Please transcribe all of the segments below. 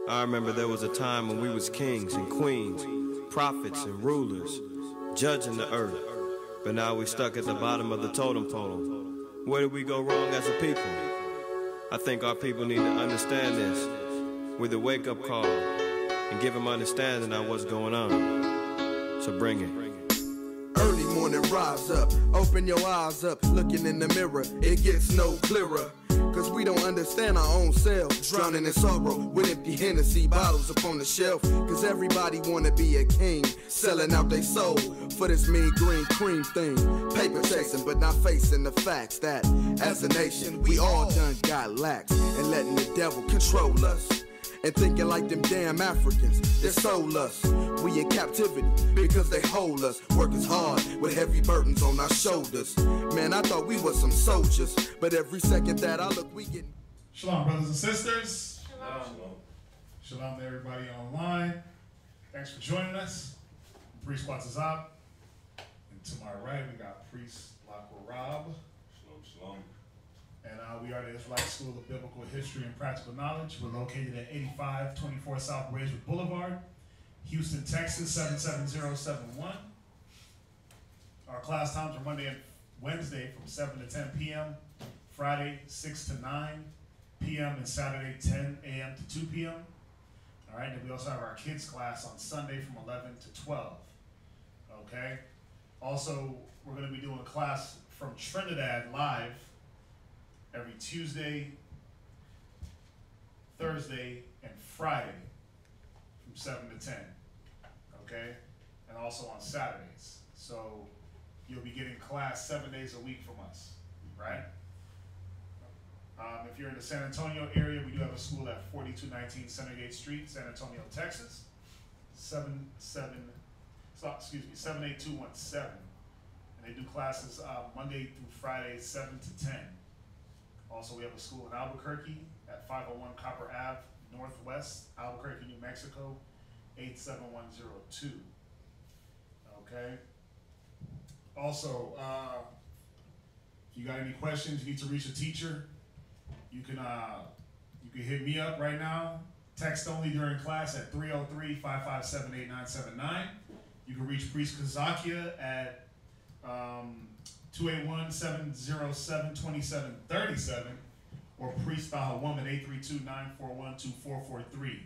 I remember there was a time when we was kings and queens, prophets and rulers, judging the earth. But now we stuck at the bottom of the totem pole. Where did we go wrong as a people? I think our people need to understand this with a wake-up call and give them understanding of what's going on. So bring it. Early morning, rise up, open your eyes up, looking in the mirror, it gets no clearer. Cause we don't understand our own selves, drowning in sorrow with empty Hennessy bottles upon the shelf. Cause everybody wanna be a king, selling out their soul for this mean green cream thing. Paper chasing but not facing the facts that as a nation we all done got lax, and letting the devil control us. And thinking like them damn Africans, they sold us. We in captivity because they hold us. Working hard with heavy burdens on our shoulders. Man, I thought we were some soldiers, but every second that I look, we get. Shalom, brothers and sisters. Shalom. Shalom to everybody online. Thanks for joining us. I'm Priest Watazab. And to my right, we got Priest Lakwa Rob. Shalom, shalom. And we are the Israelite School of Biblical History and Practical Knowledge. We're located at 8524 South Braeswood Boulevard, Houston, Texas, 77071. Our class times are Monday and Wednesday from 7 to 10 p.m., Friday 6 to 9 p.m., and Saturday 10 a.m. to 2 p.m. All right, and we also have our kids class on Sunday from 11 to 12. Okay? Also, we're going to be doing a class from Trinidad live every Tuesday, Thursday, and Friday from 7 to 10, okay? And also on Saturdays. So you'll be getting class 7 days a week from us, right? If you're in the San Antonio area, we do have a school at 4219 Centergate Street, San Antonio, Texas, 78217. And they do classes Monday through Friday, 7 to 10. Also, we have a school in Albuquerque at 501 Copper Ave, Northwest, Albuquerque, New Mexico, 87102. Okay? Also, if you got any questions, you need to reach a teacher, you can hit me up right now. Text only during class at 303-557-8979. You can reach Priest Kazakia at 281-707-2737, or Priest Woman 832-941-2443.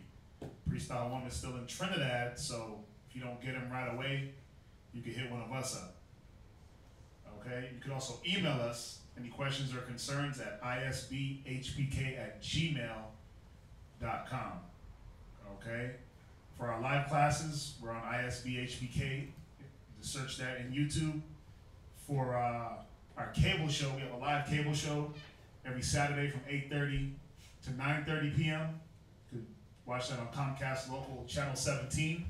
Priest Woman is still in Trinidad, so if you don't get him right away, you can hit one of us up. Okay? You can also email us any questions or concerns at isbhpk@gmail.com. Okay? For our live classes, we're on ISBHPK. Just search that in YouTube. For our cable show, we have a live cable show every Saturday from 8:30 to 9:30 p.m. You can watch that on Comcast Local Channel 17,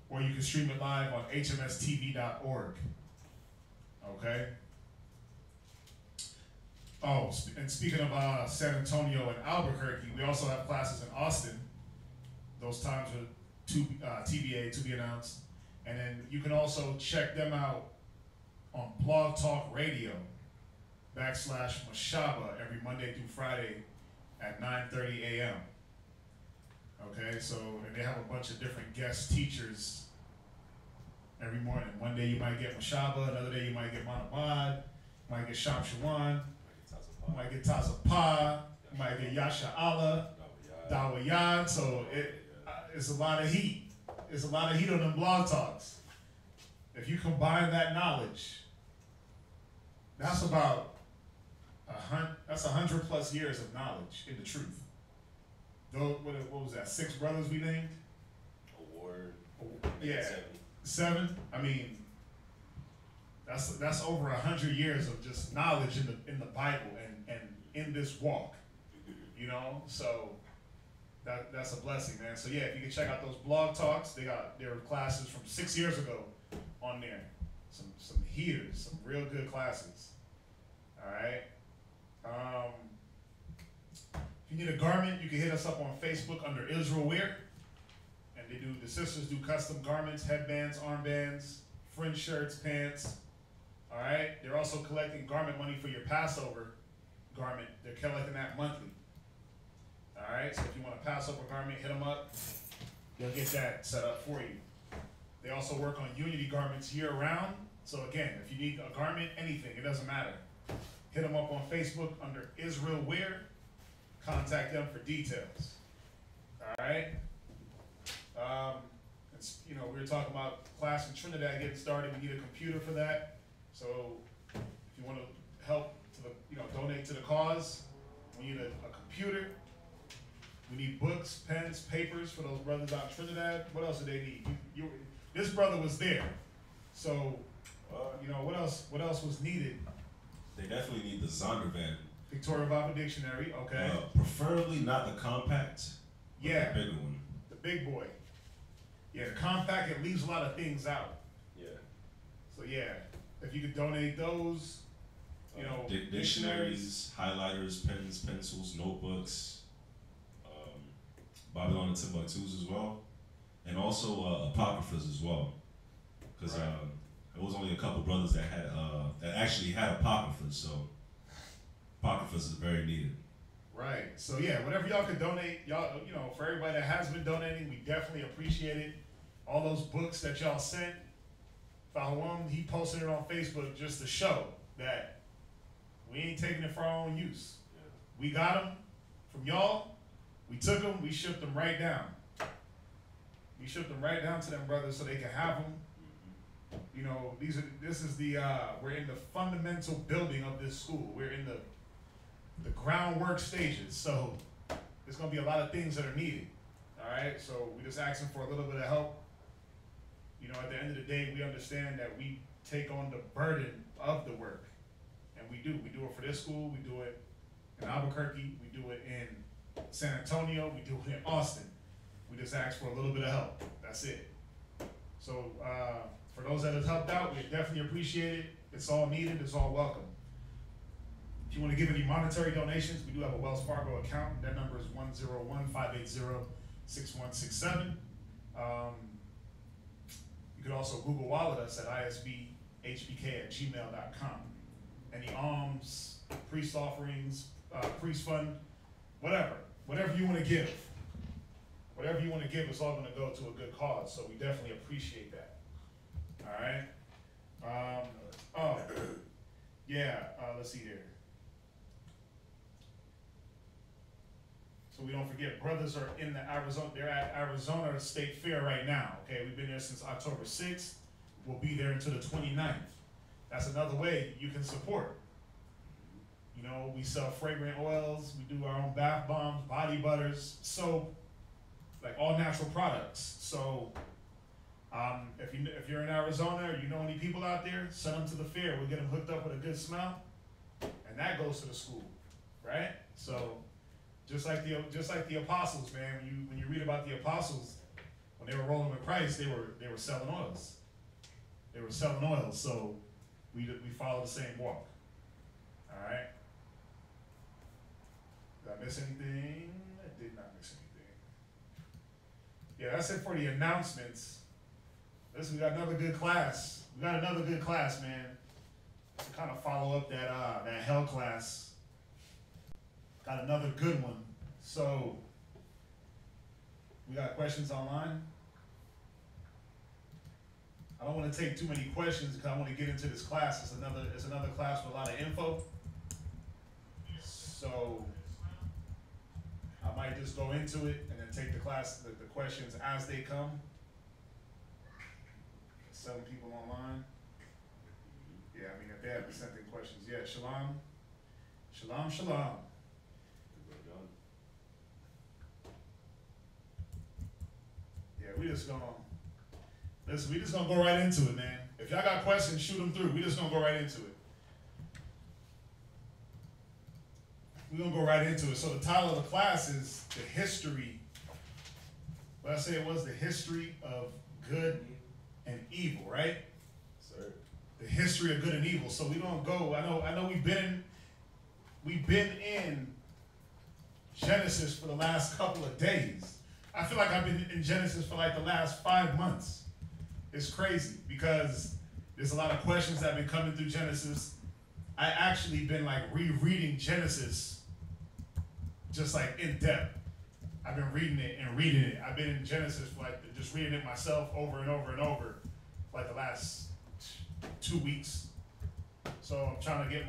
or you can stream it live on hmstv.org. Okay? Oh, and speaking of San Antonio and Albuquerque, we also have classes in Austin. Those times are TBA, to be announced. And then you can also check them out on Blog Talk Radio /Mashaba every Monday through Friday at 9:30 a.m. Okay, so, and they have a bunch of different guest teachers every morning. One day you might get Mashaba, another day you might get Manabad, you might get Sham Shawan, you might get Tazapah, you might get Yasha Allah, Dawayan. So it's a lot of heat. It's a lot of heat on them blog talks. If you combine that knowledge, that's about 100 plus years of knowledge in the truth. Those, what was that? 6 brothers we named? Award. Yeah, 7. I mean, that's over 100 years of just knowledge in the Bible and in this walk. You know, so that's a blessing, man. So yeah, if you can check out those blog talks, there were classes from 6 years ago on there. Some heaters, some real good classes. All right. If you need a garment, you can hit us up on Facebook under Israel Wear. And the sisters do custom garments, headbands, armbands, fringe shirts, pants. All right. They're also collecting garment money for your Passover garment. They're collecting that monthly. All right. So if you want a Passover garment, hit them up. They'll get that set up for you. They also work on unity garments year round. So again, if you need a garment, anything, it doesn't matter. Hit them up on Facebook under Israel Wear. Contact them for details. All right. You know, we were talking about class in Trinidad getting started. We need a computer for that. So if you want to help to donate to the cause, we need a computer. We need books, pens, papers for those brothers out in Trinidad. What else do they need? This brother was there. So, what else was needed? They definitely need the Zondervan. Victoria Bible Dictionary, okay. Preferably not the compact, but the bigger one. The big boy. Yeah, the compact, it leaves a lot of things out. Yeah. So yeah, if you could donate those, dictionaries, highlighters, pens, pencils, notebooks, Babylon and Timbuktus as well, and also apocryphas as well, because there was only a couple brothers that had that actually had apocryphas, so apocryphas is very needed. Right. So yeah, whatever y'all could donate, y'all, for everybody that has been donating, we definitely appreciate it. All those books that y'all sent, Fahawam, he posted it on Facebook just to show that we ain't taking it for our own use. Yeah. We got them from y'all. We took them, we shipped them right down. We shipped them right down to them brothers so they can have them. We're in the fundamental building of this school. We're in the groundwork stages. So there's gonna be a lot of things that are needed. All right, so we're just asking for a little bit of help. At the end of the day, we understand that we take on the burden of the work. And we do it for this school, we do it in Albuquerque, we do it in San Antonio, we do it in Austin. We just ask for a little bit of help. That's it. So for those that have helped out, we definitely appreciate it. It's all needed, it's all welcome. If you want to give any monetary donations, we do have a Wells Fargo account. That number is 101-580-6167. You could also Google Wallet us at isbhbk@gmail.com. Any alms, priest offerings, priest fund, whatever you want to give. Whatever you want to give, it's all going to go to a good cause. So we definitely appreciate that. All right. Let's see here. So we don't forget, brothers are in the Arizona. They're at Arizona State Fair right now. Okay, we've been there since October 6th. We'll be there until the 29th. That's another way you can support. We sell fragrant oils. We do our own bath bombs, body butters, soap, like all natural products. So if you're in Arizona or you know any people out there, send them to the fair. We'll get them hooked up with a good smell, and that goes to the school, right? So just like the apostles, man. When you read about the apostles, when they were rolling with Christ, they were selling oils. They were selling oils. So we follow the same walk. All right. Did I miss anything? I did not miss anything. Yeah, that's it for the announcements. Listen, we got another good class. Man. To kind of follow up that hell class. Got another good one. So, we got questions online. I don't want to take too many questions because I want to get into this class. It's another class with a lot of info. So, I might just go into it and then take the questions as they come. 7 people online. Yeah, I mean, if they haven't sent in questions yet. Shalom. Yeah, we just gonna go right into it, man. If y'all got questions, shoot them through. We just gonna go right into it. So the title of the class is The History. What I say it was the history of good and evil, right? Sir. The history of good and evil. So we don't go. I know we've been in Genesis for the last couple of days. I feel like I've been in Genesis for like the last 5 months. It's crazy because there's a lot of questions that have been coming through Genesis. I actually been like rereading Genesis just like in depth. I've been reading it and reading it. I've been in Genesis for like just reading it myself over and over and over for like the last 2 weeks. So I'm trying to get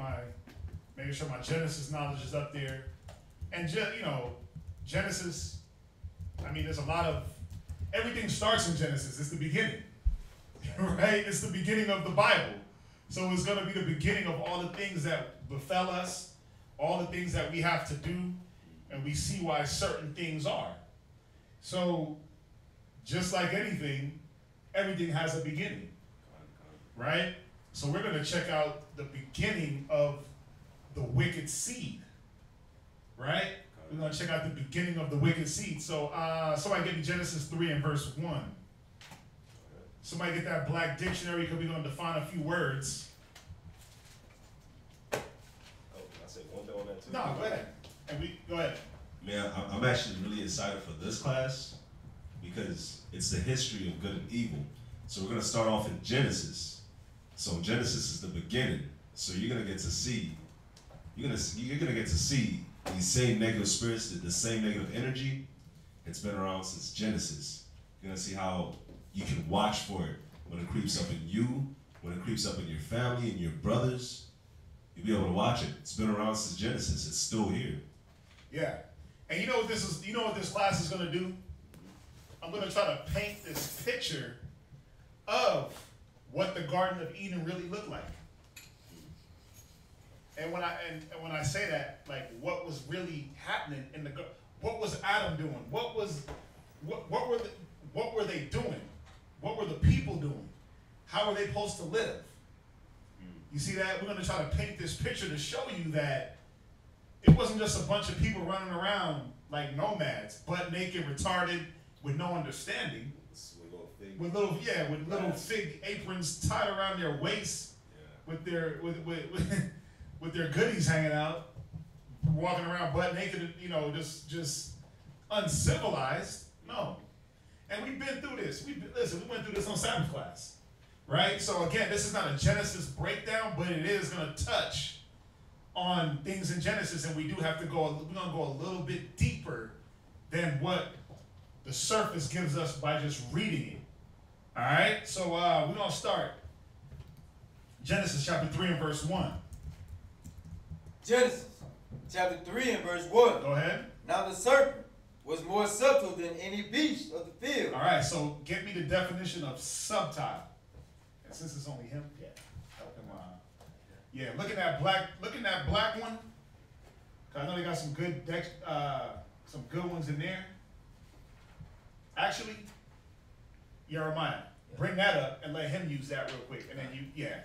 making sure my Genesis knowledge is up there. And Genesis, I mean, there's a lot of, everything starts in Genesis. It's the beginning, right? It's the beginning of the Bible. So it's going to be the beginning of all the things that befell us, all the things that we have to do, and we see why certain things are. So just like anything, everything has a beginning, right? So we're going to check out the beginning of the wicked seed, right? We're going to check out the beginning of the wicked seed. So somebody give me Genesis 3 and verse 1. Somebody get that black dictionary because we're going to define a few words. Oh, I said one thing on that too. No, go ahead. Go ahead. Man, I'm actually really excited for this class because it's the history of good and evil. So we're going to start off in Genesis. So Genesis is the beginning. So you're going to get to see, you're going to get to see these same negative spirits, the same negative energy. It's been around since Genesis. You're going to see how you can watch for it when it creeps up in you, when it creeps up in your family and your brothers. You'll be able to watch it. It's been around since Genesis. It's still here. Yeah. And you know what this class is going to do? I'm going to try to paint this picture of what the Garden of Eden really looked like. And when I say that, like, what was really happening in the, what was Adam doing? What were they doing? What were the people doing? How were they supposed to live? You see that? We're going to try to paint this picture to show you that it wasn't just a bunch of people running around like nomads, butt naked, retarded, with no understanding. With little fig aprons tied around their waists, with their goodies hanging out, walking around butt naked, just uncivilized. No. And we've been through this. We went through this on Sabbath class, right? So again, this is not a Genesis breakdown, but it is going to touch on things in Genesis, and we're going to go a little bit deeper than what the surface gives us by just reading it. All right? So we're going to start Genesis chapter 3 and verse 1. Genesis chapter 3 and verse 1. Go ahead. Now the serpent was more subtle than any beast of the field. All right, so get me the definition of subtile. And since it's only him, help him out. Yeah, look at that black one. I know they got some good ones in there. Actually, Jeremiah, bring that up and let him use that real quick, and then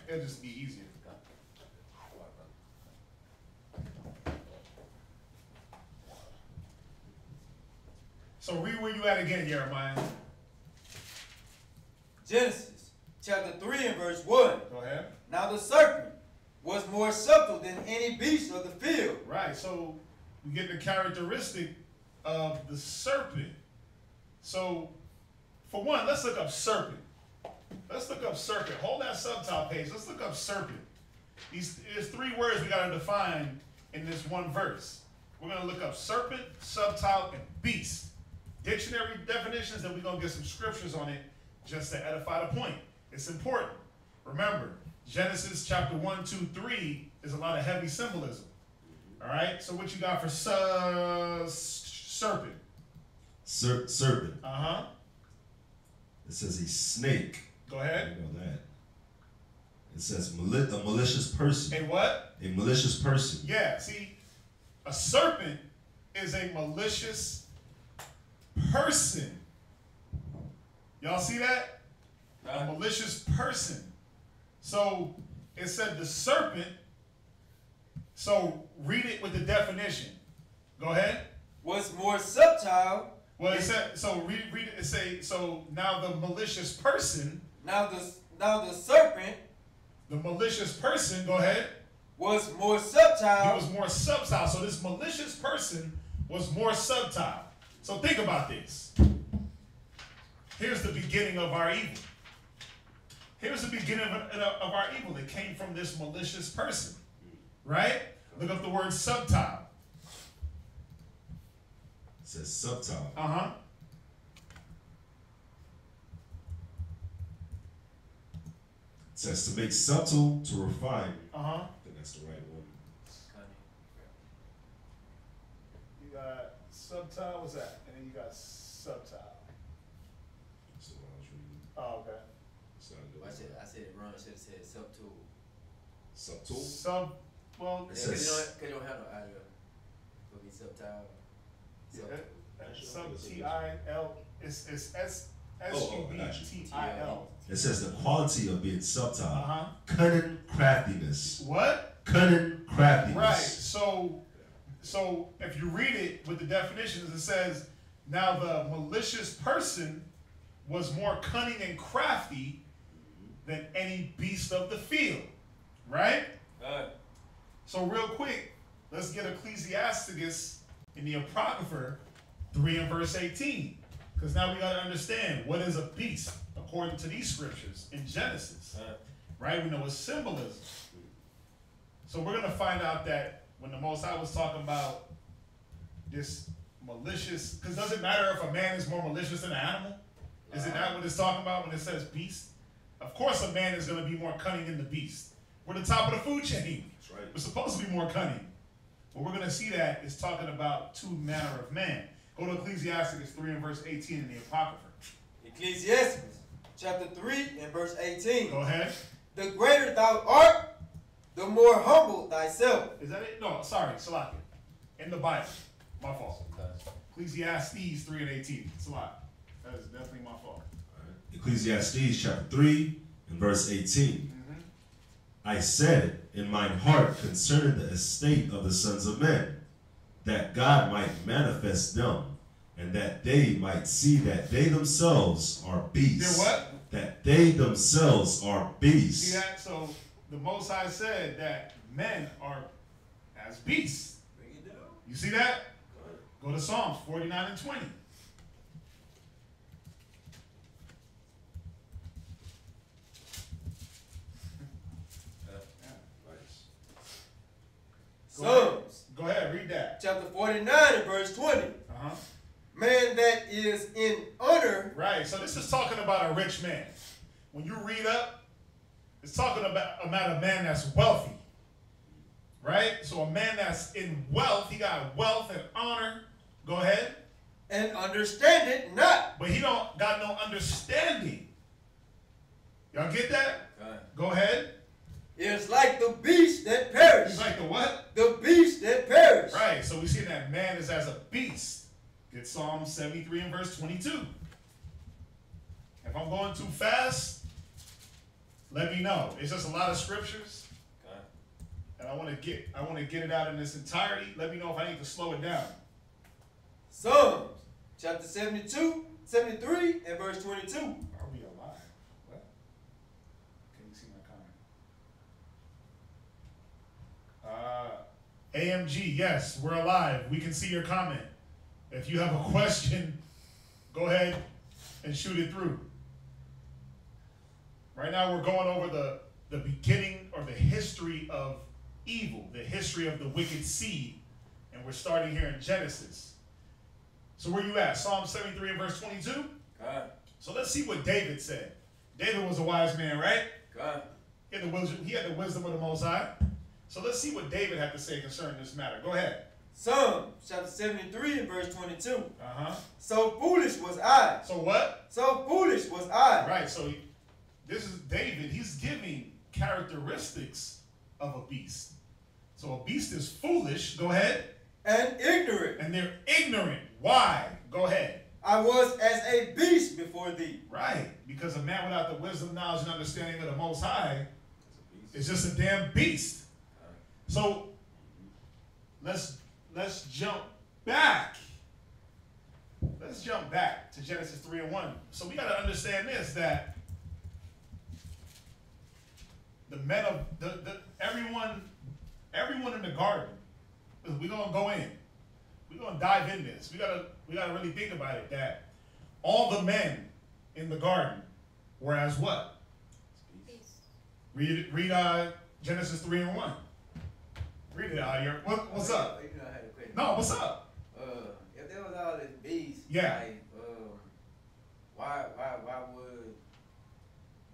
it'll just be easier. So read where you at again, Jeremiah. Genesis chapter 3 and verse 1. Go ahead. Now the serpent was more subtle than any beast of the field. Right, so we get the characteristic of the serpent. So, for one, let's look up serpent. Hold that subtile page. Let's look up serpent. There's 3 words we got to define in this one verse. We're going to look up serpent, subtile, and beast. Dictionary definitions, and we're going to get some scriptures on it just to edify the point. It's important. Remember, Genesis chapter 1, 2, 3 is a lot of heavy symbolism. All right? So what you got for serpent? Serpent. Uh-huh. It says a snake. Go ahead. You know that. It says a malicious person. A what? A malicious person. Yeah, see, a serpent is a malicious person. Y'all see that? A malicious person. So it said the serpent. So read it with the definition. Go ahead. Was more subtile. Well, it said, so read it. It say, so now the malicious person. Now the serpent. The malicious person. Go ahead. Was more subtile. He was more subtile. So this malicious person was more subtile. So think about this. Here's the beginning of our evil. Here's the beginning of our evil. It came from this malicious person, right? Look up the word subtile. says subtile. Uh-huh. It says to make subtle, to refine. Uh-huh. I think that's the right one. You got subtile, what's that? And then you got subtile. That's the one I was reading. Oh, okay. It's not good. I said it wrong. I should have said subtool. Subtool? Well, It Cause says you don't have no audio. It'll be subtile. Sub-T-I-L. It's S-U-B-T-I-L. it says the quality of being subtile. Uh-huh. Cunning craftiness. What? Cunning craftiness. Right. So if you read it with the definitions, it says, now the malicious person was more cunning and crafty than any beast of the field. Right? So real quick, let's get Ecclesiastes in the Apocrypha 3 and verse 18. Because now we got to understand what is a beast according to these scriptures in Genesis. Right? We know it's symbolism. So we're going to find out that when the Most High was talking about this malicious, because does it matter if a man is more malicious than an animal? Is it not what it's talking about when it says beast? Of course a man is going to be more cunning than the beast. We're the top of the food chain. That's right. We're supposed to be more cunning. But we're going to see that it's talking about two manner of man. Go to Ecclesiastes 3 and verse 18 in the Apocrypha. Ecclesiastes chapter 3 and verse 18. Go ahead. The greater thou art, the more humble thyself. Is that it? No, sorry, Salakia. In the Bible. My fault. Ecclesiastes 3 and 18. Salakia. That is definitely my fault. Ecclesiastes chapter 3 and verse 18. I said in mine heart concerning the estate of the sons of men, that God might manifest them, and that they might see that they themselves are beasts. They're what? That they themselves are beasts. See that? So the Most High said that men are as beasts. You see that? Go to Psalms 49 and 20. Psalms. Go ahead, read that. Chapter 49 and verse 20. Uh-huh. Man that is in honor. Right, so this is talking about a rich man. When you read up, it's talking about a man that's wealthy. Right? So a man that's in wealth, he got wealth and honor. Go ahead. And understand it not. But he don't got no understanding. Y'all get that? Go ahead. It's like the beast that perish. He's like the what? The beast that perish. Right, so we see that man is as a beast. Get Psalm 73 and verse 22. If I'm going too fast, let me know. It's just a lot of scriptures. And I want to get it out in its entirety. Let me know if I need to slow it down. Psalms chapter 73 and verse 22. Are we alive? What? Can you see my comment? AMG, yes, we're alive. We can see your comment. If you have a question, go ahead and shoot it through. Right now we're going over the beginning or the history of evil, the history of the wicked seed, and we're starting here in Genesis. So where you at? Psalm 73 and verse 22? So let's see what David said. David was a wise man, right? He had the wisdom of the Most High. So let's see what David had to say concerning this matter. Go ahead. Psalm chapter 73 and verse 22. Uh-huh. So foolish was I. So what? So foolish was I. Right, so this is David. He's giving characteristics of a beast. So a beast is foolish. Go ahead. And ignorant. And they're ignorant. Why? Go ahead. I was as a beast before thee. Right, because a man without the wisdom, knowledge, and understanding of the Most High is just a damn beast. So let's jump back. Let's jump back to Genesis 3 and 1. So we got to understand this, that the men of everyone in the garden, we're gonna go in. We're gonna dive in this. We gotta really think about it, that all the men in the garden were as what? Read Genesis 3 and 1. Read it out here. What's up? You know, I had a question. No, what's up? If there was all Yeah. Like, why would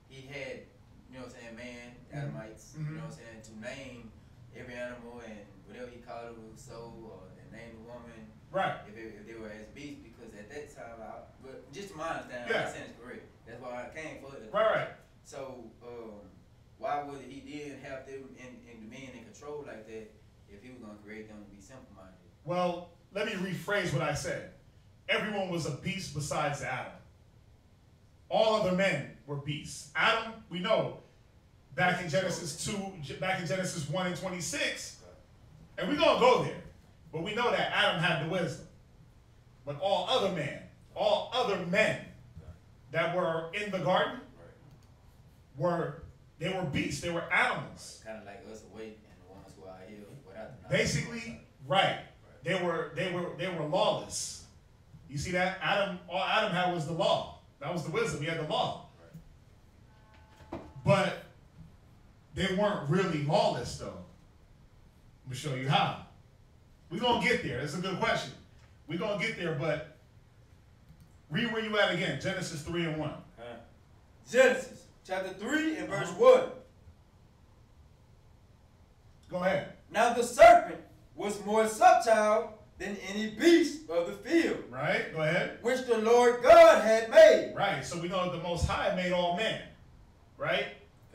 he had, you know what I'm saying, man, Adamites, you know what I'm saying, to name every animal and whatever he called it with soul, or and name the woman, right? If they were as beasts, because at that time, but just to my understanding, I'm not saying it's correct. That's why I came for it. Right. So why would he then have them in dominion and control like that if he was going to create them to be simple-minded? Well, let me rephrase what I said. Everyone was a beast besides Adam. All other men were beasts. Adam, we know, back in Genesis 1 and 26, and we're going to go there, but we know that Adam had the wisdom. But all other men that were in the garden were beasts. They were animals. Kind of like us awake and the ones who are here without the basically, right. They were lawless. You see that? All Adam had was the law. That was the wisdom. He had the law. But they weren't really lawless, though. I'm going to show you how. We're going to get there. That's a good question. We're going to get there, but read where you at again. Genesis 3 and 1. Genesis chapter 3 and verse 1. Go ahead. Now the serpent was more subtle than any beast of the field. Right, go ahead. Which the Lord God had made. Right, so we know the Most High made all men. Right?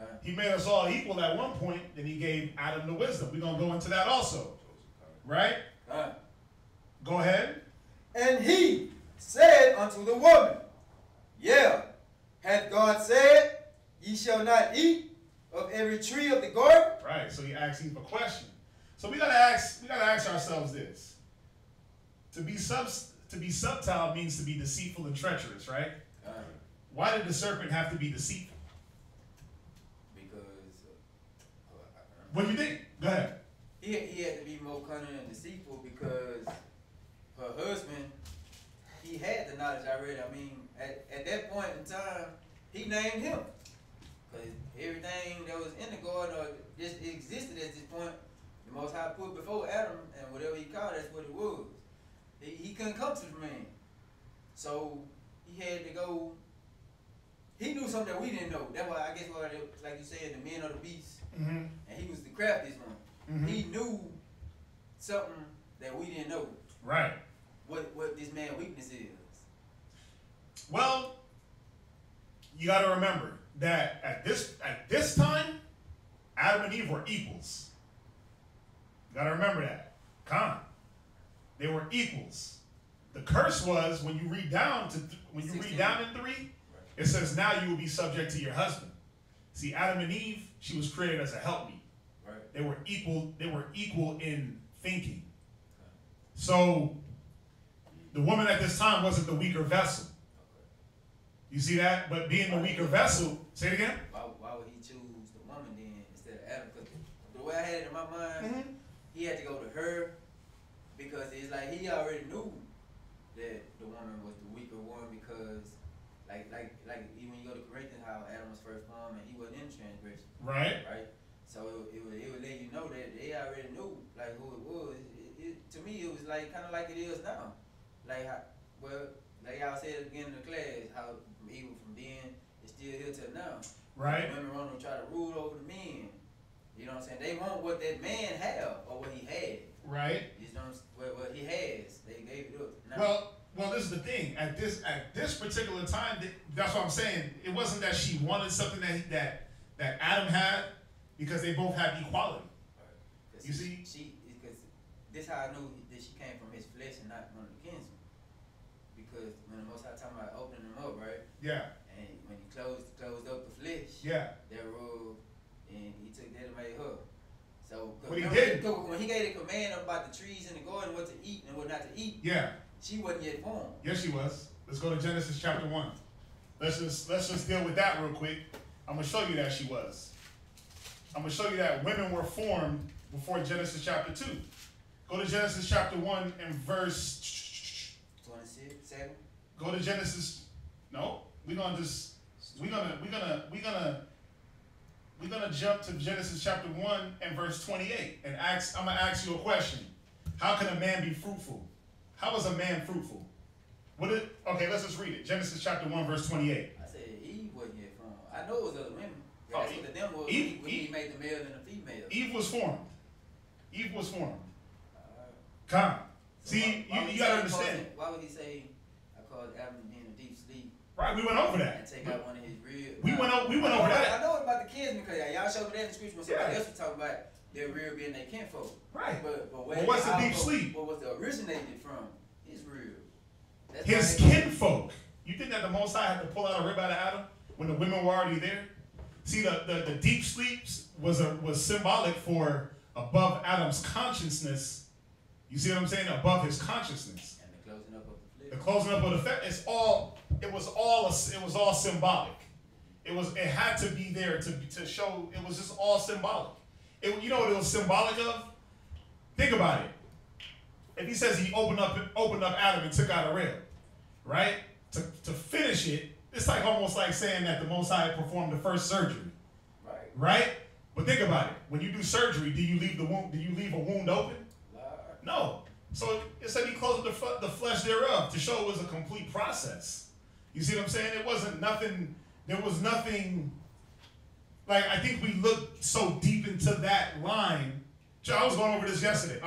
Okay. He made us all equal at one point, then he gave Adam the wisdom. We're going to go into that also. Right? Go ahead. And he said unto the woman, yeah, hath God said, ye shall not eat of every tree of the garden? Right, so he asked Eve a question. So we gotta ask ourselves this. To be subtle means to be deceitful and treacherous, right? Why did the serpent have to be deceitful? Because what do you think? Go ahead. He had to be more cunning and deceitful because her husband, he had the knowledge already. I mean, at that point in time, he named him. Because everything that was in the garden or just existed at this point, the Most High put before Adam, and whatever he called, that's what it was. He couldn't come to the man. So he had to go. He knew something that we didn't know. That's why I guess, like you said, the men of the beast. And he was the craftiest one. He knew something that we didn't know. Right. What this man's weakness is. Well, you got to remember that at this time, Adam and Eve were equals. You got to remember that. They were equals. The curse was when you read down in 3, it says now you will be subject to your husband. See, Adam and Eve, she was created as a helpmeet. Right. They were equal in thinking. So the woman at this time wasn't the weaker vessel. You see that? But being the weaker vessel, say it again. Why would he choose the woman then instead of Adam? Because the way I had it in my mind, he had to go to her because it's like he already knew that the woman was the weaker one because, like even when you go to Corinthians, how Adam was first formed and he wasn't in transgression. Right. So it would let you know that they already knew like who it was. To me, it was like kind of like it is now. Like y'all said at the beginning of the class, how even from then it's still here till now. Right. Women want to try to rule over the men. You know what I'm saying? They want what that man have or what he had. Right. You know what he has. They gave it up. Now, Well, this is the thing. At this particular time, that's what I'm saying. It wasn't that she wanted something that Adam had, because they both had equality. Right. You see? Because this how I knew that she came from his flesh and not one of the kinsmen. Because when the Most High talking about opening them up, right? Yeah. And when he closed up the flesh, thereof, and he took that and made her. So what he did, when he gave the command about the trees in the garden, what to eat and what not to eat. Yeah. She wasn't yet formed. Yes, she was. Let's go to Genesis chapter 1. Let's just deal with that real quick. I'm gonna show you that she was. I'm gonna show you that women were formed before Genesis chapter 2. Go to Genesis chapter 1 and verse 26. Go to Genesis. No, we're gonna jump to Genesis chapter 1 and verse 28 and I'm gonna ask you a question. How can a man be fruitful? How is a man fruitful? Okay, let's just read it. Genesis chapter 1, verse 28. I said Eve wasn't yet formed. I know it was other women. Oh, That's what the them was when he made the male and the female. Eve was formed. Eve was formed. Come. So see, you gotta understand. Why would he say, I caused Adam in a deep sleep? Right, we went over that. And take out one of his ribs. We went over that. I know about the kids because y'all showed me that in the scripture when somebody else was talking about their rib being their kinfolk. Right. But what's the deep sleep? What was it originated from? His rib. That's his kinfolk. You think that the Most High had to pull out a rib out of Adam when the women were already there? See, the deep sleeps was symbolic for above Adam's consciousness. You see what I'm saying? Above his consciousness. And the closing up of the flesh. The closing up of the flesh. It was all symbolic. It had to be there to show. It was just all symbolic. You know what it was symbolic of? Think about it. If he says he opened up Adam and took out a rib, right? To finish it, it's like almost like saying that the Most High performed the first surgery. Right. Right? But think about it. When you do surgery, do you leave a wound open? No. So it said he closed the flesh thereof to show it was a complete process. You see what I'm saying? It wasn't nothing. There was nothing. Like, I think we looked so deep into that line. I was going over this yesterday.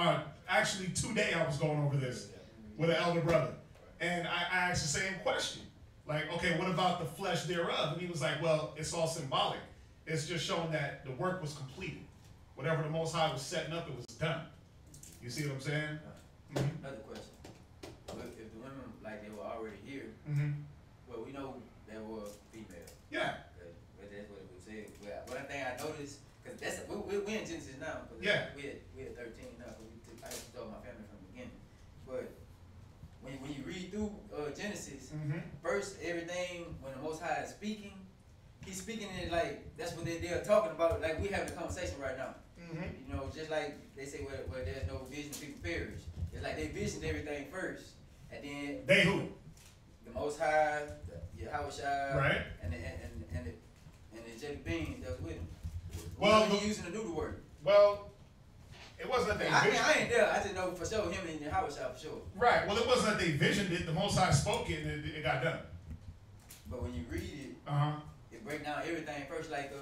Actually, today I was going over this with an elder brother. And I asked the same question. Like, okay, what about the flesh thereof? And he was like, well, it's all symbolic. It's just showing that the work was completed. Whatever the Most High was setting up, it was done. You see what I'm saying? Another question. If the women, like, they were already here, well, we know they were female. Yeah. But that's what it was said. Well, one thing I noticed, because we're in Genesis now. Yeah. We at 13 now, because I used to tell my family from the beginning. But when you read through Genesis, first everything, when the Most High is speaking, he's speaking it like that's what they're talking about. Like we having a conversation right now. You know, just like they say, where there's no vision, people perish. It's like they visioned everything first, and then they who? The Most High, Yahweh, right? And the Jacob beings that was with him. Well, he using to do the work. Well, it wasn't that they. I ain't there. I just know for sure him and Yahweh for sure. Right. Well, it wasn't that they visioned it. The Most High spoke it, and it got done. But when you read it, it break down everything first, like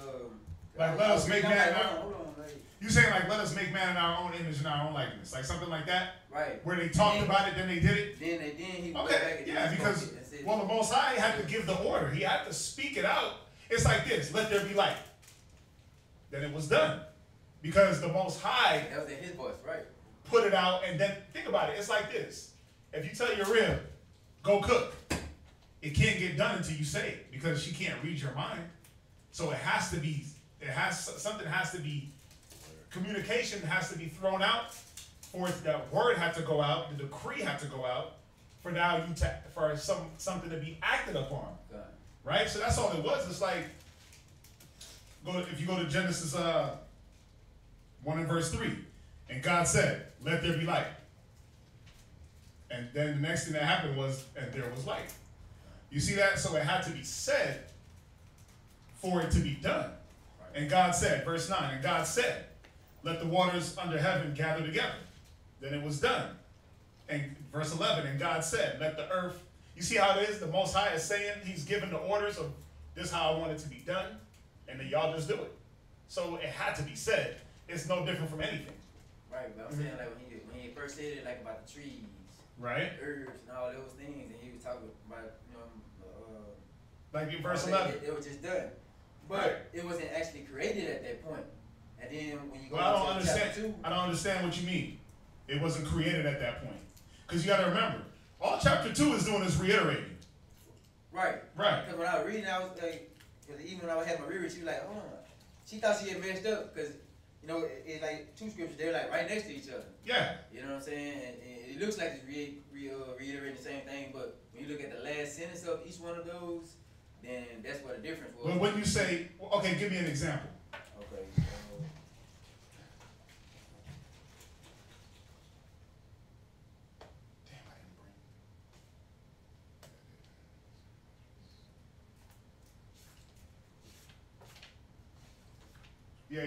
let us make man. Hold on, you saying like let us make man in our own image and our own likeness, like something like that? Right. Where they talked about it, then they did it. Then he okay. Back and yeah, because the Most High had to give the order. He had to speak it out. It's like this: let there be light. Then it was done, because the Most High. That was in His voice, right? Put it out, and then think about it. It's like this: if you tell your rib, go cook, it can't get done until you say it, because she can't read your mind. So it has to be. Something has to be. Communication has to be thrown out, for that word had to go out, the decree had to go out, for now for something to be acted upon, right? So that's all it was. It's like if you go to Genesis 1 and verse 3, and God said, "Let there be light," and then the next thing that happened was, and there was light. You see that? So it had to be said for it to be done. And God said, verse 9, and God said, let the waters under heaven gather together. Then it was done. And verse 11, and God said, let the earth, you see how it is? The Most High is saying, he's given the orders of this is how I want it to be done, and then y'all just do it. So it had to be said. It's no different from anything. Right, but I'm saying like when he first said it, like about the trees, right, herbs and all those things, and he was talking about, like in verse 11. It was just done. But it wasn't actually created at that point. And then when you go I don't to understand. chapter 2, I don't understand what you mean. It wasn't created at that point. Because you got to remember, all chapter 2 is doing is reiterating. Right. Right. Because when I was reading, I was like, because even when I had my reread, she was like, hold on. She thought she had messed up because, you know, it's like two scriptures, they're like right next to each other. Yeah. You know what I'm saying? And it looks like it's reiterating the same thing, but when you look at the last sentence of each one of those, then that's what the difference was. But when you say, okay, give me an example. Okay. Yeah,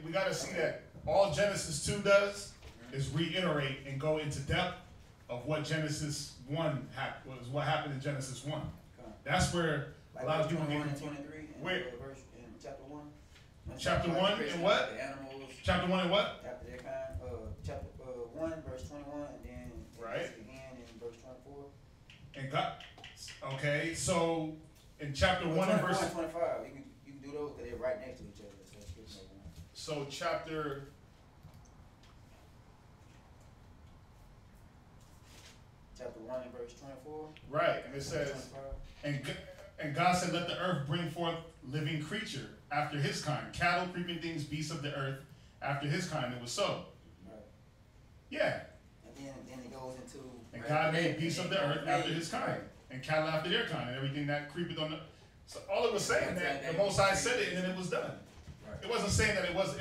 we gotta see that all Genesis 2 does is reiterate and go into depth of what Genesis 1 was what happened in Genesis 1. That's where a lot of people get confused. 23 Wait. Verse in chapter 1. Chapter 1 and what? The animals. Chapter 1 and what? After their kind. Chapter 1, verse 21, and then right. Again in verse 24. And God. Okay, so in chapter 1 and verse 25, you can do those because they're right next to each other. So chapter 1 and verse 24. Right, and it says, and God said, let the earth bring forth living creature after his kind, cattle, creeping things, beasts of the earth after his kind. It was so. Right. Yeah. And then it goes into. And God made beasts of the earth after his kind, and cattle after their kind, and everything that creepeth on the. So all it was saying that the Most High said it, and then it was done. Right. It wasn't saying that it was.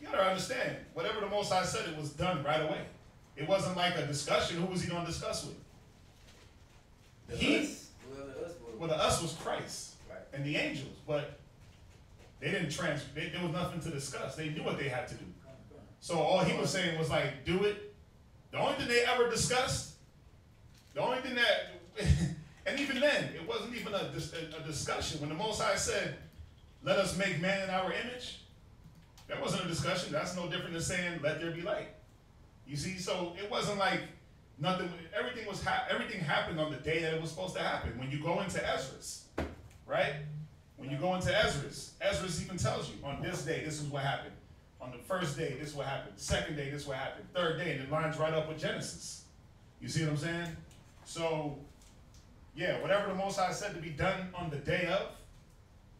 You gotta understand. Whatever the Most High said, it was done right away. It wasn't like a discussion. Who was he going to discuss with? The us was Christ, right, and the angels, but they didn't there was nothing to discuss. They knew what they had to do. So all he was saying was like, do it. The only thing they ever discussed, the only thing that, and even then, it wasn't even a discussion. When the Most High said, let us make man in our image, that wasn't a discussion. That's no different than saying, let there be light. You see, so it wasn't like nothing. Everything happened on the day that it was supposed to happen. When you go into Ezra's, right? When you go into Ezra's even tells you on this day this is what happened. On the first day this is what happened. Second day this is what happened. Third day, and it lines right up with Genesis. You see what I'm saying? So, yeah, whatever the Most High said to be done on the day of,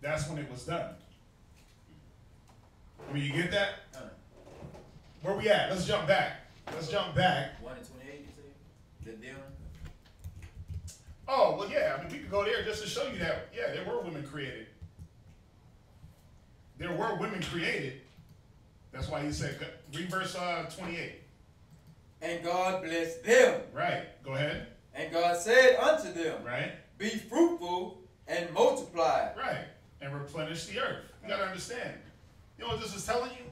that's when it was done. I mean, you get that? Where we at? Let's jump back. 1 and 28, you say? Them? Oh, well, yeah. I mean, we could go there just to show you that, yeah, there were women created. There were women created. That's why he said, read verse 28. And God blessed them. Right. Go ahead. And God said unto them, right, be fruitful and multiply. Right. And replenish the earth. You got to understand. You know what this is telling you?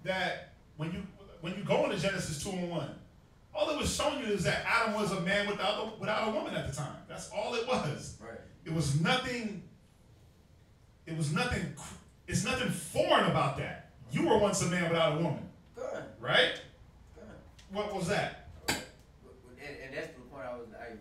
That when you go into Genesis 2 and 1, all it was showing you is that Adam was a man without a woman at the time. That's all it was. Right. It was nothing. It's nothing foreign about that. You were once a man without a woman. Good. Right? Good. What was that? And that's the point I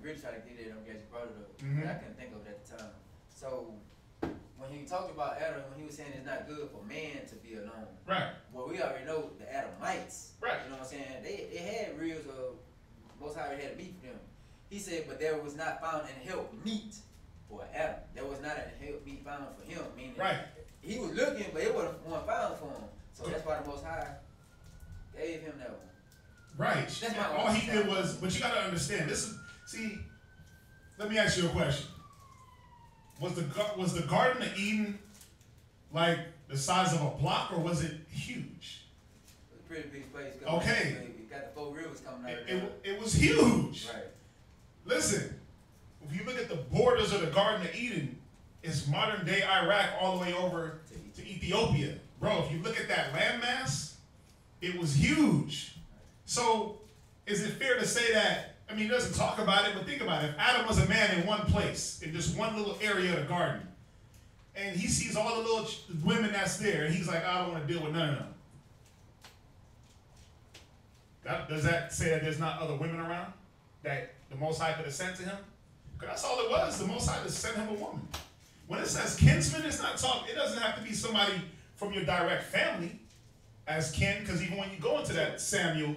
really tried to get at. I'm glad you brought it up. Mm-hmm. I couldn't think of it at the time. So when he talked about Adam, when he was saying it's not good for man to be alone. Right. Well, we already know the Adamites. Right. You know what I'm saying? They had reels of Most High had a meat for them. He said, but there was not found an help meet for Adam. There was not a help meet found for him. Meaning, right. He was looking, but it wasn't one found for him. So that's why the Most High gave him that one. Right. All he did was, but you got to understand. Let me ask you a question. Was the Garden of Eden like the size of a block, or was it huge? It was a pretty big place. Okay. You got the 4 rivers coming out of there. It was huge. Right. Listen, if you look at the borders of the Garden of Eden, it's modern day Iraq all the way over to Ethiopia. Bro, if you look at that landmass, it was huge. So is it fair to say that, I mean, he doesn't talk about it, but think about it. If Adam was a man in one place, in just one little area of the garden, and he sees all the little women that's there, and he's like, I don't want to deal with none of them. Does that say that there's not other women around that the Most High could have sent to him? Because that's all it was. The Most High just sent him a woman. When it says kinsman, it's not talking. It doesn't have to be somebody from your direct family as kin, because even when you go into that Samuel,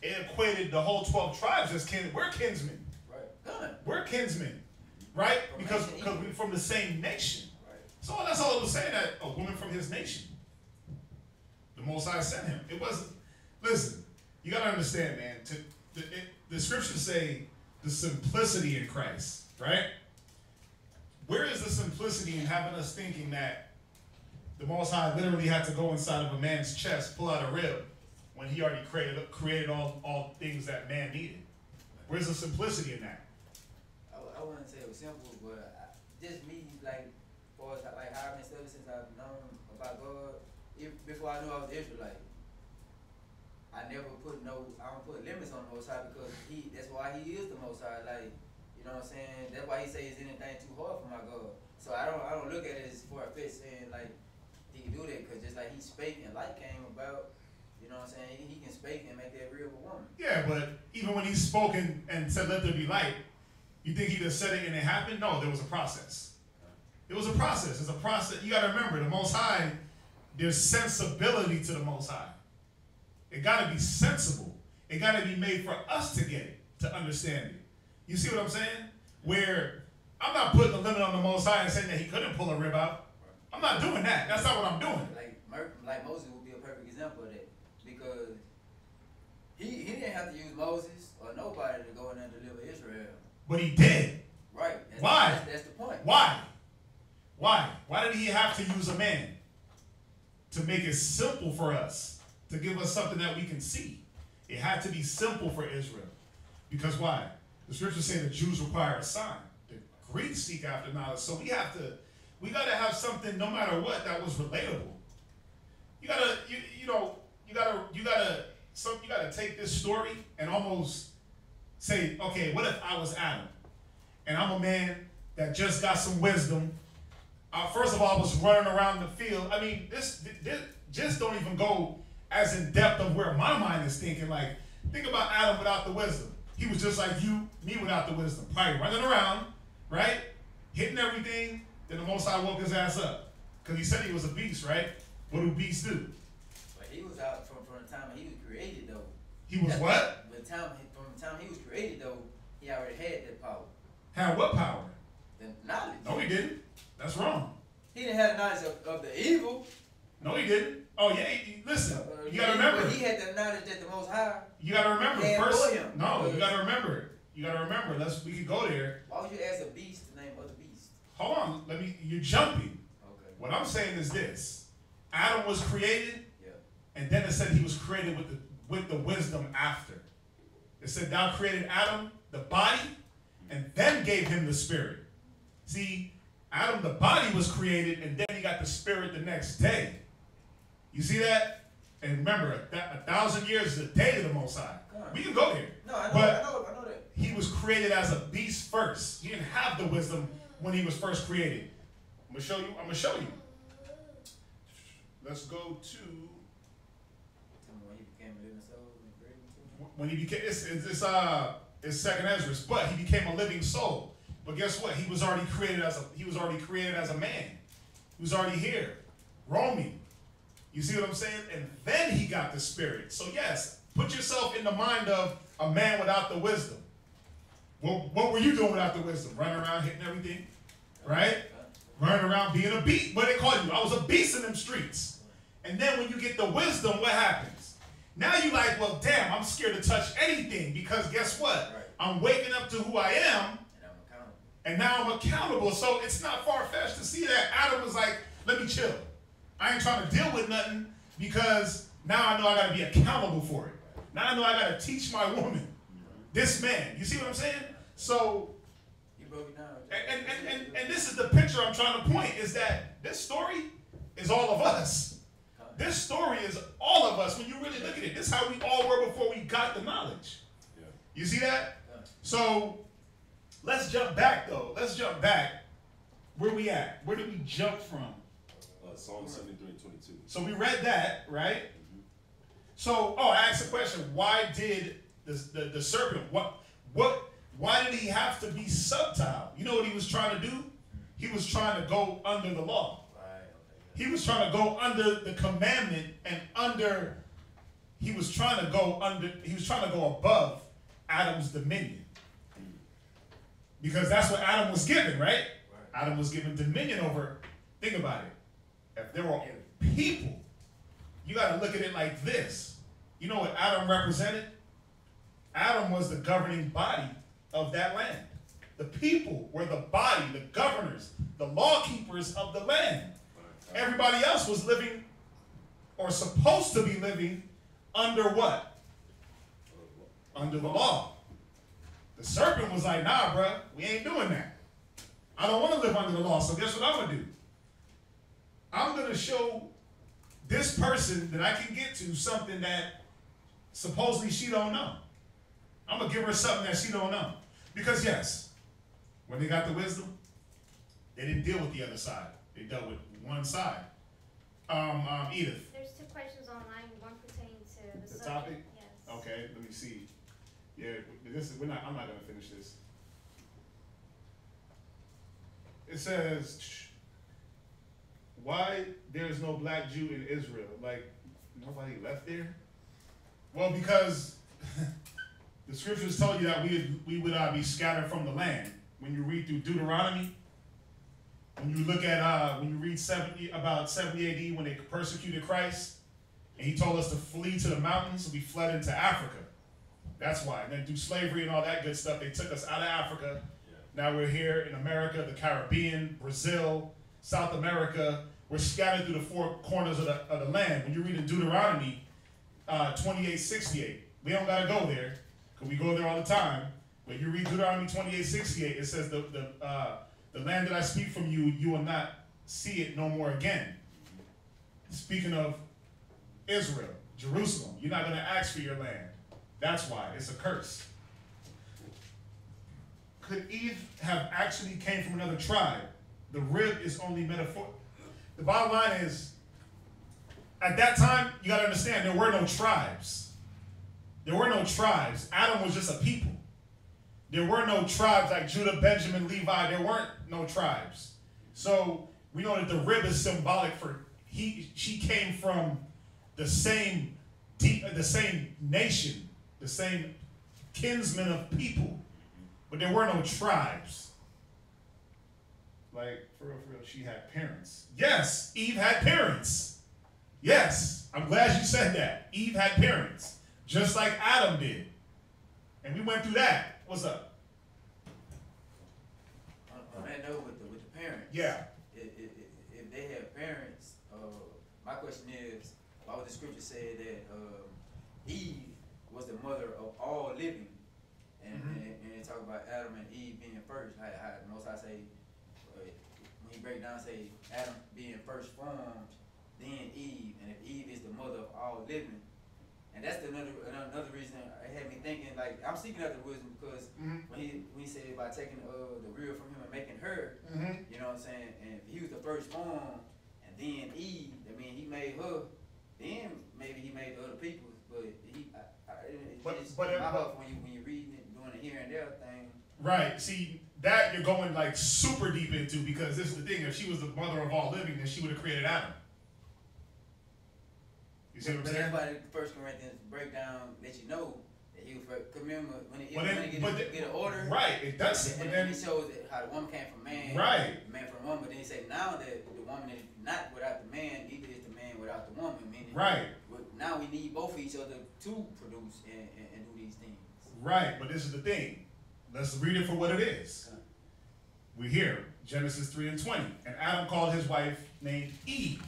it equated the whole 12 tribes as kin. We're kinsmen. Right. We're kinsmen, right? Because we're from the same nation. Right. So that's all it was saying, that a woman from his nation. The Most High sent him. It wasn't. Listen, you got to understand, man. The scriptures say the simplicity in Christ, right? Where is the simplicity in having us thinking that the Most High literally had to go inside of a man's chest, pull out a rib, when he already created all things that man needed? Where's the simplicity in that? I wouldn't say it was simple, but just me, like, for like how I've been studying since I've known about God, before I knew I was an Israelite, I I don't put limits on the Most High because that's why he is the Most High. Like, you know what I'm saying? That's why he says anything too hard for my God. So I don't look at it as far-fetched saying like he can do that, because just like he spake and light came about, you know what I'm saying? He can speak and make that real of a woman. Yeah, but even when he spoke and said, let there be light, you think he just said it and it happened? No, there was a process. It was a process. It's a process. You got to remember, the Most High, there's sensibility to the Most High. It got to be sensible. It got to be made for us to get it, to understand it. You see what I'm saying? Where I'm not putting a limit on the Most High and saying that he couldn't pull a rib out. I'm not doing that. That's not what I'm doing. Like Moses would be a perfect example of that, because he didn't have to use Moses or nobody to go in there and deliver Israel. But he did. Right. Why? That's the point. Why? Why? Why did he have to use a man? To make it simple for us, to give us something that we can see. It had to be simple for Israel. Because why? The scriptures say the Jews require a sign. The Greeks seek after knowledge. So we got to have something, no matter what, that was relatable. You gotta take this story and almost say, okay, what if I was Adam? And I'm a man that just got some wisdom. First of all, I was running around the field. I mean, this just don't even go as in depth of where my mind is thinking. Like, think about Adam without the wisdom. He was just like you, me without the wisdom. Probably running around, right? Hitting everything. Then the Most High woke his ass up. Because he said he was a beast, right? What do beasts do? But he was out from the time he was created, though. He was what? From the time he was created, though, he already had that power. Had what power? The knowledge. No, he didn't. That's wrong. He didn't have the knowledge of the evil. No, he didn't. Oh, yeah. Listen, you got to remember. But he had the knowledge that the Most High. You got to remember first. No, you got to remember. We could go there. Why would you ask a beast to name other beasts? Hold on. You're jumping. Okay. What I'm saying is this. Adam was created. Yeah. And then it said he was created with the wisdom after. It said thou created Adam, the body, and then gave him the spirit. See, Adam, the body was created, and then he got the spirit the next day. You see that? And remember, 1,000 years is a day of the Most High. We can go there. No, I know that. He was created as a beast first. He didn't have the wisdom when he was first created. I'm gonna show you. Let's go to when he became it's second Ezra, but he became a living soul. But guess what? He was already created as a man. He was already here, roaming. You see what I'm saying? And then he got the spirit. So yes, put yourself in the mind of a man without the wisdom. Well, what were you doing without the wisdom? Running around hitting everything, right? Running around being a beast. What they call you? I was a beast in them streets. And then when you get the wisdom, what happens? Now you like, well, damn, I'm scared to touch anything because guess what? Right. I'm waking up to who I am. And now I'm accountable. So it's not far-fetched to see that Adam was like, let me chill. I ain't trying to deal with nothing because now I know I got to be accountable for it. Now I know I got to teach my woman. This man. You see what I'm saying? So, you broke it down. And this is the picture I'm trying to point, is that this story is all of us. This story is all of us when you really look at it. This is how we all were before we got the knowledge. Yeah. You see that? Yeah. So, let's jump back, though. Let's jump back. Where we at? Where did we jump from? Psalm 73:22. So we read that, right? Mm-hmm. So, I asked the question, why did the serpent, why did he have to be subtle? You know what he was trying to do? He was trying to go under the law. He was trying to go under the commandment and he was trying to go above Adam's dominion. Because that's what Adam was given, right? Adam was given dominion over, think about it. If there were people, you got to look at it like this. You know what Adam represented? Adam was the governing body of that land. The people were the body, the governors, the law keepers of the land. Everybody else was living, or supposed to be living, under what? Under the law. The serpent was like, nah, bruh, we ain't doing that. I don't want to live under the law, so guess what I'm going to do? I'm going to show this person that I can get to something supposedly she don't know. I'm going to give her something that she don't know. Because yes, when they got the wisdom, they didn't deal with the other side. They dealt with one side. Edith. There's 2 questions online. One pertaining to the The subject. topic? Yes. Okay, let me see. Yeah, this is I'm not gonna finish this. It says, why there's no black Jew in Israel? Like, nobody left there? Well, because the scriptures tell you that we would be scattered from the land. When you read through Deuteronomy, when you look at, when you read about 70 AD when they persecuted Christ, and he told us to flee to the mountains, so we fled into Africa. That's why. And then through slavery and all that good stuff, they took us out of Africa. Now we're here in America, the Caribbean, Brazil, South America. We're scattered through the 4 corners of the land. When you read in Deuteronomy 28:68, we don't got to go there, because we go there all the time. When you read Deuteronomy 28:68, it says, the land that I speak from you, you will not see it no more again. Speaking of Israel, Jerusalem, you're not going to ask for your land. That's why. It's a curse. Could Eve have actually came from another tribe? The rib is only metaphor. The bottom line is, at that time, you got to understand, there were no tribes. There were no tribes. Adam was just a people. There were no tribes like Judah, Benjamin, Levi. There weren't no tribes. So we know that the rib is symbolic for she came from the same nation, the same kinsmen of people, but there were no tribes. Like, for real, she had parents. Yes, Eve had parents. Yes, I'm glad you said that. Eve had parents, just like Adam did. And we went through that. What's up? On that note with the parents. Yeah. If they have parents, my question is, why would the scripture say that Eve was the mother of all living? And they talk about Adam and Eve being first. How most I say, when you break down, say Adam being first formed, then Eve, and if Eve is the mother of all living, and that's another reason it had me thinking, like, I'm seeking after wisdom because when he said about taking the real from him and making her, you know what I'm saying, and he was the first form, and then Eve, I mean, he made her, then maybe he made the other people, but when you reading it, doing the here and there thing. Right. See, that you're going like super deep into, because this is the thing. If she was the mother of all living, then she would have created Adam. You see what I'm saying? That's why the 1 Corinthians breakdown let you know that he was first. Remember when it get an order. Right. It does. And then it shows that how the woman came from man. Right. Man from woman. But then he said now that the woman is not without the man, neither is the man without the woman. Meaning, right. Now we need both of each other to produce and do these things. Right. But this is the thing. Let's read it for what it is. We're here, Genesis 3:20. And Adam called his wife named Eve,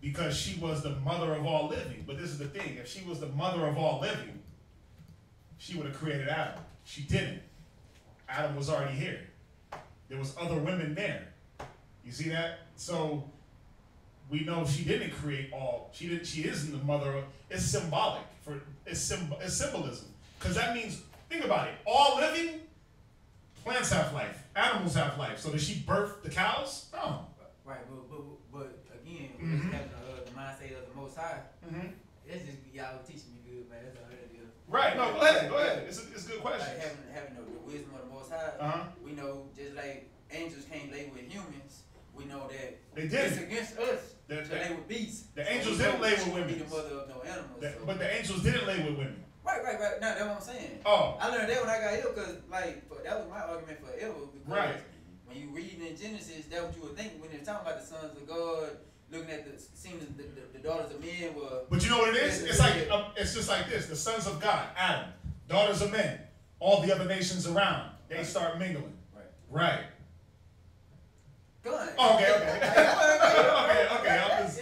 because she was the mother of all living. But this is the thing. If she was the mother of all living, she would have created Adam. She didn't. Adam was already here. There was other women there. You see that? So we know she didn't create all. She isn't the mother of. It's symbolic. It's symbolism. Because that means, think about it. All living, plants have life. Animals have life. So did she birth the cows? No. Right, but again, we just have the mindset of the Most High. That's just y'all teaching me good, man. That's all that is. Right. No, go ahead. It's a good question. Like having the wisdom of the Most High. We know just like angels can't lay with humans. We know that they did. It's against us to lay with beasts. The angels didn't lay with women. Be the mother of no animals. But the angels didn't lay with women. Right. Now that's what I'm saying. Oh. I learned that when I got here, because that was my argument forever. Because when you read in Genesis, that's what you would think when they're talking about the sons of God, looking at the daughters of men were. But you know what it is? It's like it's just like this: the sons of God, Adam, daughters of men, all the other nations around, they start mingling. Right. Go on. Okay. Okay. I'm just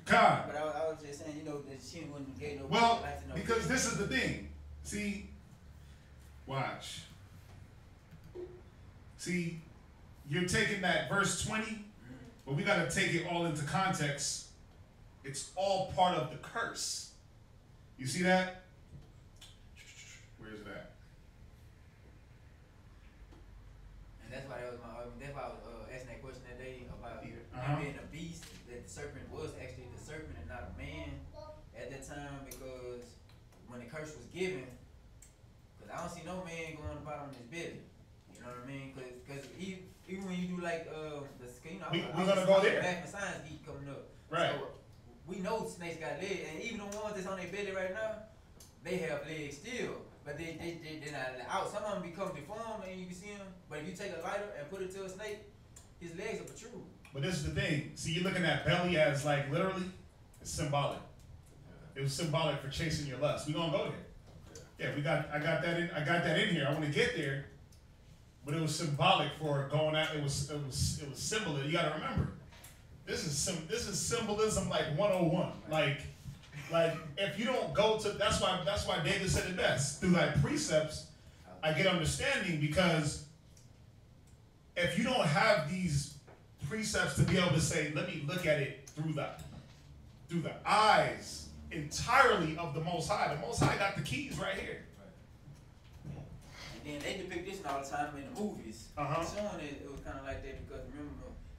God. But I was just saying, you know, that she wouldn't get no. Well, because this is the thing. See, watch. See, you're taking that verse 20, but we got to take it all into context. It's all part of the curse. You see that? Where is that? And that's why that was my argument. That's why I was asking that question that day about him being a beast. That the serpent was actually the serpent and not a man at that time, because when the curse was given, because I don't see no man going about on his belly. You know what I mean? Because even when you do like we're gonna go there. Math and science geek coming up. Right. So we know snakes got legs, and even the ones that's on their belly right now, they have legs still. But they're not out. Some of them become deformed, and you can see them. But if you take a lighter and put it to a snake, his legs will protrude. But this is the thing. See, you're looking at belly as like literally, it's symbolic. It was symbolic for chasing your lust. We're gonna go there. Yeah, I got that in here. I want to get there. But it was symbolic for going out. It was symbol. You gotta remember. This is symbolism like 101. Like if you don't go to, that's why David said it best. Through thy precepts, I get understanding, because if you don't have these precepts to be able to say, let me look at it through the eyes entirely of the Most High. The Most High got the keys right here. And then they depict this all the time in the movies. Showing it was kind of like that, because remember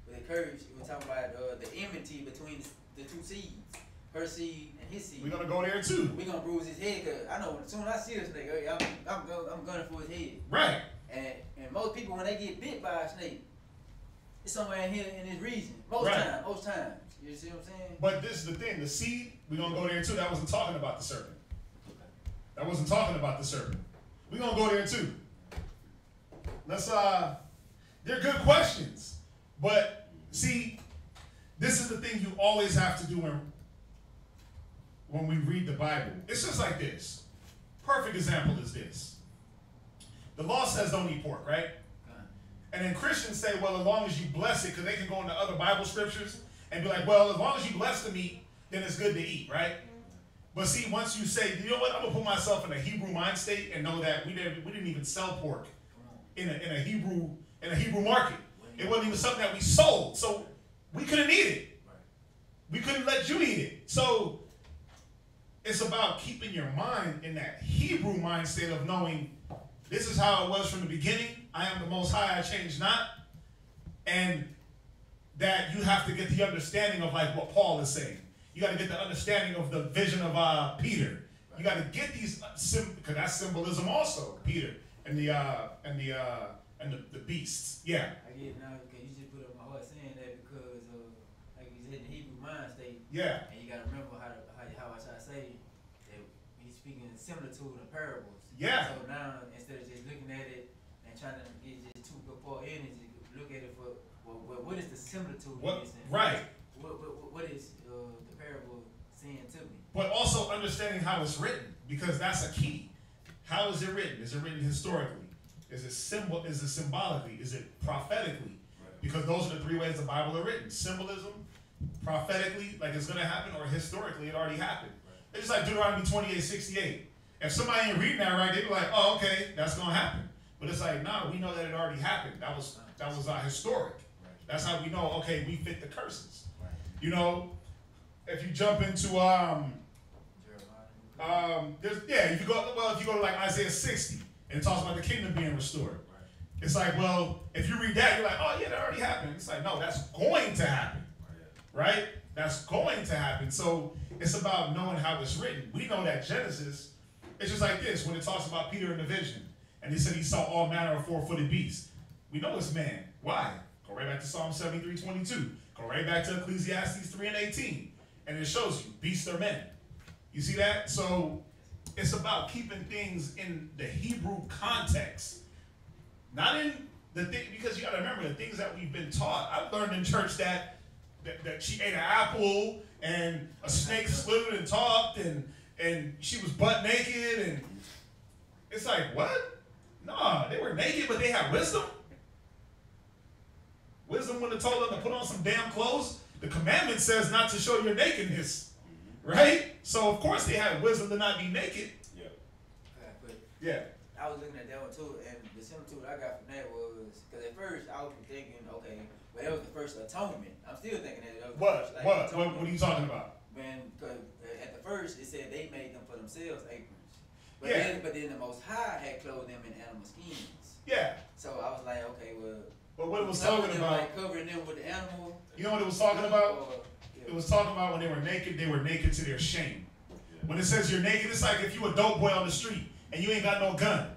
with the curse, it was talking about the enmity between the two seeds, her seed and his seed. We're gonna go there too. We're gonna bruise his head, because I know as soon as I see a snake, I'm gunning for his head. Right. And most people, when they get bit by a snake, it's somewhere in here in this region. Most times. You see what I'm saying? But this is the thing. The seed, we're gonna go there too. That wasn't talking about the serpent. That wasn't talking about the serpent. We're gonna go there too. They're good questions. But see, this is the thing you always have to do when we read the Bible. It's just like this. Perfect example is this. The law says don't eat pork, right? And then Christians say, well, as long as you bless it, because they can go into other Bible scriptures and be like, well, as long as you bless the meat, then it's good to eat, right? But see, once you say, you know what, I'm gonna put myself in a Hebrew mind state and know that we didn't even sell pork in a Hebrew market. It wasn't even something that we sold, so we couldn't eat it. We couldn't let you eat it. So it's about keeping your mind in that Hebrew mind state of knowing this is how it was from the beginning. I am the Most High, I change not. And that you have to get the understanding of like what Paul is saying. You got to get the understanding of the vision of Peter. You got to get these because that's symbolism also. Peter and the beasts. Yeah. I get it now because you just put up my heart saying that, because like you said, the Hebrew mind state. Yeah. And you got to remember how I try to say that he's speaking in similitude and parables. Yeah. So now instead of just looking at it and trying to get just too far in, and just look at it for what is the similitude? Right. What is the parable saying to me? But also understanding how it's written, because that's a key. How is it written? Is it written historically? Is it symbolically? Is it prophetically? Right. Because those are the three ways the Bible are written: symbolism, prophetically, like it's going to happen, or historically, it already happened. Right. It's just like Deuteronomy 28:68. If somebody ain't reading that right, they'd be like, "Oh, okay, that's going to happen." But it's like, no, we know that it already happened. That was historic. Right. That's how we know. Okay, we fit the curses. Right. You know, if you jump into if you go to like Isaiah 60, and it talks about the kingdom being restored. Right. It's like, well, if you read that, you're like, oh yeah, that already happened. It's like, no, that's going to happen. Right? That's going to happen. So it's about knowing how it's written. We know that Genesis, it's just like this, when it talks about Peter in the vision, and he said he saw all manner of four-footed beasts. We know it's man. Why? Go right back to Psalm 73:22. Go right back to Ecclesiastes 3:18. And it shows you, beasts are men. You see that? So it's about keeping things in the Hebrew context. Not in the thing, because you gotta remember the things that we've been taught. I've learned in church that she ate an apple and a snake slithered and talked and she was butt naked, and it's like, what? Nah, they were naked, but they had wisdom. Wisdom wouldn't have told them to put on some damn clothes. The commandment says not to show your nakedness, right? So of course they had wisdom to not be naked. Yeah. But yeah. I was looking at that one too, and the similitude I got from that was, because at first I was thinking, okay, well that was the first atonement. I'm still thinking that was the first, like, what are you talking about? Cause at the first it said they made them for themselves aprons, but Yeah. then the Most High had clothed them in animal skins. Yeah. So I was like, okay, well. But what it was some of talking them, about, like covering them with the animal. you know what it was talking about? Or, yeah. It was talking about when they were naked to their shame. When it says you're naked, it's like if you a dope boy on the street and you ain't got no gun,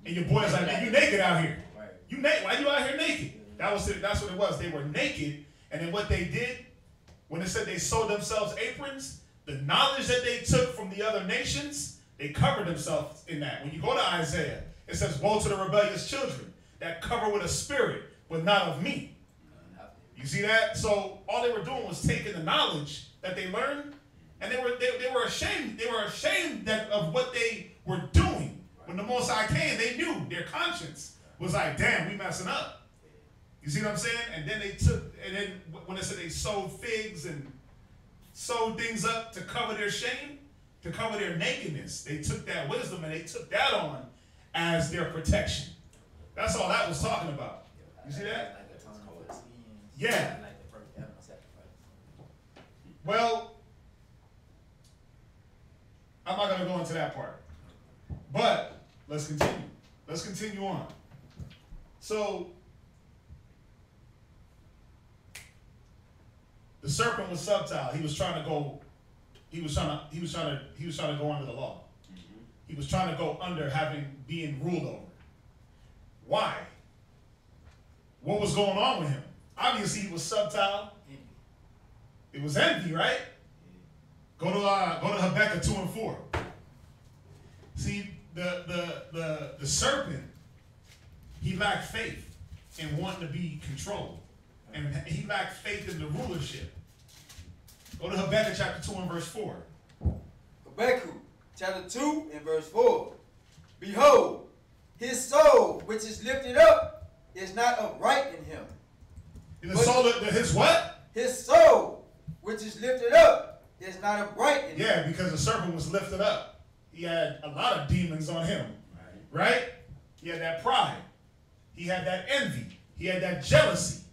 and your boy's like, man, you naked out here. Right. You naked? Why you out here naked? That's what it was. They were naked, and then what they did, when it said they sewed themselves aprons, the knowledge that they took from the other nations, they covered themselves in that. When you go to Isaiah, it says, woe to the rebellious children that cover with a spirit, but not of me. You see that? So all they were doing was taking the knowledge that they learned, and they were ashamed. They were ashamed of what they were doing. When the Most High came, they knew their conscience was like, damn, we messing up. You see what I'm saying? And then when they said they sowed figs and sewed things up to cover their shame, to cover their nakedness, they took that wisdom and they took that on as their protection. That's all that was talking about. You see that? Yeah. Well, I'm not going to go into that part. But let's continue. Let's continue on. So the serpent was subtle. He was trying to go under the law. He was trying to go under being ruled over. Why? What was going on with him? Obviously, he was subtle. It was envy, right? Go to Habakkuk 2 and 4. See, the serpent, he lacked faith in wanting to be controlled, and he lacked faith in the rulership. Go to Habakkuk chapter 2 and verse 4. Habakkuk chapter 2 and verse 4. Behold, his soul which is lifted up is not upright in him. His what? His soul which is lifted up is not upright in him. Yeah, because the serpent was lifted up. He had a lot of demons on him. Right? He had that pride. He had that envy. He had that jealousy.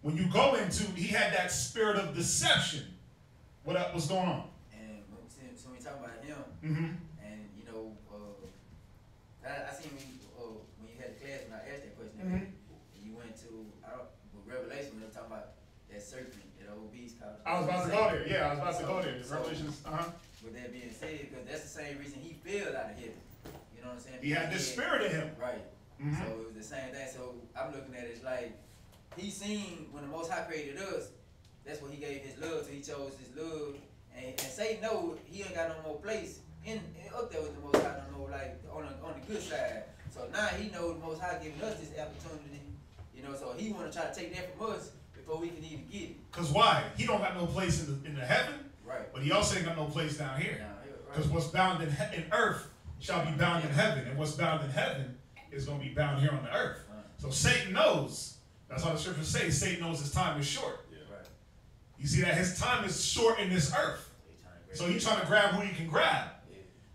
When you go he had that spirit of deception. What was going on? And so we talk about him, and you know, I seen when you had the class when I asked that question, and you went to Revelation when they were talking about that serpent, that old beast called. I was about to go there. Yeah, I was about to go there. Revelations. With that being said, because that's the same reason he fell out of heaven. You know what I'm saying? He had this spirit in him. Right. So it was the same thing. So I'm looking at it like he seen when the Most High created us. That's what he gave his love to. He chose his love, and Satan know he ain't got no more place up there with the Most High, no more like on the good side. So now he knows the Most High giving us this opportunity, you know. So he want to try to take that from us before we can even get it. Cause why? He don't got no place in the heaven, right? But he also ain't got no place down here. Right. Cause what's bound in earth shall be bound in heaven, and what's bound in heaven is going to be bound here on the earth. So Satan knows. That's why the scriptures say Satan knows his time is short. You see that his time is short in this earth. So he's trying to grab who he can grab.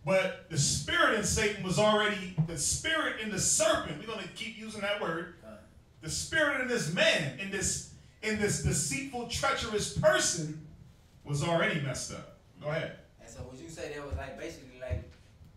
But the spirit in Satan was already, the spirit in the serpent, we're going to keep using that word. The spirit in this man, in this deceitful, treacherous person was already messed up. Go ahead. And so would you say that was like basically like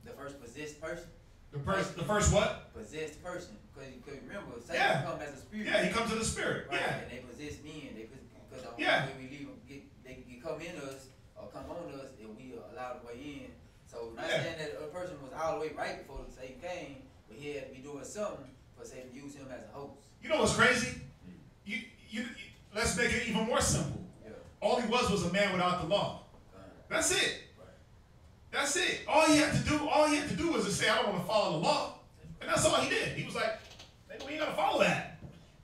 the first possessed person? The first what? Possessed person. Because remember, Satan comes as a spirit. Yeah, he comes in the spirit. Right. Yeah. And they possess men. Because when we leave them, they come in us or come on us, and we allow them way in. So not saying that a person was all the way right before Satan came, but he had to be doing something for Satan to use him as a host. You know what's crazy? You let's make it even more simple. Yeah. All he was a man without the law. That's it. That's it. All he had to do was to say, I don't want to follow the law. And that's all he did. He was like, we ain't got to follow that.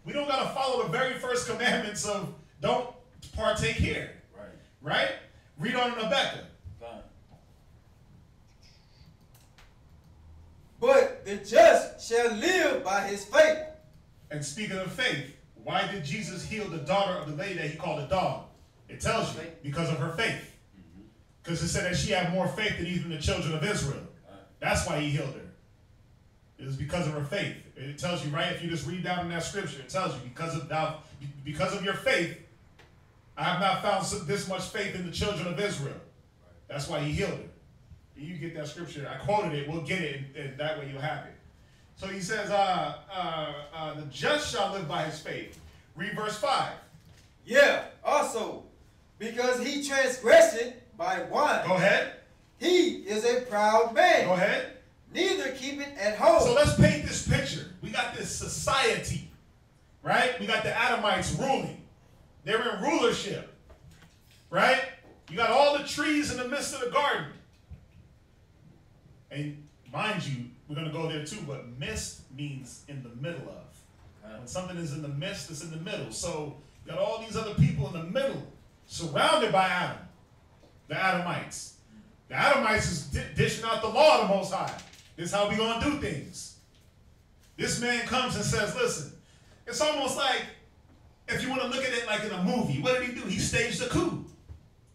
We don't got to follow the very first commandments of don't partake here. Right? Read on in Habakkuk. But the just shall live by his faith. And speaking of faith, why did Jesus heal the daughter of the lady that he called a dog? It tells you, because of her faith. Because it said that she had more faith than even the children of Israel. That's why he healed her. It was because of her faith. It tells you, right? If you just read down in that scripture, it tells you, because of your faith, I have not found this much faith in the children of Israel. That's why he healed her. You get that scripture. I quoted it. We'll get it, and that way you'll have it. So he says, the just shall live by his faith. Read verse 5. Yeah, also, because he transgressed by wine. Go ahead. He is a proud man. Go ahead. Neither keep it at home. So let's paint this picture. We got this society, right? We got the Adamites ruling. They're in rulership, right? You got all the trees in the midst of the garden. And mind you, we're going to go there too, but midst means in the middle of. When something is in the midst, it's in the middle. So you got all these other people in the middle, surrounded by Adam, the Adamites. The Adamites is dishing out the law of the Most High. This is how we going to do things. This man comes and says, listen, it's almost like, if you want to look at it like in a movie, what did he do? He staged a coup,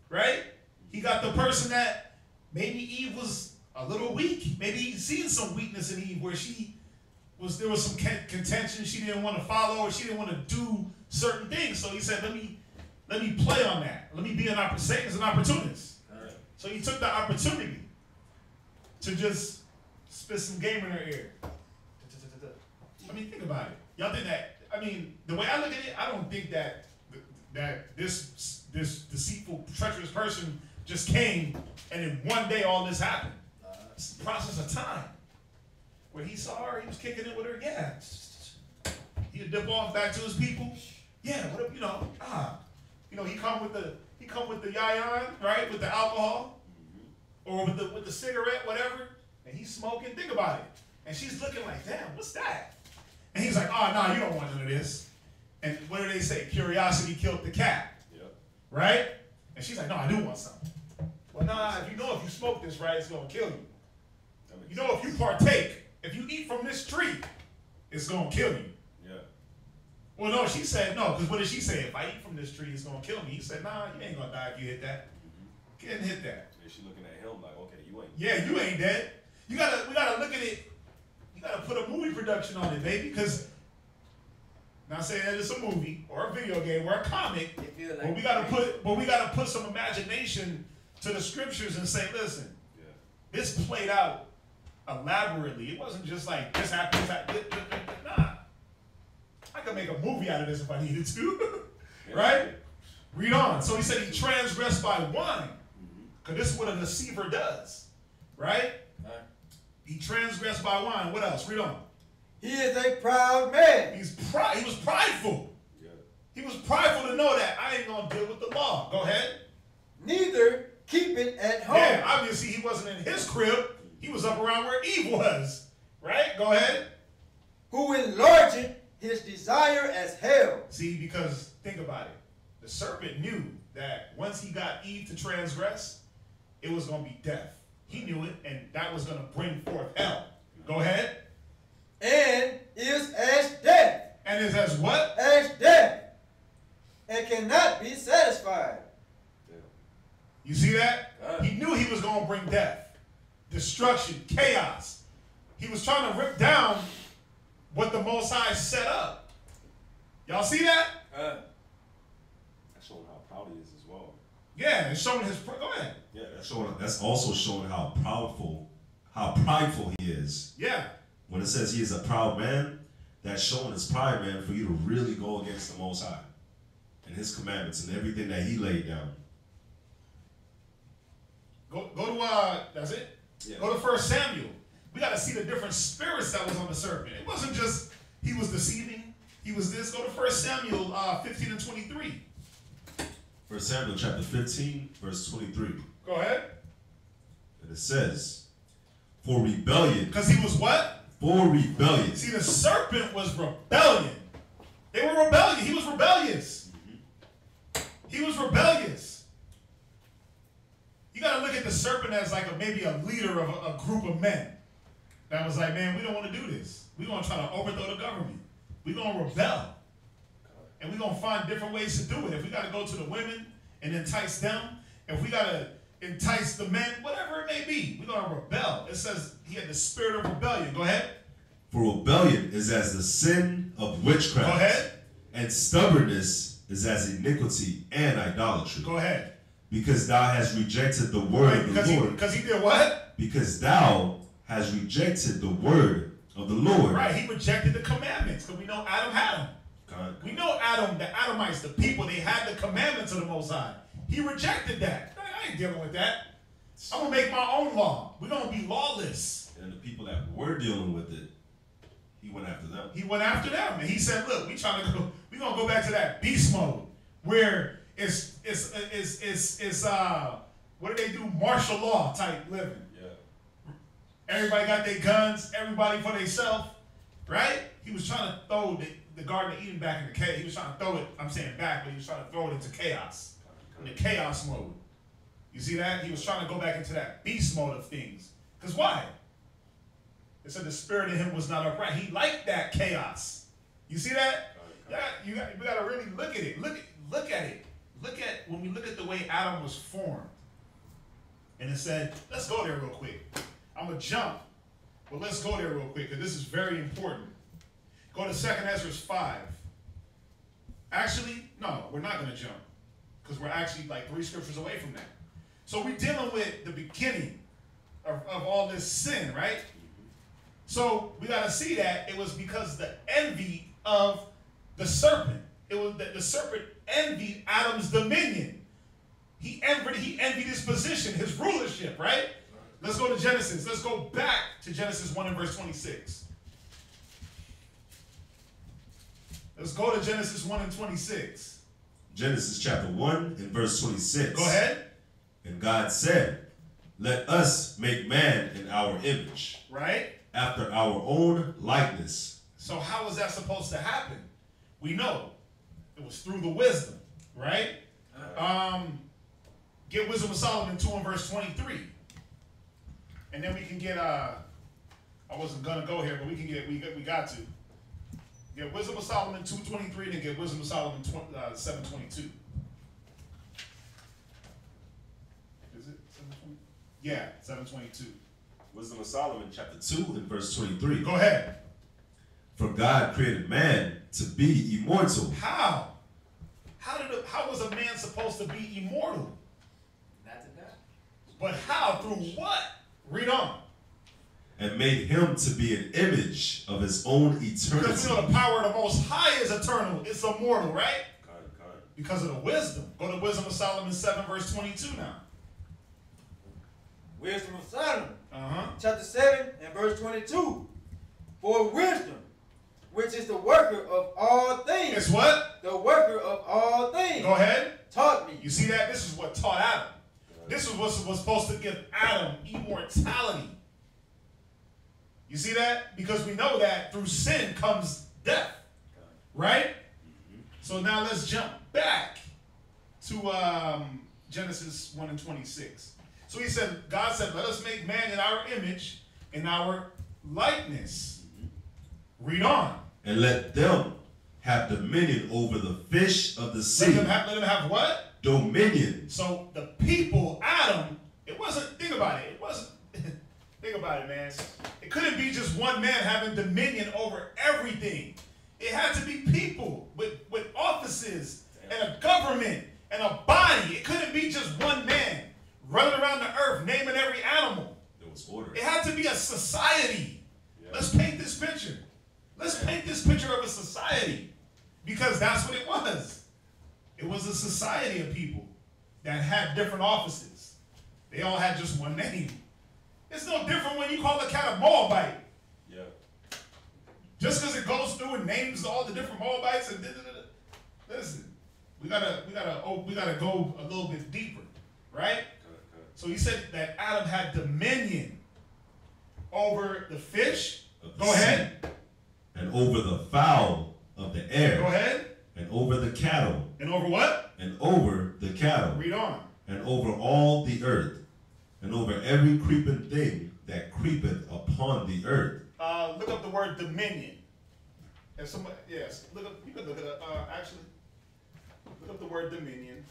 right? He got the person that maybe Eve was a little weak. Maybe he'd seen some weakness in Eve where there was some contention. She didn't want to follow, or she didn't want to do certain things. So he said, let me play on that. Let me be an opportunist. Right. So he took the opportunity to just spit some game in her ear. I mean, think about it. Y'all think that, I mean, the way I look at it, I don't think that this deceitful, treacherous person just came and in one day all this happened. It's a process of time. When he saw her, he was kicking it with her. Yeah. He'd dip off back to his people. Yeah, what up, he come with the yayan, right? With the alcohol. Or with the cigarette, whatever. And he's smoking. Think about it. And she's looking like, damn, what's that? And he's like, oh, no, you don't want none of this. And what do they say? Curiosity killed the cat. Yep. Right? And she's like, no, I do want something. Well, nah, if you smoke this, right, it's going to kill you. You know, if you partake, if you eat from this tree, it's going to kill you. Yeah. Well, no, she said, no, because what did she say? If I eat from this tree, it's going to kill me. He said, nah, you ain't going to die if you hit that. Can't hit that. Yeah, she looking at him like, okay, you ain't. Yeah, you ain't dead. We gotta look at it. You gotta put a movie production on it, baby, because not saying that it's a movie or a video game or a comic, Like but we gotta put some imagination to the scriptures and say, listen, this played out elaborately. It wasn't just like this happened. Nah, I could make a movie out of this if I needed to, right? Read on. So he said he transgressed by wine, because this is what a deceiver does, right? He transgressed by wine. What else? Read on. He is a proud man. He was prideful. Yeah. He was prideful to know that I ain't going to deal with the law. Go ahead. Neither keep it at home. Yeah, obviously he wasn't in his crib. He was up around where Eve was. Right? Go ahead. Who enlarged his desire as hell. See, because think about it. The serpent knew that once he got Eve to transgress, it was going to be death. He knew it, and that was going to bring forth hell. Go ahead. And is as death. And is as what? As death. And cannot be satisfied. You see that? He knew he was going to bring death, destruction, chaos. He was trying to rip down what the Most High set up. Y'all see that? That's showing how proud he is as well. Yeah, it's showing his. Go ahead. Yeah, That's also showing how prideful he is. Yeah. When it says he is a proud man, that's showing his pride, man, for you to really go against the Most High and his commandments and everything that he laid down. Go to that's it. Yeah. Go to 1 Samuel. We got to see the different spirits that was on the serpent. It wasn't just he was deceiving. He was this. Go to 1 Samuel 15 and 23. 1 Samuel chapter 15, verse 23. Go ahead. And it says, for rebellion. Because he was what? For rebellion. See, the serpent was rebellion. They were rebellious. He was rebellious. He was rebellious. You got to look at the serpent as like maybe a leader of a group of men that was like, man, we don't want to do this. We're going to try to overthrow the government. We're going to rebel. And we're going to find different ways to do it. If we got to go to the women and entice them, if we got to entice the men, whatever it may be, we're going to rebel. It says he had the spirit of rebellion. Go ahead. For rebellion is as the sin of witchcraft. Go ahead. And stubbornness is as iniquity and idolatry. Go ahead. Because thou hast rejected the word of the Lord. Because he did what? Because thou hast rejected the word of the Lord. Right, he rejected the commandments, because we know Adam had them. We know Adam, the Adamites, the people, they had the commandments of the Most High. He rejected that. I ain't dealing with that. I'm going to make my own law. We're going to be lawless. And the people that were dealing with it, he went after them. He went after them. And he said, look, we're going to go back to that beast mode where it's what do they do? Martial law type living. Yeah. Everybody got their guns, everybody for themselves, right? He was trying to throw the Garden of Eden back in the chaos. He was trying to throw it, I'm saying back, but he was trying to throw it into chaos. In the chaos mode. You see that? He was trying to go back into that beast mode of things. Because why? It said the spirit in him was not upright. He liked that chaos. You see that? We got to really look at it. Look at it. Look at when we look at the way Adam was formed. And it said, let's go there real quick. I'm going to jump, but let's go there real quick because this is very important. Go to 2nd Ezra 5. Actually, no, we're not going to jump because we're actually like 3 scriptures away from that. So we're dealing with the beginning of all this sin, right? So we got to see that it was because the envy of the serpent. It was that the serpent envied Adam's dominion. He envied his position, his rulership, right? Let's go to Genesis. Let's go back to Genesis 1 and verse 26. Let's go to Genesis 1 and 26. Genesis chapter 1 and verse 26. Go ahead. And God said, let us make man in our image. Right. After our own likeness. So how was that supposed to happen? We know it was through the wisdom, right? Get Wisdom of Solomon 2 and verse 23. And then we can get, I wasn't going to go here, but we can get, we got to. Get Wisdom of Solomon 2:23 and get Wisdom of Solomon 7:22. Is it 7:20? Yeah, 7:22. Wisdom of Solomon chapter 2 and verse 23. Go ahead. For God created man to be immortal. How? How was a man supposed to be immortal? Not to die. But how? Through what? Read on. And made him to be an image of his own eternity. Because we know the power of the Most High is eternal. It's immortal, right? God. Because of the wisdom. Go to Wisdom of Solomon 7 verse 22 now. Wisdom of Solomon. Uh-huh. Chapter 7 and verse 22. For wisdom, which is the worker of all things. It's what? The worker of all things. Go ahead. Taught me. You see that? This is what taught Adam. This is what was supposed to give Adam immortality. You see that? Because we know that through sin comes death. Right? So now let's jump back to Genesis 1 and 26. So he said, God said, let us make man in our image, in our likeness. Read on. And let them have dominion over the fish of the sea. Let them have what? Dominion. So the people, Adam, it wasn't, think about it. It wasn't, think about it, man. It couldn't be just one man having dominion over everything. It had to be people with offices and a government and a body. It couldn't be just one man running around the earth naming every animal. There was order. It had to be a society. Yeah. Let's paint this picture. Let's paint this picture of a society. Because that's what it was. It was a society of people that had different offices. They all had just one name. It's no different when you call a cat a Moabite. Yeah. Just because it goes through and names all the different Moabites and listen, we gotta go a little bit deeper, right? So he said that Adam had dominion over the fish. Go ahead. And over the fowl of the air. Go ahead. And over the cattle. And over what? And over the cattle. Read on. And over all the earth. And over every creeping thing that creepeth upon the earth. Look up the word dominion. If somebody, yes, look up. You could look it up. Actually, look up the word dominion.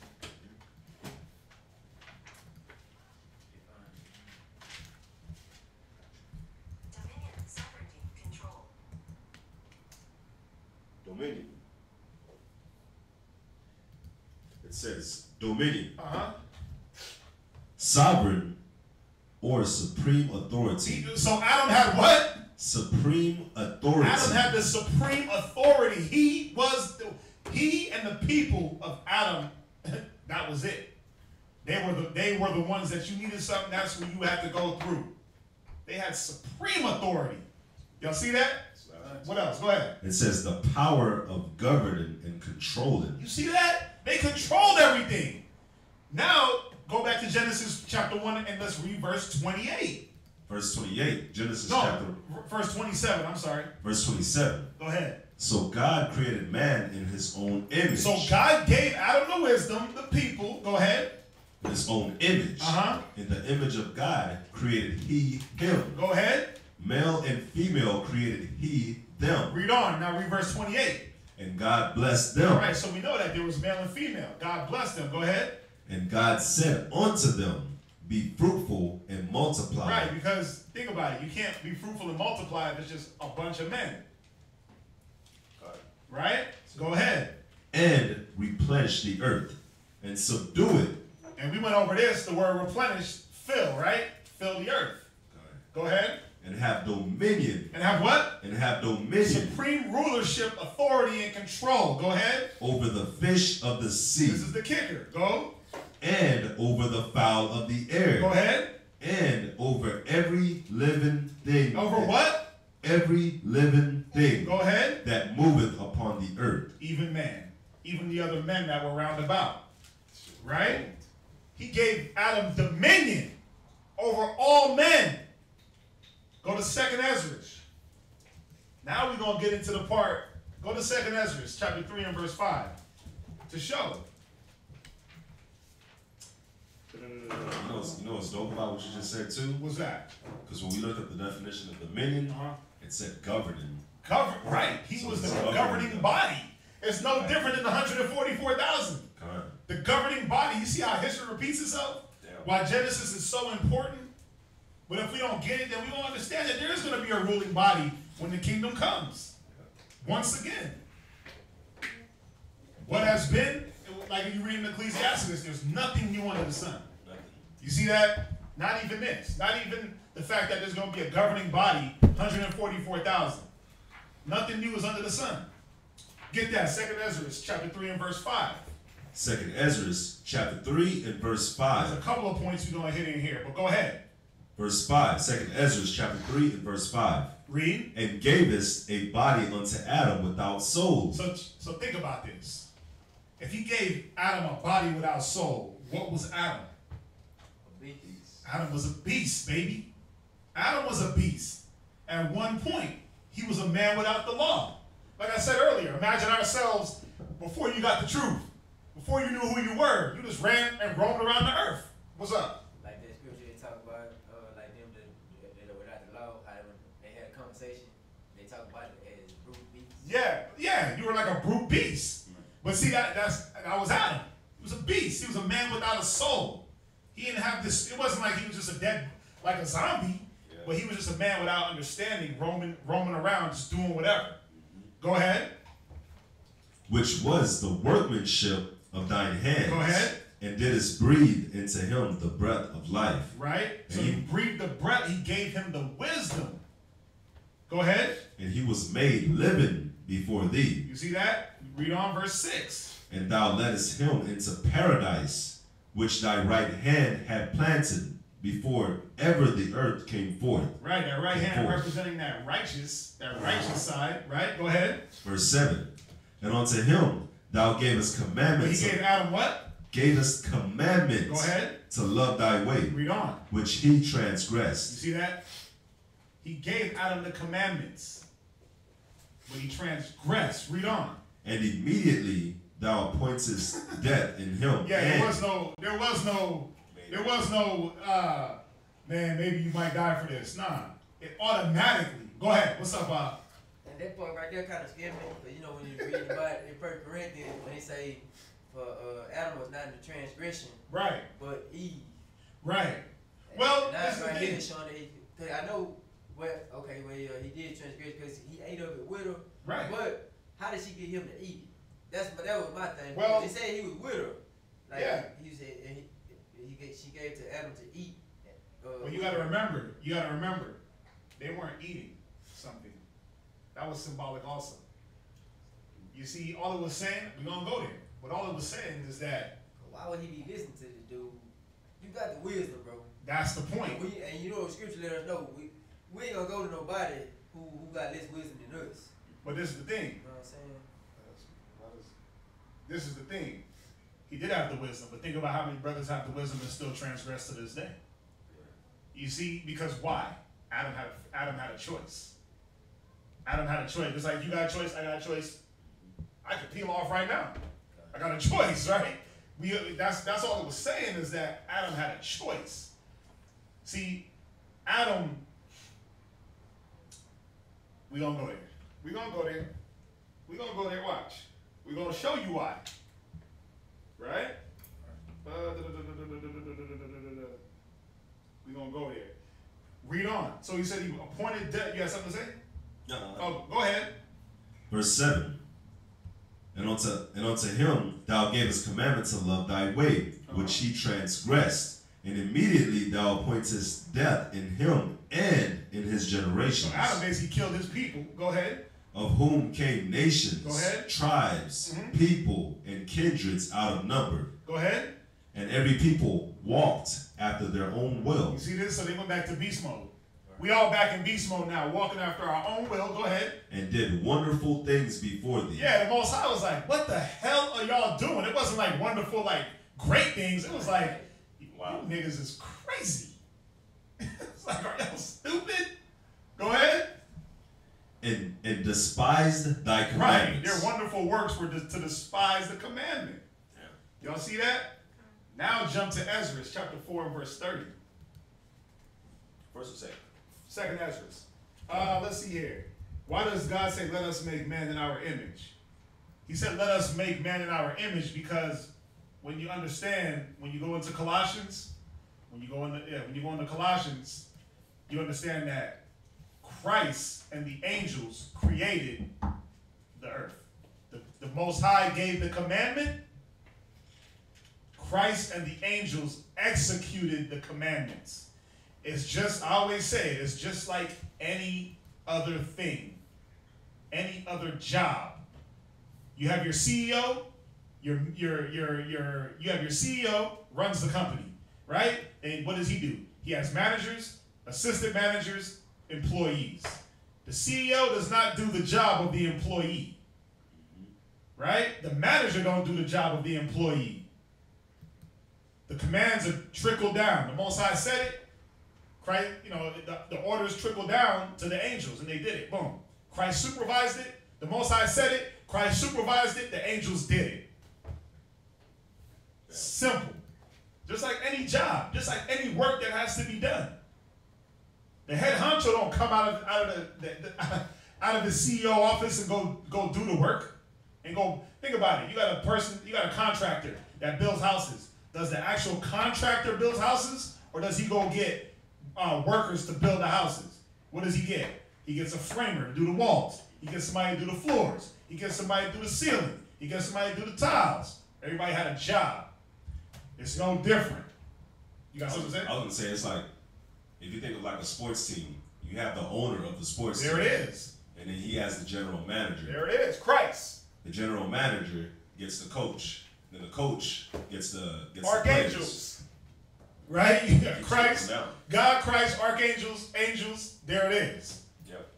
Dominion, sovereignty, control. Dominion. It says dominion. Uh-huh. Sovereign or supreme authority. So Adam had what? Supreme authority. Adam had the supreme authority. He and the people of Adam, that was it. They were the ones that you needed something, that's what you had to go through. They had supreme authority. Y'all see that? What else? Go ahead. It says the power of governing and controlling. You see that? They controlled everything. Now, go back to Genesis chapter 1 and let's read verse 28. Verse 28. Genesis No, chapter. verse 27, I'm sorry. Verse 27. Go ahead. So God created man in his own image. So God gave Adam the wisdom, the people. Go ahead. In his own image. Uh-huh. In the image of God created he him. Go ahead. Male and female created he them. Read on. Now read verse 28. And God blessed them. All right, so we know that there was male and female. God blessed them. Go ahead. And God said unto them, be fruitful and multiply. Right, because think about it. You can't be fruitful and multiply if it's just a bunch of men. Right? Go ahead. And replenish the earth and subdue it. And we went over this, the word replenish, fill, right? Fill the earth. Go ahead. And have dominion. And have what? And have dominion. Supreme rulership, authority, and control. Go ahead. Over the fish of the sea. This is the kicker. Go. And over the fowl of the air. Go ahead. And over every living thing. Over what? Every living thing. Go ahead. That moveth upon the earth. Even man. Even the other men that were round about. Right? He gave Adam dominion over all men. Go to 2nd Ezra. Now we're going to get into the part. Go to 2nd Ezra, chapter 3 and verse 5. To show. You know what's dope about what you just said too? What's that? Because when we looked at the definition of dominion, it said governing. Right. He So was the it's governing body. It's no different than the 144,000. The governing body. You see how history repeats itself? Why Genesis is so important? But if we don't get it, then we won't understand that there is going to be a ruling body when the kingdom comes. Once again. What has been, like you read in Ecclesiastes, there's nothing new under the sun. You see that? Not even this. Not even the fact that there's going to be a governing body, 144,000. Nothing new is under the sun. Get that, 2nd Ezra, chapter 3 and verse 5. 2nd Ezra, chapter 3 and verse 5. There's a couple of points we're going to hit in here, but go ahead. Verse 5, 2nd Ezra, chapter 3 and verse 5. Read. And gavest a body unto Adam without soul. So think about this. If he gave Adam a body without soul, what was Adam? A beast. Adam was a beast, baby. Adam was a beast. At one point, he was a man without the law. Like I said earlier, imagine ourselves before you got the truth. Before you knew who you were, you just ran and roamed around the earth. What's up? Like that scripture they talk about, like them that are without the law, how they had a conversation, they talk about it as brute beasts. Yeah, you were like a brute beast. But see, that was Adam. He was a beast. He was a man without a soul. He didn't have this, it wasn't like he was just a dead, like a zombie, but he was just a man without understanding, roaming around, just doing whatever. Go ahead. Which was the workmanship of thine hands. Go ahead. And didst breathe into him the breath of life. Right? So he breathed the breath. He gave him the wisdom. Go ahead. And he was made living before thee. You see that? Read on verse 6. And thou leddest him into paradise, which thy right hand had planted before ever the earth came forth. Right, that right hand representing that righteous side. Right? Go ahead. Verse 7. And unto him thou gavest commandments. But he gave Adam what? Gave us commandments. Go ahead. To love thy way. Read on. Which he transgressed. You see that? He gave Adam the commandments, but he transgressed. Read on. And immediately thou appointest death in him. Yeah, there was no, man, maybe you might die for this. Nah, it automatically. Go ahead. What's up, Bob? And that part right there kind of scared me, because you know when you read about it in 1 Corinthians, when they say Adam was not in the transgression, right? But Eve, right? And well, that's right here showing that because I know he did transgress because he ate of it with her, right? But how did she get him to eat it? That was my thing. Well, they said he was with her, Like Yeah. he said, she gave to Adam to eat. Well, you gotta remember, they weren't eating something. That was symbolic also. You see, all it was saying, we're gonna go there, but all it was saying is that, Why would he be listening to this dude? You got the wisdom, bro. that's the point. And you know, scripture let us know, we ain't gonna go to nobody who got less wisdom than us. But this is the thing. You know what I'm saying? This is the thing. He did have the wisdom, but think about how many brothers have the wisdom and still transgress to this day. You see, because why? Adam had a choice. Adam had a choice. It's like you got a choice, I got a choice. I could peel off right now. I got a choice, right? That's all it was saying, is that Adam had a choice. See, Adam, we gonna go there. We gonna go there. We gonna go there. Watch. We gonna show you why. Right? We gonna go there. Read on. So he said he appointed death. You got something to say? No. Oh, go ahead. Verse 7. And unto him thou gavest commandment to love thy way, which he transgressed. And immediately thou appointest death in him and in his generations. So Adam basically killed his people. Go ahead. Of whom came nations, Go ahead. tribes, people, and kindreds out of number. Go ahead. And every people walked after their own will. You see this? So they went back to beast mode. We all back in beast mode now, walking after our own will. Go ahead. And did wonderful things before thee. Yeah, the Most High was like, what the hell are y'all doing? It wasn't like wonderful, like great things. It was like, wow, you niggas is crazy. It's like, are y'all stupid? Go ahead. And despised thy Right. commandments. Their wonderful works were to despise the commandment. Yeah. Y'all see that? Now jump to Ezra, chapter 4 and verse 30. First or second? Second Ezra. Let's see here. Why does God say, let us make man in our image? He said, let us make man in our image because when you understand, when you go into Colossians, when you go into Colossians, you understand that Christ and the angels created the earth. The Most High gave the commandment. Christ and the angels executed the commandments. It's just, I always say it, it's just like any other thing, any other job. You have your CEO, you have your CEO runs the company, right? And what does he do? He has managers, assistant managers, employees. The CEO does not do the job of the employee, right? The manager don't do the job of the employee. The commands are trickled down. The Most High said it. Christ, the orders trickled down to the angels, and they did it. Boom. Christ supervised it. The Most High said it. Christ supervised it. The angels did it. Simple. Just like any job, just like any work that has to be done. The head honcho don't come out of the CEO office and go do the work and go. Think about it. You got a contractor that builds houses. Does the actual contractor build houses, or does he go get workers to build the houses? What does he get? He gets a framer to do the walls. He gets somebody to do the floors. He gets somebody to do the ceiling. He gets somebody to do the tiles. Everybody had a job. It's no different. You got something to say? I was going to say, it's like, if you think of like a sports team, you have the owner of the sports team. There it is. And then he has the general manager. There it is. Christ. The general manager gets the coach. Then the coach gets the archangels. Right? You got Christ, God, Christ, archangels, angels. There it is. Yep.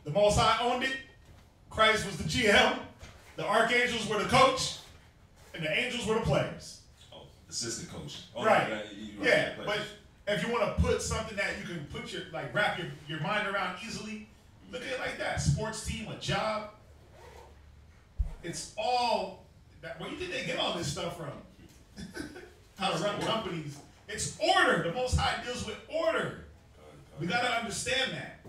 The Most High owned it. Christ was the GM. The archangels were the coach. And the angels were the players. Oh, assistant coach. Oh, right. Yeah, but if you want to put something that you can put wrap your mind around easily, look at it like that. Sports team, a job. It's all that. Where you think they get all this stuff from? How to run companies. It's order. The Most High deals with order. We got to understand that.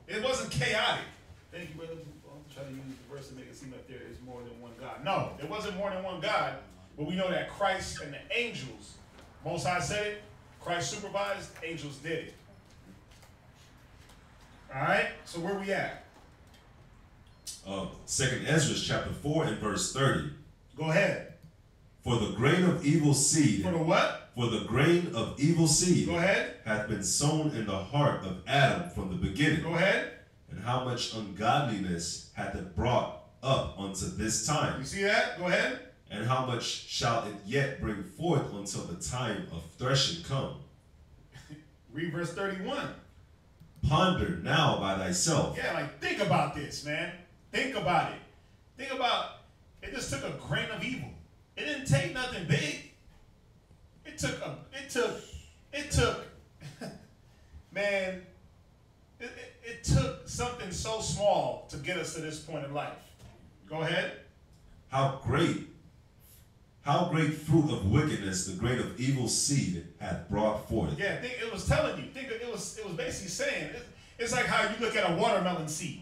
It wasn't chaotic. Thank you, brother. I'm trying to use the verse to make it seem like there is more than one God. No, there wasn't more than one God. But we know that Christ and the angels, Most High said it, Christ supervised, angels did it. All right, so where we at? Second Ezra chapter 4 and verse 30. Go ahead. For the grain of evil seed. For the what? For the grain of evil seed. Go ahead. Hath been sown in the heart of Adam from the beginning. Go ahead. And how much ungodliness hath it brought up unto this time. You see that? Go ahead. And how much shall it yet bring forth until the time of threshing come? Read verse 31. Ponder now by thyself. Yeah, like think about this, man. Think about it. Think about it. Just took a grain of evil. It didn't take nothing big. It took man, it took something so small to get us to this point in life. Go ahead. How great fruit of wickedness the grain of evil seed hath brought forth. Yeah, think it was telling you. Think it was basically saying it's like how you look at a watermelon seed.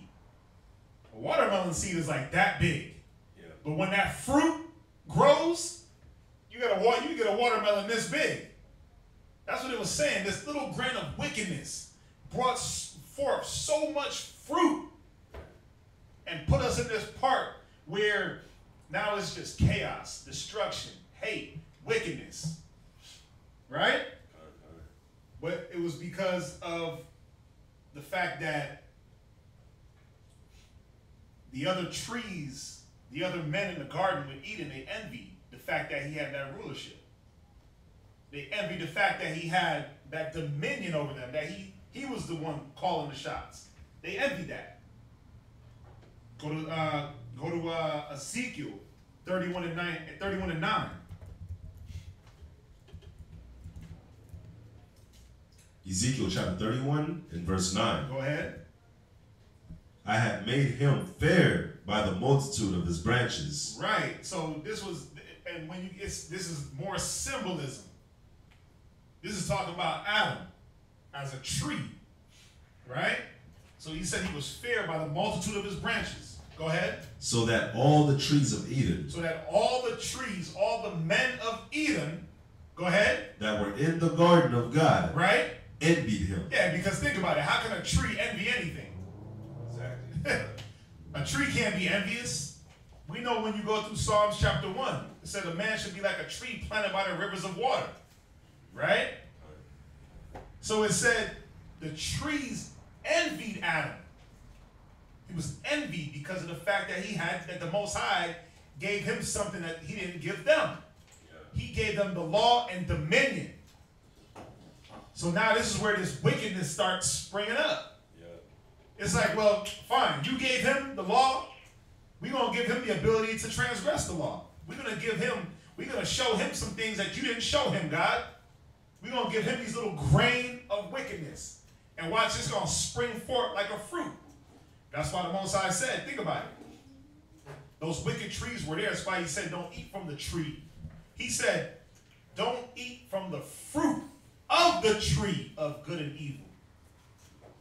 A watermelon seed is like that big. Yeah. But when that fruit grows, you get a watermelon this big. That's what it was saying. This little grain of wickedness brought forth so much fruit and put us in this part where now it's just chaos, destruction, hate, wickedness. Right? But it was because of the fact that the other trees, the other men in the garden with Eden, they envied the fact that he had that rulership. They envied the fact that he had that dominion over them, that he was the one calling the shots. They envied that. Go to Ezekiel 31 and 9. Ezekiel chapter 31 and verse 9. Go ahead. I have made him fair by the multitude of his branches. Right. So this was, and when this is more symbolism. This is talking about Adam as a tree, right? So he said he was fair by the multitude of his branches. Go ahead. So that all the trees of Eden. So that all the trees, all the men of Eden, go ahead. That were in the garden of God. Right? Envied him. Yeah, because think about it. How can a tree envy anything? Exactly. A tree can't be envious. We know when you go through Psalms chapter 1, it said a man should be like a tree planted by the rivers of water. Right? So it said the trees envied Adam. He was envied because of the fact that the Most High gave him something that he didn't give them. Yeah. He gave them the law and dominion. So now this is where this wickedness starts springing up. Yeah. It's like, well, fine, you gave him the law. We're going to give him the ability to transgress the law. We're going to show him some things that you didn't show him, God. We're going to give him these little grain of wickedness. And watch, it's going to spring forth like a fruit. That's why the Most High said, think about it. Those wicked trees were there. That's why he said, don't eat from the tree. He said, don't eat from the fruit of the tree of good and evil.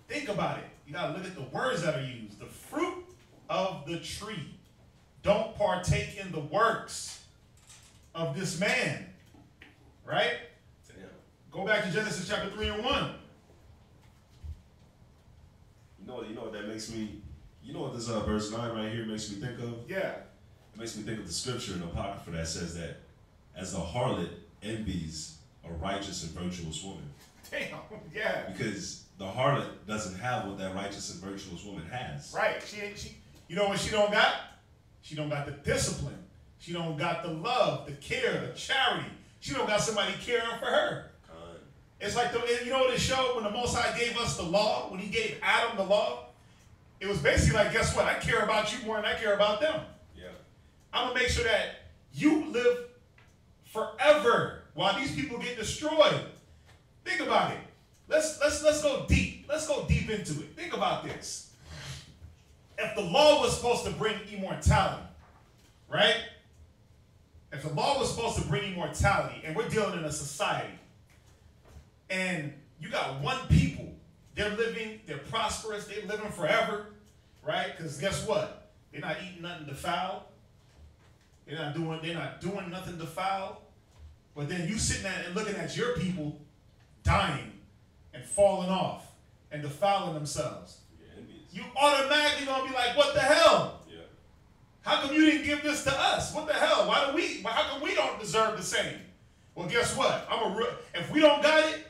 Think about it. You got to look at the words that are used. The fruit of the tree. Don't partake in the works of this man. Right? Damn. Go back to Genesis chapter 3 and 1. You know what that makes me, you know what this verse 9 right here makes me think of? Yeah. It makes me think of the scripture in Apocrypha that says that as the harlot envies a righteous and virtuous woman. Damn, yeah. Because the harlot doesn't have what that righteous and virtuous woman has. Right. You know what she don't got? She don't got the discipline. She don't got the love, the care, the charity. She don't got somebody caring for her. It's like, you know what it showed when the Most High gave us the law, when he gave Adam the law? It was basically like, guess what? I care about you more than I care about them. Yeah. I'm going to make sure that you live forever while these people get destroyed. Think about it. Let's go deep. Let's go deep into it. Think about this. If the law was supposed to bring immortality, right? If the law was supposed to bring immortality, and we're dealing in a society, and you got one people, they're living, they're prosperous, they're living forever, right? Because guess what? They're not eating nothing defiled. They're not doing nothing defiled. But then you sitting there and looking at your people dying and falling off and defiling themselves. Yeah, you automatically gonna be like, what the hell? Yeah. How come you didn't give this to us? What the hell? How come we don't deserve the same. Well, guess what? If we don't got it,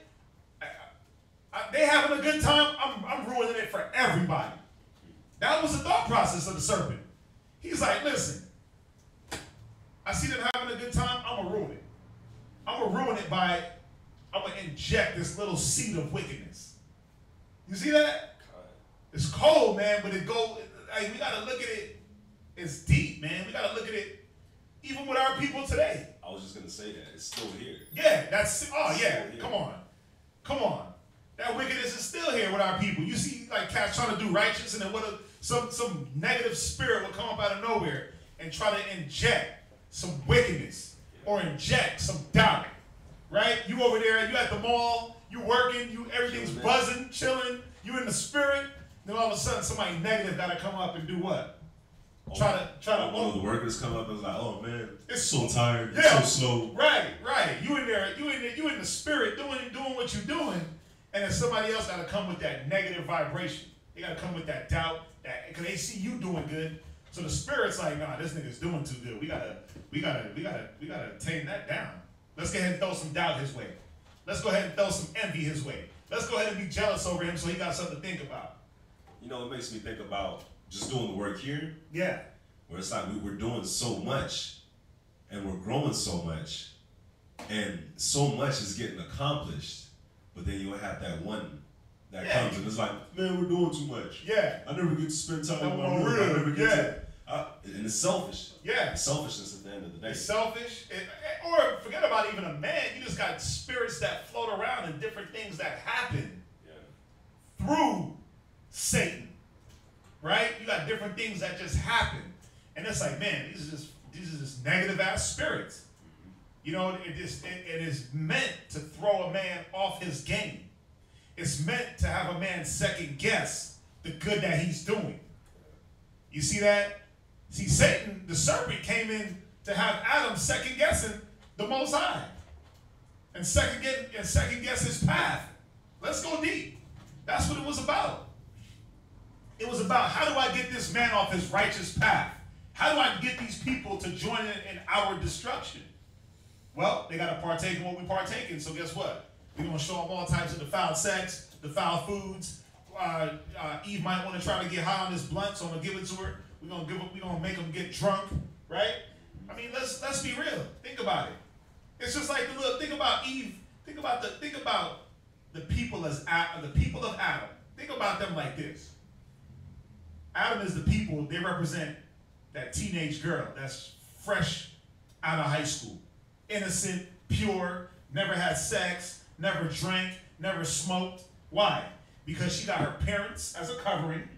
they having a good time, I'm ruining it for everybody. That was the thought process of the serpent. He's like, listen, I see them having a good time, I'm going to ruin it. I'm going to ruin it by, I'm going to inject this little seed of wickedness. You see that? It's cold, man, but we got to look at it. It's deep, man. We got to look at it even with our people today. I was just going to say that. It's still here. Yeah, come on. Come on. That wickedness is still here with our people. You see, like, cats trying to do righteous, and then some negative spirit will come up out of nowhere and try to inject some wickedness or inject some doubt, right? You over there, you at the mall, you working, everything's buzzing, chilling, you in the spirit. Then all of a sudden, somebody negative got to come up and do what? Try to. One of the workers come up and is like, "Oh man, it's so tired, it's so slow." Right. You in there, you in the spirit doing what you're doing. And then somebody else got to come with that negative vibration. They got to come with that doubt, because they see you doing good. So the spirit's like, nah, this nigga's doing too good. We gotta tame that down. Let's go ahead and throw some doubt his way. Let's go ahead and throw some envy his way. Let's go ahead and be jealous over him so he got something to think about. You know, it makes me think about just doing the work here. Yeah. Where it's like we're doing so much, and we're growing so much, and so much is getting accomplished. But then you'll have that one that comes and it's like, man, we're doing too much. Yeah. I never get to spend time with my work. I never get to. And it's selfish. Yeah. It's selfishness at the end of the day. It's selfish. Or forget about even a man. You just got spirits that float around and different things that happen through Satan. Right? You got different things that just happen. And it's like, man, these are just negative ass spirits. You know, it is meant to throw a man off his game. It's meant to have a man second guess the good that he's doing. You see that? See, Satan, the serpent, came in to have Adam second guessing the Most High. And second guess his path. Let's go deep. That's what it was about. It was about, how do I get this man off his righteous path? How do I get these people to join in our destruction? Well, they got to partake in what we partake in. So guess what? We're going to show them all types of defiled sex, defiled foods. Eve might want to try to get high on this blunt, so I'm going to give it to her. We're going to make them get drunk, right? I mean, let's be real. Think about it. It's just like think about Eve. Think about the people of Adam. Think about them like this. Adam is the people. They represent that teenage girl that's fresh out of high school. Innocent, pure, never had sex, never drank, never smoked. Why? Because she got her parents as a covering,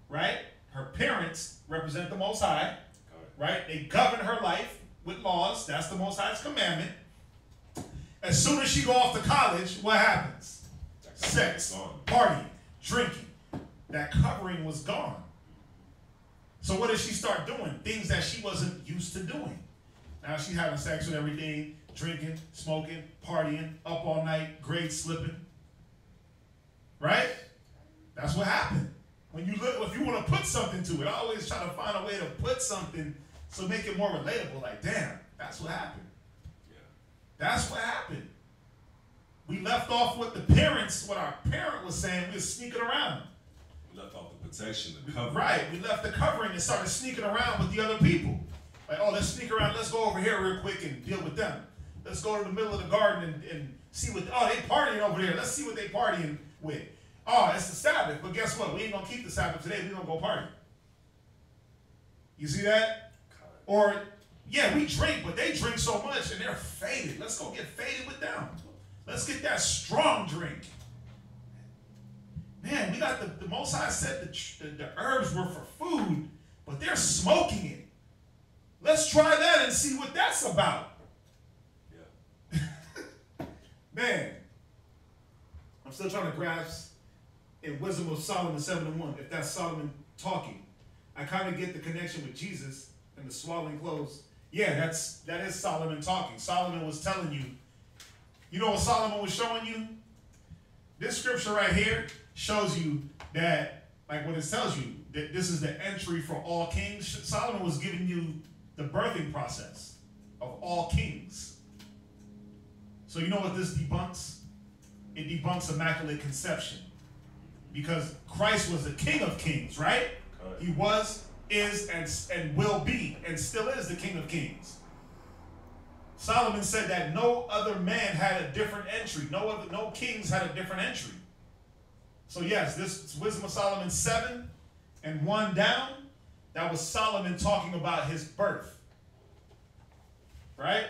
right? Her parents represent the Most High, right? They govern her life with laws. That's the Most High's commandment. As soon as she go off to college, what happens? Sex, partying, drinking. That covering was gone. So what did she start doing? Things that she wasn't used to doing. Now she's having sex with everything, drinking, smoking, partying, up all night, grades slipping. Right? That's what happened. When you look, if you want to put something to it, I always try to find a way to put something so make it more relatable. Like, damn, that's what happened. Yeah. That's what happened. We left off what our parent was saying. We were sneaking around. We left off the protection, the covering. Right. We left the covering and started sneaking around with the other people. Like, oh, let's sneak around. Let's go over here real quick and deal with them. Let's go to the middle of the garden and see what, they partying over there. Let's see what they partying with. Oh, it's the Sabbath. But guess what? We ain't going to keep the Sabbath today. We're going to go party. You see that? Or, yeah, we drink, but they drink so much and they're faded. Let's go get faded with them. Let's get that strong drink. Man, we got the Most High said the herbs were for food, but they're smoking it. Let's try that and see what that's about. Yeah. Man, I'm still trying to grasp in Wisdom of Solomon 7:1, if that's Solomon talking. I kind of get the connection with Jesus and the swaddling clothes. Yeah, that is Solomon talking. Solomon was telling you. You know what Solomon was showing you? This scripture right here shows you that, like what it tells you, that this is the entry for all kings. Solomon was giving you the birthing process. of all kings. So you know what this debunks? It debunks immaculate conception. Because Christ was the King of Kings, right? He was, is, and will be, and still is the King of Kings. Solomon said that no other man had a different entry. No kings had a different entry. So yes, this Wisdom of Solomon 7 and 1 down, that was Solomon talking about his birth. Right?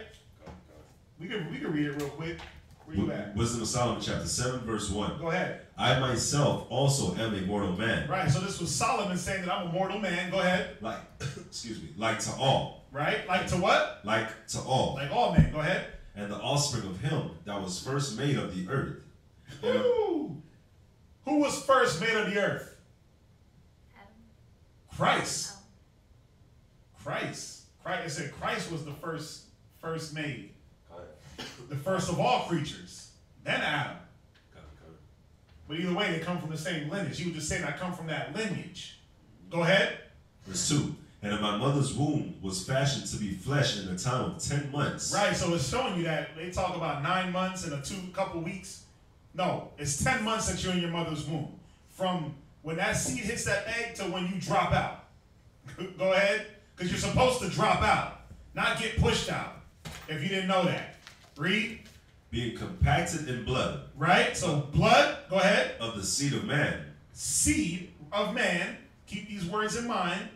We can read it real quick. Where you at? Wisdom of Solomon chapter 7 verse 1. Go ahead. I myself also am a mortal man. Right, so this was Solomon saying that I'm a mortal man. Go ahead. Like, excuse me, like to all. Right? Like to what? Like to all. Like all men. Go ahead. And the offspring of him that was first made of the earth. Who was first made of the earth? Adam. Christ. Oh. Christ. It said Christ was the first made. The first of all creatures. Then Adam. But either way, they come from the same lineage. He was just saying, I come from that lineage. Go ahead. Verse 2. And in my mother's womb was fashioned to be flesh in the time of 10 months. Right, so it's showing you that they talk about 9 months and a couple weeks. No, it's 10 months that you're in your mother's womb. From when that seed hits that egg to when you drop out. Go ahead. Because you're supposed to drop out, not get pushed out. If you didn't know that. Read. Being compacted in blood. Right, so blood, go ahead. Of the seed of man. Seed of man. Keep these words in mind.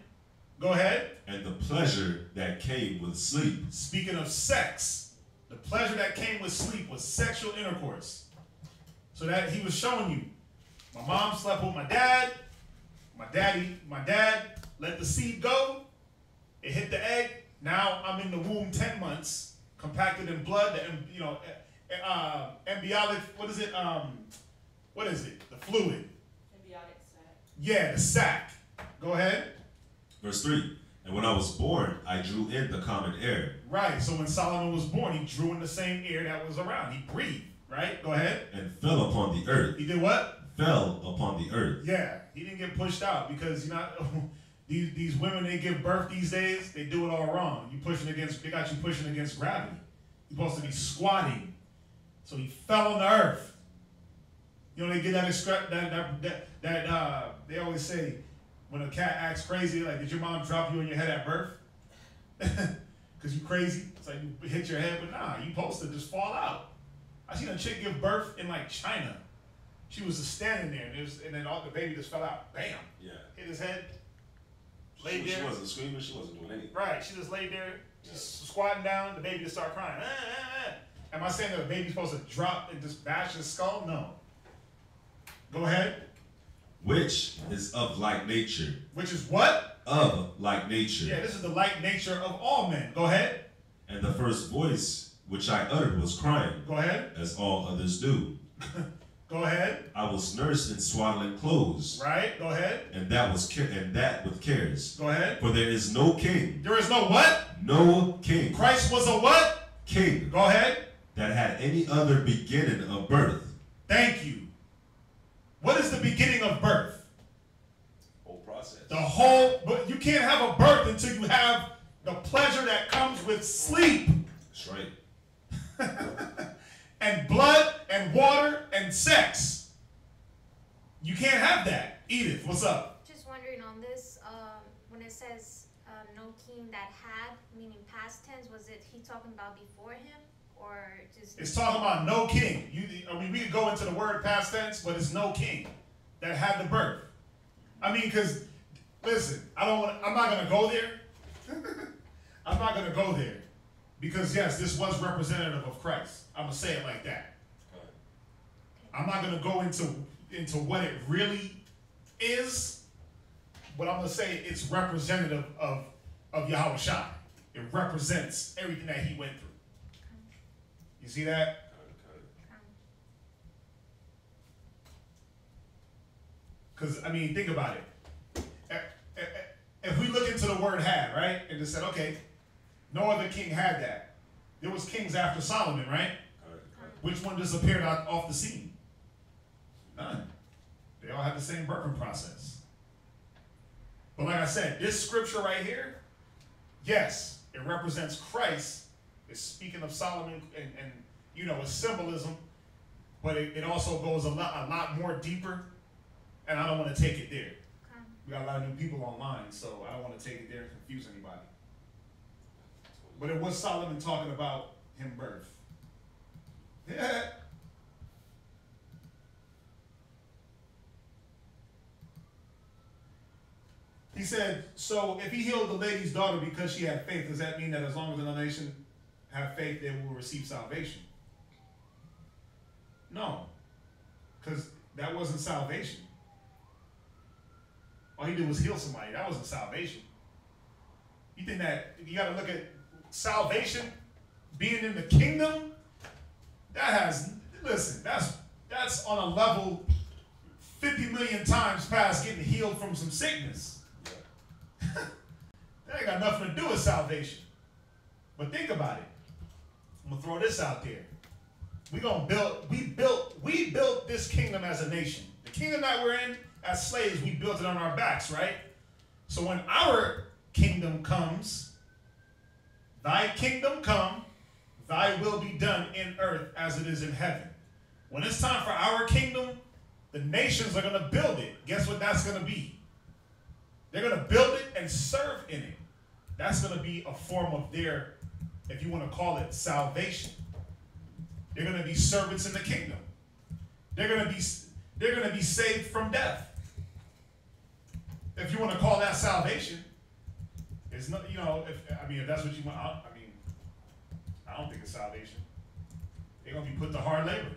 Go ahead. And the pleasure that came with sleep. Speaking of sex, the pleasure that came with sleep was sexual intercourse. So that he was showing you, my mom slept with my dad. My dad let the seed go. It hit the egg. Now I'm in the womb 10 months, compacted in blood. Embryonic. What is it? What is it? The fluid. Embryonic sac. Yeah, the sac. Go ahead. Verse 3. And when I was born, I drew in the common air. Right. So when Solomon was born, he drew in the same air that was around. He breathed. Right. Go ahead. And fell upon the earth. He did what? Fell upon the earth. Yeah. He didn't get pushed out because these women, they give birth these days, they do it all wrong. They got you pushing against gravity. You're supposed to be squatting. So he fell on the earth. You know, they get they always say, when a cat acts crazy, like, did your mom drop you on your head at birth? Because you crazy? It's like you hit your head, but nah, you supposed to just fall out. I seen a chick give birth in like China. She was just standing there, and then the baby just fell out. Bam. Yeah. Hit his head. Laid there. She wasn't screaming. She wasn't doing anything. Right. She just laid there, just squatting down. The baby just started crying. Am I saying that the baby's supposed to drop and just bash his skull? No. Go ahead. Which is of like nature. Which is what? Of like nature. Yeah, this is the like nature of all men. Go ahead. And the first voice which I uttered was crying. Go ahead. As all others do. Go ahead. I was nursed in swaddling clothes. Right. Go ahead. And that with cares. Go ahead. For there is no king. There is no what? No king. Christ was a what? King. Go ahead. That had any other beginning of birth. Thank you. What is the beginning of birth? Whole process. But you can't have a birth until you have the pleasure that comes with sleep. That's right. And blood and water and sex. You can't have that. Edith, what's up? Just wondering on this, when it says no king that had, meaning past tense, was it he talking about before him? Or just... It's talking about no king. We could go into the word past tense, but it's no king that had the birth. I mean, because, listen, I'm not going to go there. I'm not going to go there. Because, yes, this was representative of Christ. I'm going to say it like that. I'm not going to go into what it really is, but I'm going to say it's representative of Yahweh Shai. It represents everything that he went through. You see that? Because, I mean, think about it. If we look into the word had, right? And just said, okay, no other king had that. There was kings after Solomon, right? Which one disappeared off the scene? None. They all had the same birthing process. But like I said, this scripture right here, yes, it represents Christ It's speaking of Solomon and you know, it's symbolism, but it also goes a lot more deeper, and I don't want to take it there. Okay. We got a lot of new people online, so I don't want to take it there and confuse anybody. But it was Solomon talking about him birth. Yeah. He said, so if he healed the lady's daughter because she had faith, does that mean that as long as another nation have faith, they will receive salvation? No, because that wasn't salvation. All he did was heal somebody. That wasn't salvation. You think that you got to look at salvation being in the kingdom? That has, listen, that's on a level 50 million times past getting healed from some sickness. That ain't got nothing to do with salvation. But think about it. I'm gonna throw this out there. We built this kingdom as a nation. The kingdom that we're in as slaves, we built it on our backs, right? So when our kingdom comes, thy kingdom come, thy will be done in earth as it is in heaven. When it's time for our kingdom, the nations are gonna build it. Guess what that's gonna be? They're gonna build it and serve in it. That's gonna be a form of their, if you want to call it, salvation. They're going to be servants in the kingdom. They're going to be saved from death. If you want to call that salvation, it's not, you know, if that's what you want, I don't think it's salvation. They're going to be put to hard labor.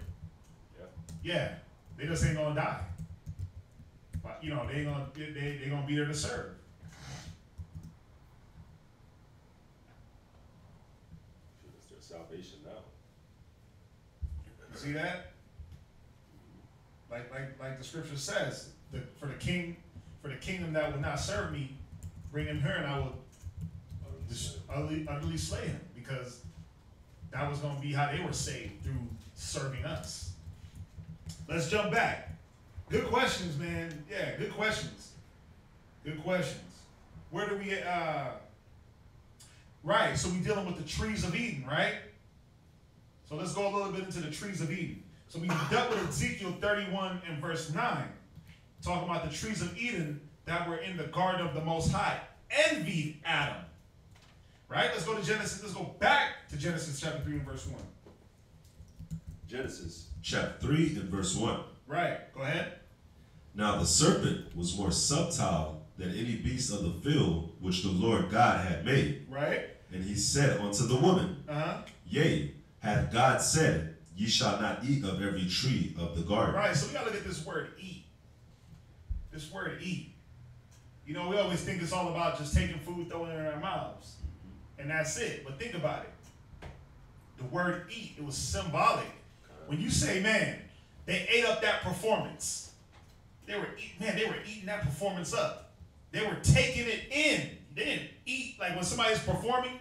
Yeah, they just ain't going to die. But, you know, they're going to be there to serve. It's their salvation now. See that? Like the scripture says, for the kingdom that would not serve me, bring him here, and I will utterly slay him, because that was going to be how they were saved, through serving us. Let's jump back. Good questions, man. Yeah, good questions. Good questions. Where do we get? Right. So we're dealing with the trees of Eden, right? So let's go a little bit into the trees of Eden. So we dealt with Ezekiel 31 and verse 9, talking about the trees of Eden that were in the garden of the Most High, envied Adam. Right? Let's go to Genesis. Let's go back to Genesis chapter 3 and verse 1. Genesis chapter 3 and verse 1. Right. Go ahead. Now the serpent was more subtle than any beast of the field which the Lord God had made. Right. And he said unto the woman, Yea, hath God said, Ye shall not eat of every tree of the garden. Right, so we gotta look at this word eat. This word eat. You know, we always think it's all about just taking food, throwing it in our mouths. And that's it. But think about it. The word eat, it was symbolic. When you say, man, they ate up that performance. They were eating that performance up. They were taking it in. They didn't eat like when somebody's performing.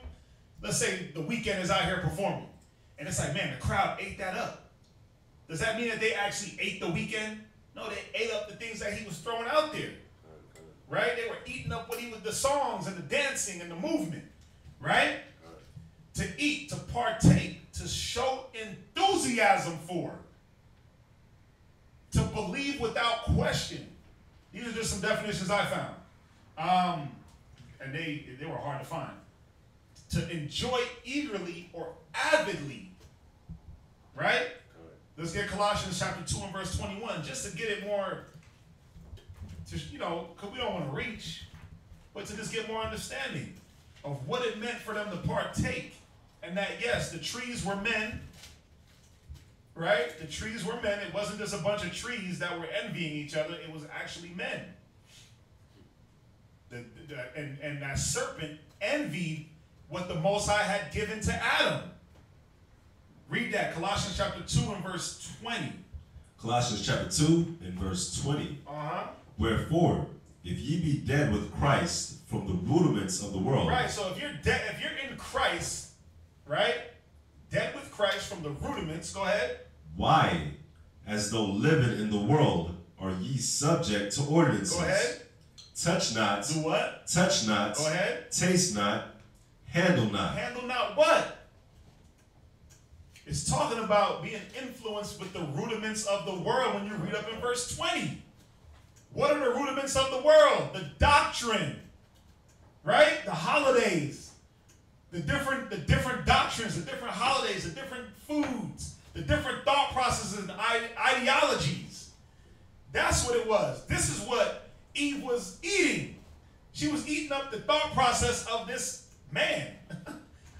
Let's say the Weeknd is out here performing. And it's like, man, the crowd ate that up. Does that mean that they actually ate the Weeknd? No, they ate up the things that he was throwing out there. Right? They were eating up the songs and the dancing and the movement. Right? To eat, to partake, to show enthusiasm for. To believe without question. These are just some definitions I found. And they were hard to find. To enjoy eagerly or avidly. Right? Let's get Colossians chapter 2 and verse 21, just to get it more, because we don't want to reach, but to just get more understanding of what it meant for them to partake. And that, yes, the trees were men, right? The trees were men. It wasn't just a bunch of trees that were envying each other. It was actually men. And that serpent envied what the Most High had given to Adam. Read that, Colossians chapter 2 and verse 20. Colossians chapter 2 and verse 20. Wherefore, if ye be dead with Christ from the rudiments of the world. Right, so if you're dead, if you're in Christ, right? Dead with Christ from the rudiments, go ahead. Why, as though living in the world, are ye subject to ordinances? Go ahead. Touch not. Do what? Touch not. Go ahead. Taste not. Handle not. Handle not what? It's talking about being influenced with the rudiments of the world when you read up in verse 20. What are the rudiments of the world? The doctrine, right? The holidays, the different doctrines, the different holidays, the different foods, the different thought processes and ideologies. That's what it was. This is what Eve was eating. She was eating up the thought process of this man,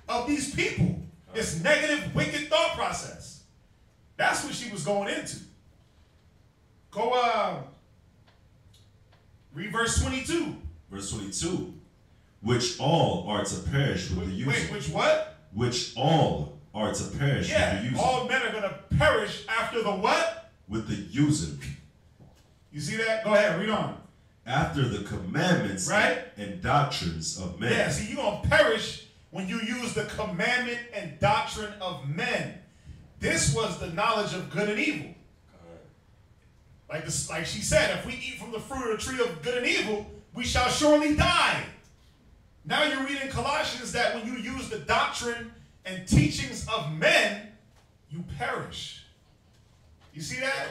of these people. This negative, wicked thought process. That's what she was going into. Go read verse 22. Verse 22. Which all are to perish with the using. Wait, which what? Which all are to perish with the using. All men are going to perish after the what? With the using. You see that? Go ahead, read on. After the commandments right? and doctrines of men. Yeah, see, you're going to perish when you use the commandment and doctrine of men. This was the knowledge of good and evil. Like she said, if we eat from the fruit of the tree of good and evil, we shall surely die. Now you read in Colossians that when you use the doctrine and teachings of men, you perish. You see that?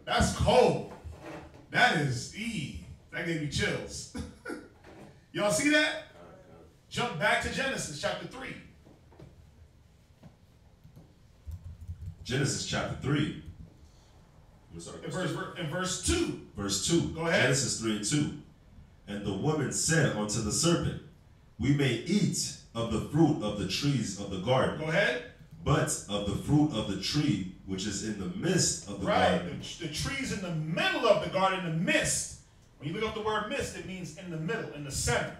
That's cold. That is, that gave me chills. Y'all see that? Jump back to Genesis chapter 3. Genesis chapter 3. In verse 2. Verse 2. Go ahead. Genesis 3 and 2. And the woman said unto the serpent, we may eat of the fruit of the trees of the garden. Go ahead. But of the fruit of the tree which is in the midst of the garden. The trees in the middle of the garden, the midst. When you look up the word midst, it means in the middle, in the center.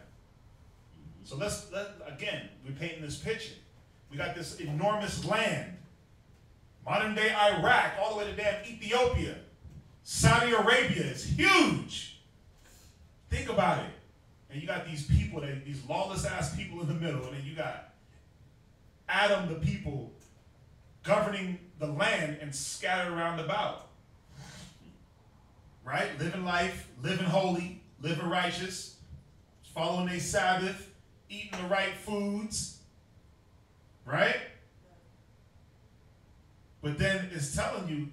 So again, we're painting this picture. We got this enormous land. Modern day Iraq, all the way to damn Ethiopia. Saudi Arabia is huge. Think about it. And you got these people, these lawless ass people in the middle, and then you got Adam, the people, governing the land and scattered around about. Right? Living life, living holy, living righteous, following their Sabbath, eating the right foods. Right? But then it's telling you,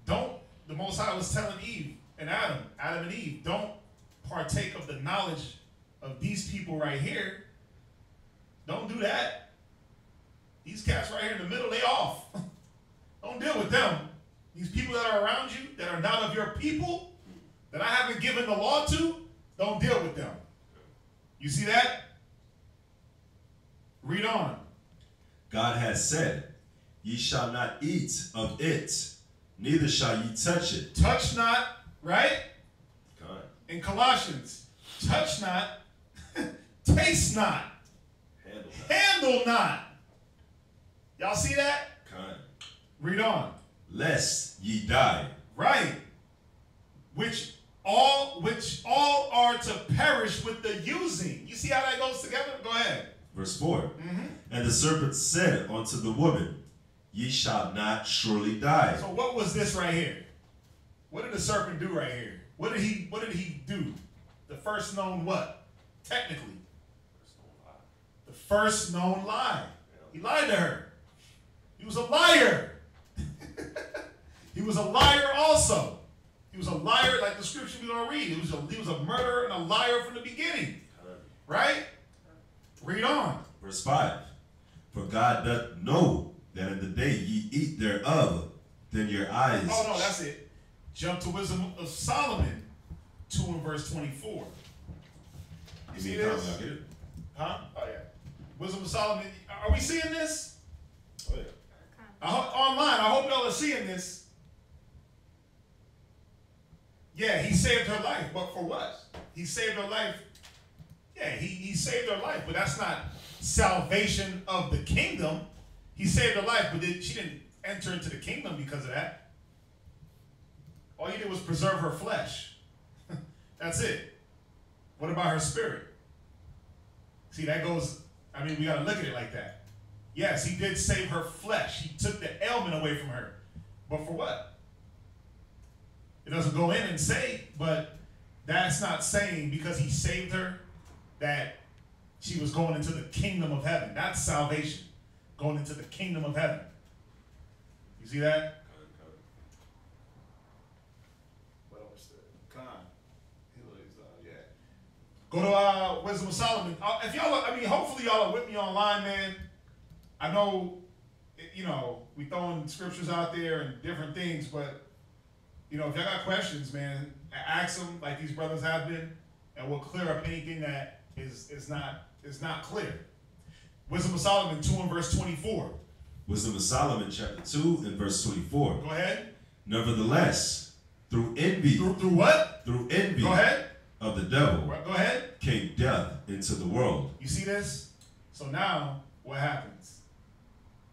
the Most High was telling Eve and Adam and Eve, don't partake of the knowledge of these people right here. Don't do that. These cats right here in the middle, they off. Don't deal with them. These people that are around you, that are not of your people, that I haven't given the law to, don't deal with them. You see that? Read on. God has said, ye shall not eat of it, neither shall ye touch it. Touch not, right? God. In Colossians, touch not, taste not, handle not. Y'all see that? God. Read on. Lest ye die. Right. Which all are to perish with the using. You see how that goes together? Go ahead. Verse 4. And the serpent said unto the woman, ye shall not surely die. So what was this right here? What did the serpent do right here? What did he do? The first known what? Technically. The first known lie. He lied to her. He was a liar. He was a liar also. He was a liar, like the scripture we're going to read. He was a murderer and a liar from the beginning. Right? Read on. Verse 5. For God doth know that in the day ye eat thereof, then your eyes... Oh, no, that's it. Jump to Wisdom of Solomon 2 and verse 24. You see this? I'll get it. Huh? Oh, yeah. Wisdom of Solomon. Are we seeing this? Oh, yeah. Online, I hope y'all are seeing this. Yeah, he saved her life, but for what? He saved her life. Yeah, he saved her life, but that's not salvation of the kingdom. He saved her life, but she didn't enter into the kingdom because of that. All he did was preserve her flesh. That's it. What about her spirit? See, that goes, we got to look at it like that. Yes, he did save her flesh. He took the ailment away from her. But for what? It doesn't go in and say, but that's not saying because he saved her that she was going into the kingdom of heaven. That's salvation. Going into the kingdom of heaven. You see that? What else? Con. Yeah. Go to Wisdom of Solomon. If y'all, hopefully y'all are with me online, man. I know, we throwing scriptures out there and different things, but if y'all got questions, man, ask them like these brothers have been, and we'll clear up anything that is not clear. Wisdom of Solomon 2 and verse 24. Wisdom of Solomon chapter 2 and verse 24. Go ahead. Nevertheless, through envy. Through what? Through envy. Go ahead. Of the devil. Go ahead. Came death into the world. You see this? So now what happens?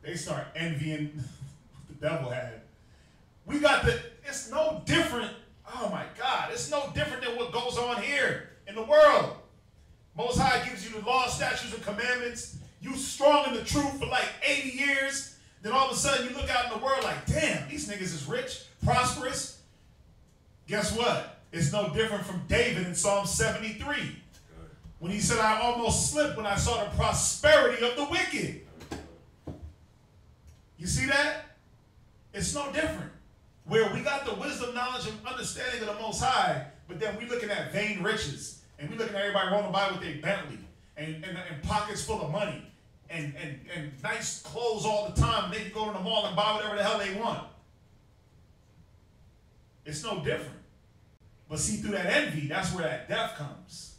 They start envying what the devil had. We got it's no different. Oh my God. It's no different than what goes on here in the world. Most High gives you the law, statutes, and commandments. You strong in the truth for like 80 years. Then all of a sudden you look out in the world like, damn, these niggas is rich, prosperous. Guess what? It's no different from David in Psalm 73. When he said, I almost slipped when I saw the prosperity of the wicked. You see that? It's no different. Where we got the wisdom, knowledge, and understanding of the Most High, but then we looking at vain riches. And we looking at everybody rolling by with their Bentley and pockets full of money and nice clothes all the time. They can go to the mall and buy whatever the hell they want. It's no different. But see, through that envy, that's where that death comes.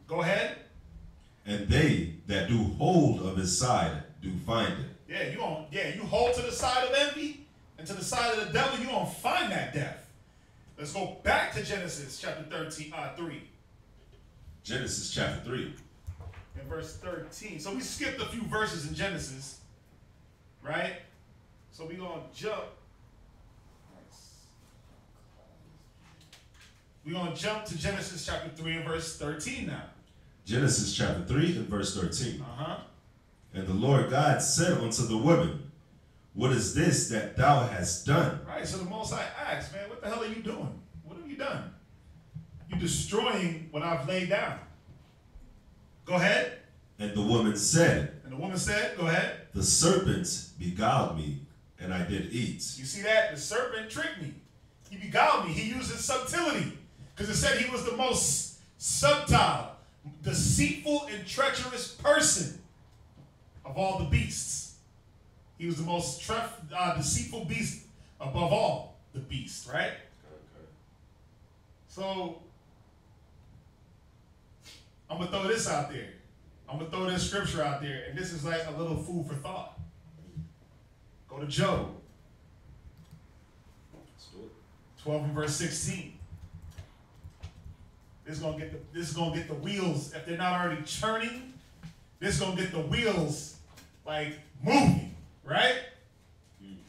Go ahead. And they that do hold of his side do find it. You hold to the side of envy and to the side of the devil, you don't find that death. Let's go back to Genesis chapter 3. Genesis chapter 3. In verse 13. So we skipped a few verses in Genesis, right? So we're going to jump. We're going to jump to Genesis chapter 3 and verse 13 now. Genesis chapter 3 and verse 13. Uh-huh. And the Lord God said unto the woman, what is this that thou hast done? Right, so the Most High asked, man, what the hell are you doing? What have you done? You're destroying what I've laid down. Go ahead. And the woman said. And the woman said, go ahead. The serpent beguiled me, and I did eat. You see that? The serpent tricked me. He beguiled me. He used his subtlety. Because it said he was the most subtle, deceitful, and treacherous person of all the beasts. He was the most deceitful beast above all the beasts, right? Okay. So, I'm going to throw this out there. I'm going to throw this scripture out there, and this is like a little food for thought. Go to Job. Let's do it. 12 and verse 16. This is gonna get the wheels, if they're not already churning, this is gonna get the wheels like moving, right?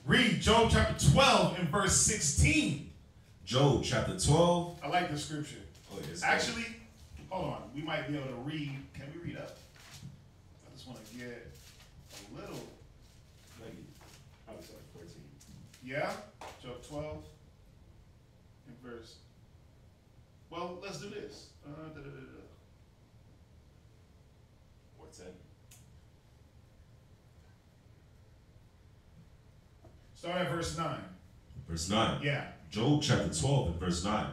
Read Job chapter 12 and verse 16. Job chapter 12. I like the scripture. Oh, yes. Actually, hold on. We might be able to read. Can we read up? I just want to get a little. Maybe. I was like 14. Yeah? Job 12 and verse. Well, let's do this. Or 10. Start at verse 9. Verse 9. Yeah. Job chapter 12 and verse 9.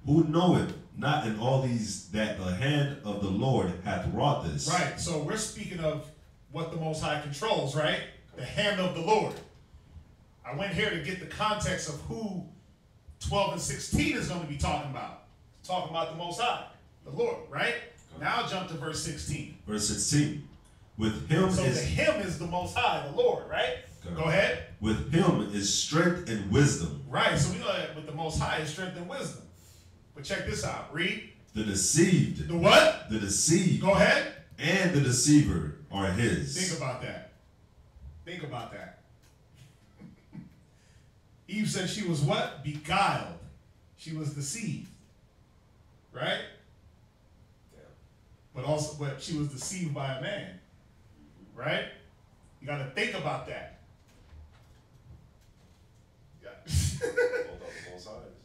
Who knoweth not in all these that the hand of the Lord hath wrought this? Right. So we're speaking of what the Most High controls, right? The hand of the Lord. I went here to get the context of who 12 and 16 is going to be talking about. Talking about the Most High, the Lord, right? Now jump to verse 16. Verse 16. With him So is the him is the Most High, the Lord, right? Go ahead. With him is strength and wisdom. Right. So we know that with the Most High is strength and wisdom. But check this out. Read. The deceived. The what? The deceived. Go ahead. And the deceiver are his. Think about that. Think about that. Eve said she was what? Beguiled. She was deceived. Right? Yeah. But she was deceived by a man. Right? You got to think about that.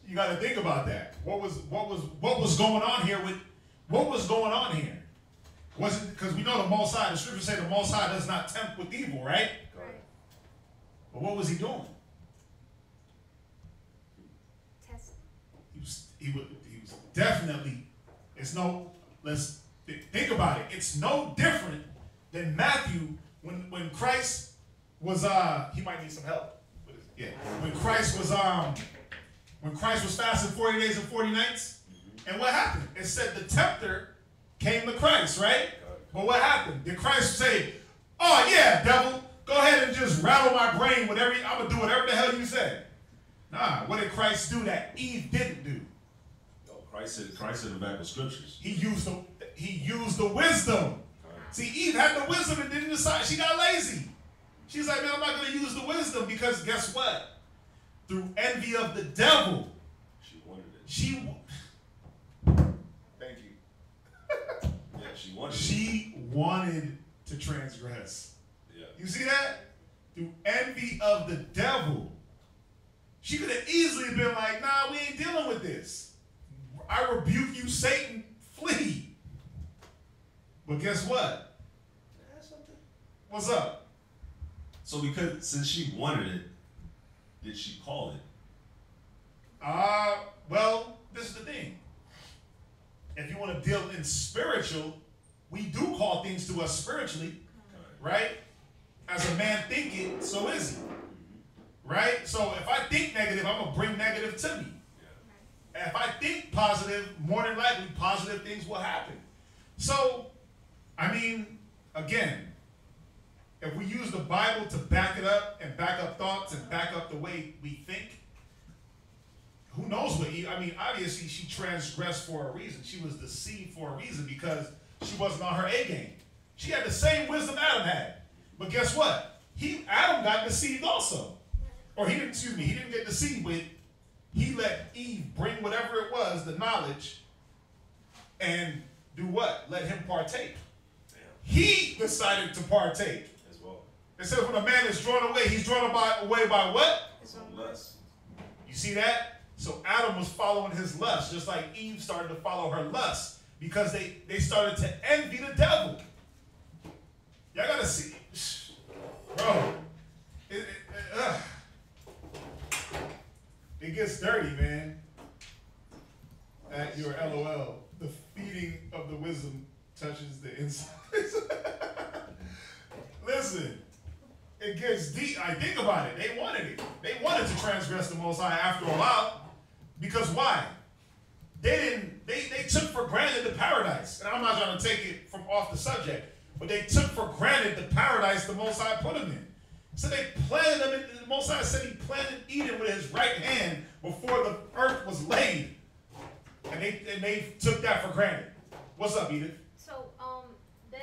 You got to think about that. What was going on here with what was going on here? Was it because we know the Most High? The scriptures say the Most High does not tempt with evil, right? Right. But what was he doing? Test. He was definitely, let's think about it. It's no different than Matthew when Christ was, he might need some help. Yeah. When Christ was fasting 40 days and 40 nights, and what happened? It said the tempter came to Christ, right? But what happened? Did Christ say, oh yeah, devil, go ahead and just rattle my brain, I'm gonna do whatever the hell you said? Nah, what did Christ do that Eve didn't do? Christ said in the back of scriptures. He used the wisdom. See, Eve had the wisdom and didn't decide. She got lazy. She's like, man, I'm not going to use the wisdom because guess what? Through envy of the devil, she wanted it. Thank you. Yeah, she wanted it. She wanted to transgress. Yeah. You see that? Through envy of the devil. She could have easily been like, nah, we ain't dealing with this. I rebuke you, Satan, flee. But guess what? What's up? So since she wanted it, did she call it? Well, this is the thing. If you want to deal in spiritual, we do call things to us spiritually, right? As a man thinketh, so is he. Right? So if I think negative, I'm going to bring negative to me. And if I think positive, more than likely, positive things will happen. So, I mean, again, if we use the Bible to back it up and back up thoughts and back up the way we think, who knows what Eve, I mean, obviously she transgressed for a reason. She was deceived for a reason because she wasn't on her A game. She had the same wisdom Adam had. But guess what? Adam got deceived also. Or he didn't get deceived, but he let Eve bring whatever it was, the knowledge, and do what? Let him partake. Damn. He decided to partake. As well. It says when a man is drawn away, he's drawn away by what? His own lust. You see that? So Adam was following his lust, just like Eve started to follow her lust, because they started to envy the devil. Y'all gotta see. Bro. It gets dirty, man. At your LOL, the feeding of the wisdom touches the insides. Listen, it gets deep. I think about it. They wanted it. They wanted to transgress the Most High after a while. Because why? They took for granted the paradise. And I'm not trying to take it from off the subject, but they took for granted the paradise the Most High put them in. So they planted them, the Most High said he planted Eden with his right hand before the earth was laid. And they took that for granted. What's up, Edith? So, then,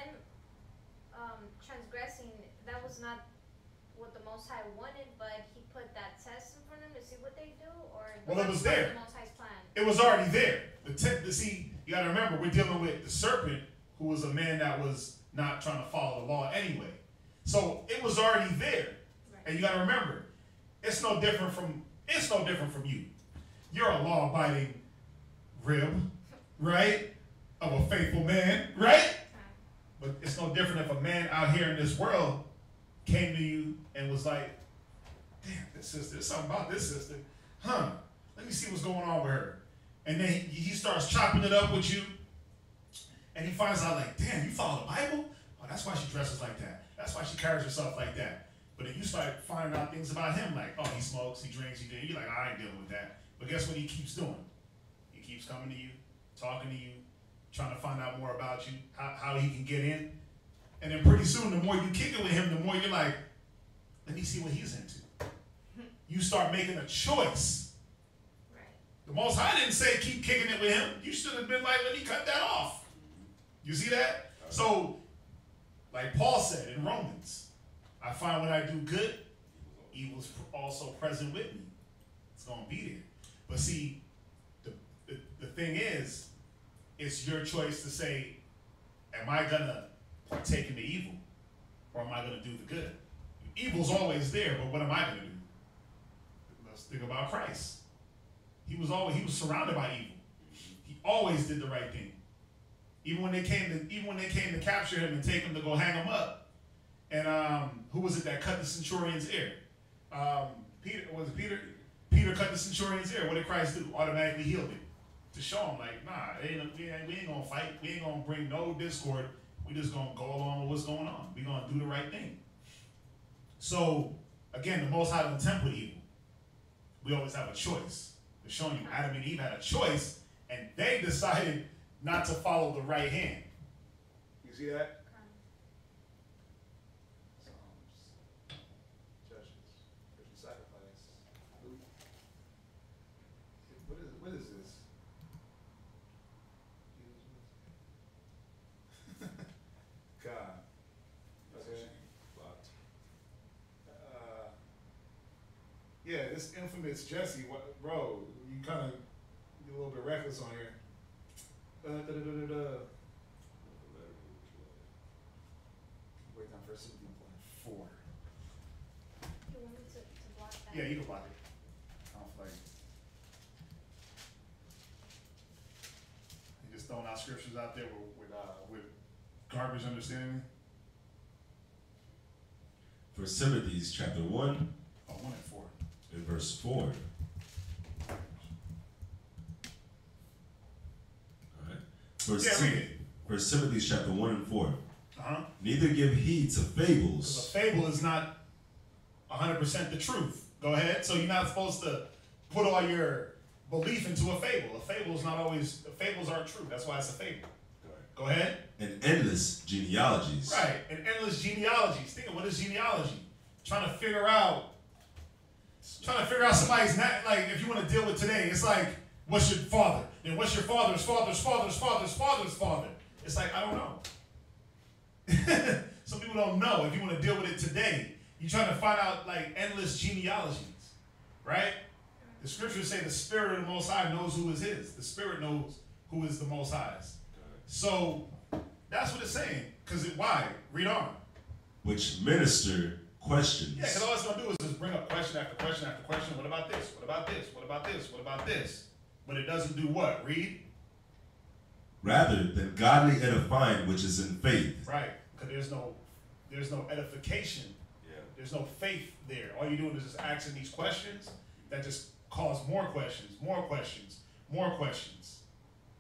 transgressing, that was not what the Most High wanted, but he put that test in front of them to see what they do, or well, it was there. The Most High's plan? It was already there. See, you gotta remember, we're dealing with the serpent, who was a man that was not trying to follow the law anyway. So it was already there. Right. And you gotta remember, it's no different from you. You're a law-abiding rib, right? Of a faithful man, right? But it's no different if a man out here in this world came to you and was like, damn, this sister, there's something about this sister. Let me see what's going on with her. And then he starts chopping it up with you. And he finds out like, damn, you follow the Bible? Oh, that's why she dresses like that. That's why she carries herself like that. But then you start finding out things about him, like, oh, he smokes, he drinks, he did. You're like, I ain't dealing with that. But guess what he keeps doing? He keeps coming to you, talking to you, trying to find out more about you, how he can get in. And then pretty soon, the more you kick it with him, the more you're like, let me see what he's into. You start making a choice. Right. The Most High didn't say keep kicking it with him. You should have been like, let me cut that off. You see that? So, like Paul said in Romans, I find when I do good, evil's also present with me. It's going to be there. But see, the thing is, it's your choice to say, am I going to partake in the evil? Or am I going to do the good? Evil's always there, but what am I going to do? Let's think about Christ. He was surrounded by evil. He always did the right thing. Even when they came to capture him and take him to go hang him up. And who was it that cut the centurion's ear? Peter cut the centurion's ear. What did Christ do? Automatically healed it. To show him, like, nah, we ain't gonna fight. We ain't gonna bring no discord. We just gonna go along with what's going on. We gonna do the right thing. So, again, the Most High don't tempt with evil. We always have a choice. They're showing you Adam and Eve had a choice, and they decided not to follow the right hand. You see that? What is this? God. Okay. Yeah, this infamous Jesse, bro, you kind of get a little bit reckless on here. Wait down for a second. 4. You want me to block that? Yeah, you can block it. I don't feel like it. You just throwing out scriptures out there with garbage understanding. 1 Timothy chapter 1. Oh, 1 and 4. In verse 4. All right. First Timothy chapter 1 and 4. Neither give heed to fables. Because a fable is not 100% the truth. Go ahead. So you're not supposed to put all your belief into a fable. A fable is not always, fables aren't true. That's why it's a fable. Go ahead. And endless genealogies. Right. And endless genealogies. Think of what is genealogy? Trying to figure out somebody's, like, if you want to deal with today, it's like, what's your father? And what's your father's father's father's father's father's father? It's like, I don't know. Some people don't know. If you want to deal with it today, you're trying to find out, like, endless genealogies, right? The scriptures say the Spirit of the Most High knows who is his. The Spirit knows who is the Most High's. So that's what it's saying. Why? Read on. Which minister questions. Yeah, because all it's going to do is just bring up question after question after question. What about this? What about this? What about this? What about this? But it doesn't do what? Read. Rather than godly edifying, which is in faith. Right, because there's no edification. Yeah. There's no faith there. All you're doing is just asking these questions that just cause more questions, more questions, more questions.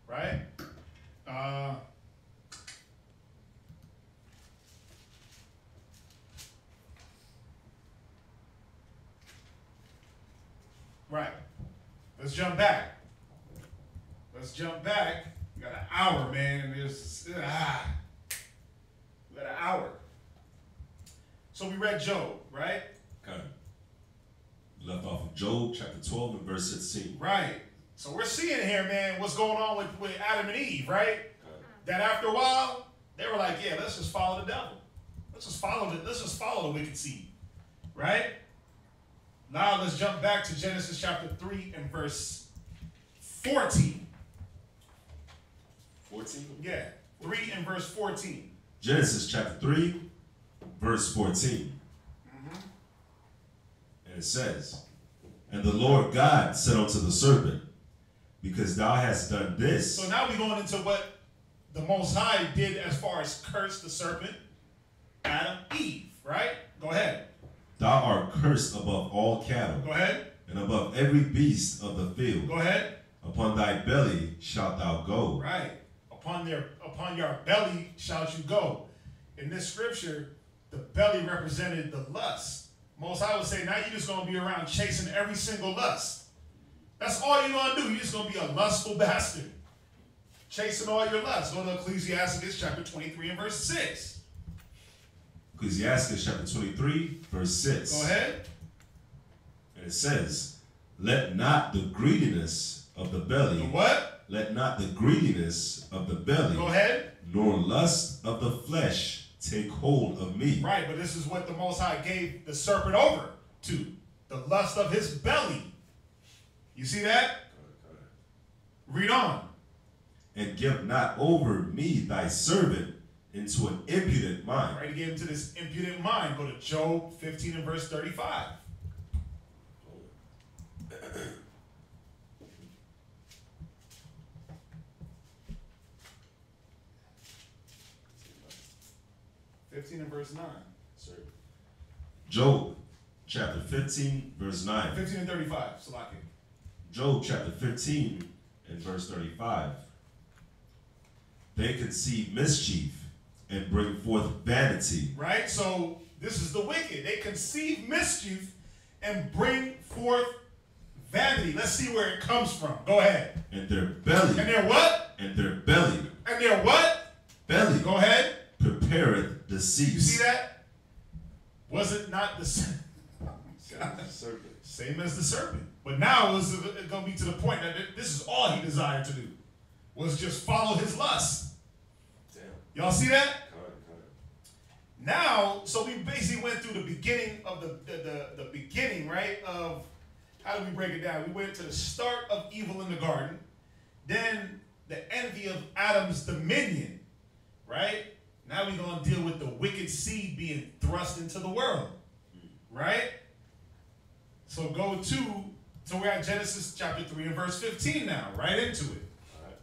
Right? Right. Let's jump back. We got an hour, man, and we got an hour. So we read Job, right? Okay. We left off of Job chapter 12 and verse 16. Right. So we're seeing here, man, what's going on with Adam and Eve, right? Okay. That after a while, they were like, yeah, let's just follow the devil. Let's just follow the wicked seed. Right? Now let's jump back to Genesis chapter 3 and verse 14. 14? Yeah. 3 and verse 14. Genesis chapter 3, verse 14. And it says, and the Lord God said unto the serpent, because thou hast done this. So now we're going into what the Most High did as far as curse the serpent, Adam, Eve, right? Go ahead. Thou art cursed above all cattle. Go ahead. And above every beast of the field. Go ahead. Upon thy belly shalt thou go. Right. Upon your belly shalt you go. In this scripture, the belly represented the lust. Most High would say, now you're just going to be around chasing every single lust. That's all you're going to do. You're just going to be a lustful bastard. Chasing all your lusts. Go to Ecclesiastes chapter 23 and verse 6. Ecclesiastes chapter 23, verse 6. Go ahead. And it says, let not the greediness of the belly. The what? Let not the greediness of the belly. Go ahead. Nor lust of the flesh take hold of me. Right, but this is what the Most High gave the serpent over to. The lust of his belly. You see that? Read on. And give not over me thy servant into an impudent mind. Right, he gave him to this impudent mind. Go to Job 15 and verse 35. (15 and verse 9). Job chapter 15, verse 9. 15 and 35, Salaki. Job chapter 15 and verse 35. They conceive mischief and bring forth vanity. Right? So this is the wicked. They conceive mischief and bring forth vanity. Let's see where it comes from. Go ahead. And their belly. And their what? And their belly. And their what? Belly. Go ahead. Prepareth deceit. You see that? Was it not the Same as the serpent. same as the serpent? But now it's going to be to the point that this is all he desired to do, was just follow his lust. Damn. Y'all see that? Correct. Now, so we basically went through the beginning of the beginning, right? Of how do we break it down? We went to the start of evil in the garden, then the envy of Adam's dominion, right? Now we're going to deal with the wicked seed being thrust into the world, right? So we're at Genesis chapter 3 and verse 15 now, right into it. All right.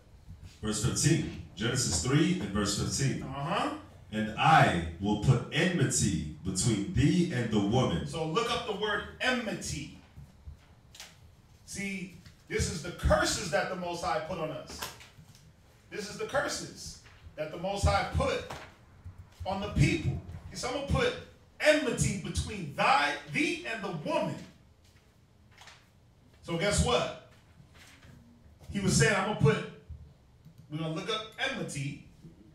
Verse 15. Genesis 3 and verse 15. Uh-huh. And I will put enmity between thee and the woman. So look up the word enmity. See, this is the curses that the Most High put on us. This is the curses that the Most High put on the people. So I'm going to put enmity between thee and the woman. So guess what? He was saying, we're going to look up enmity.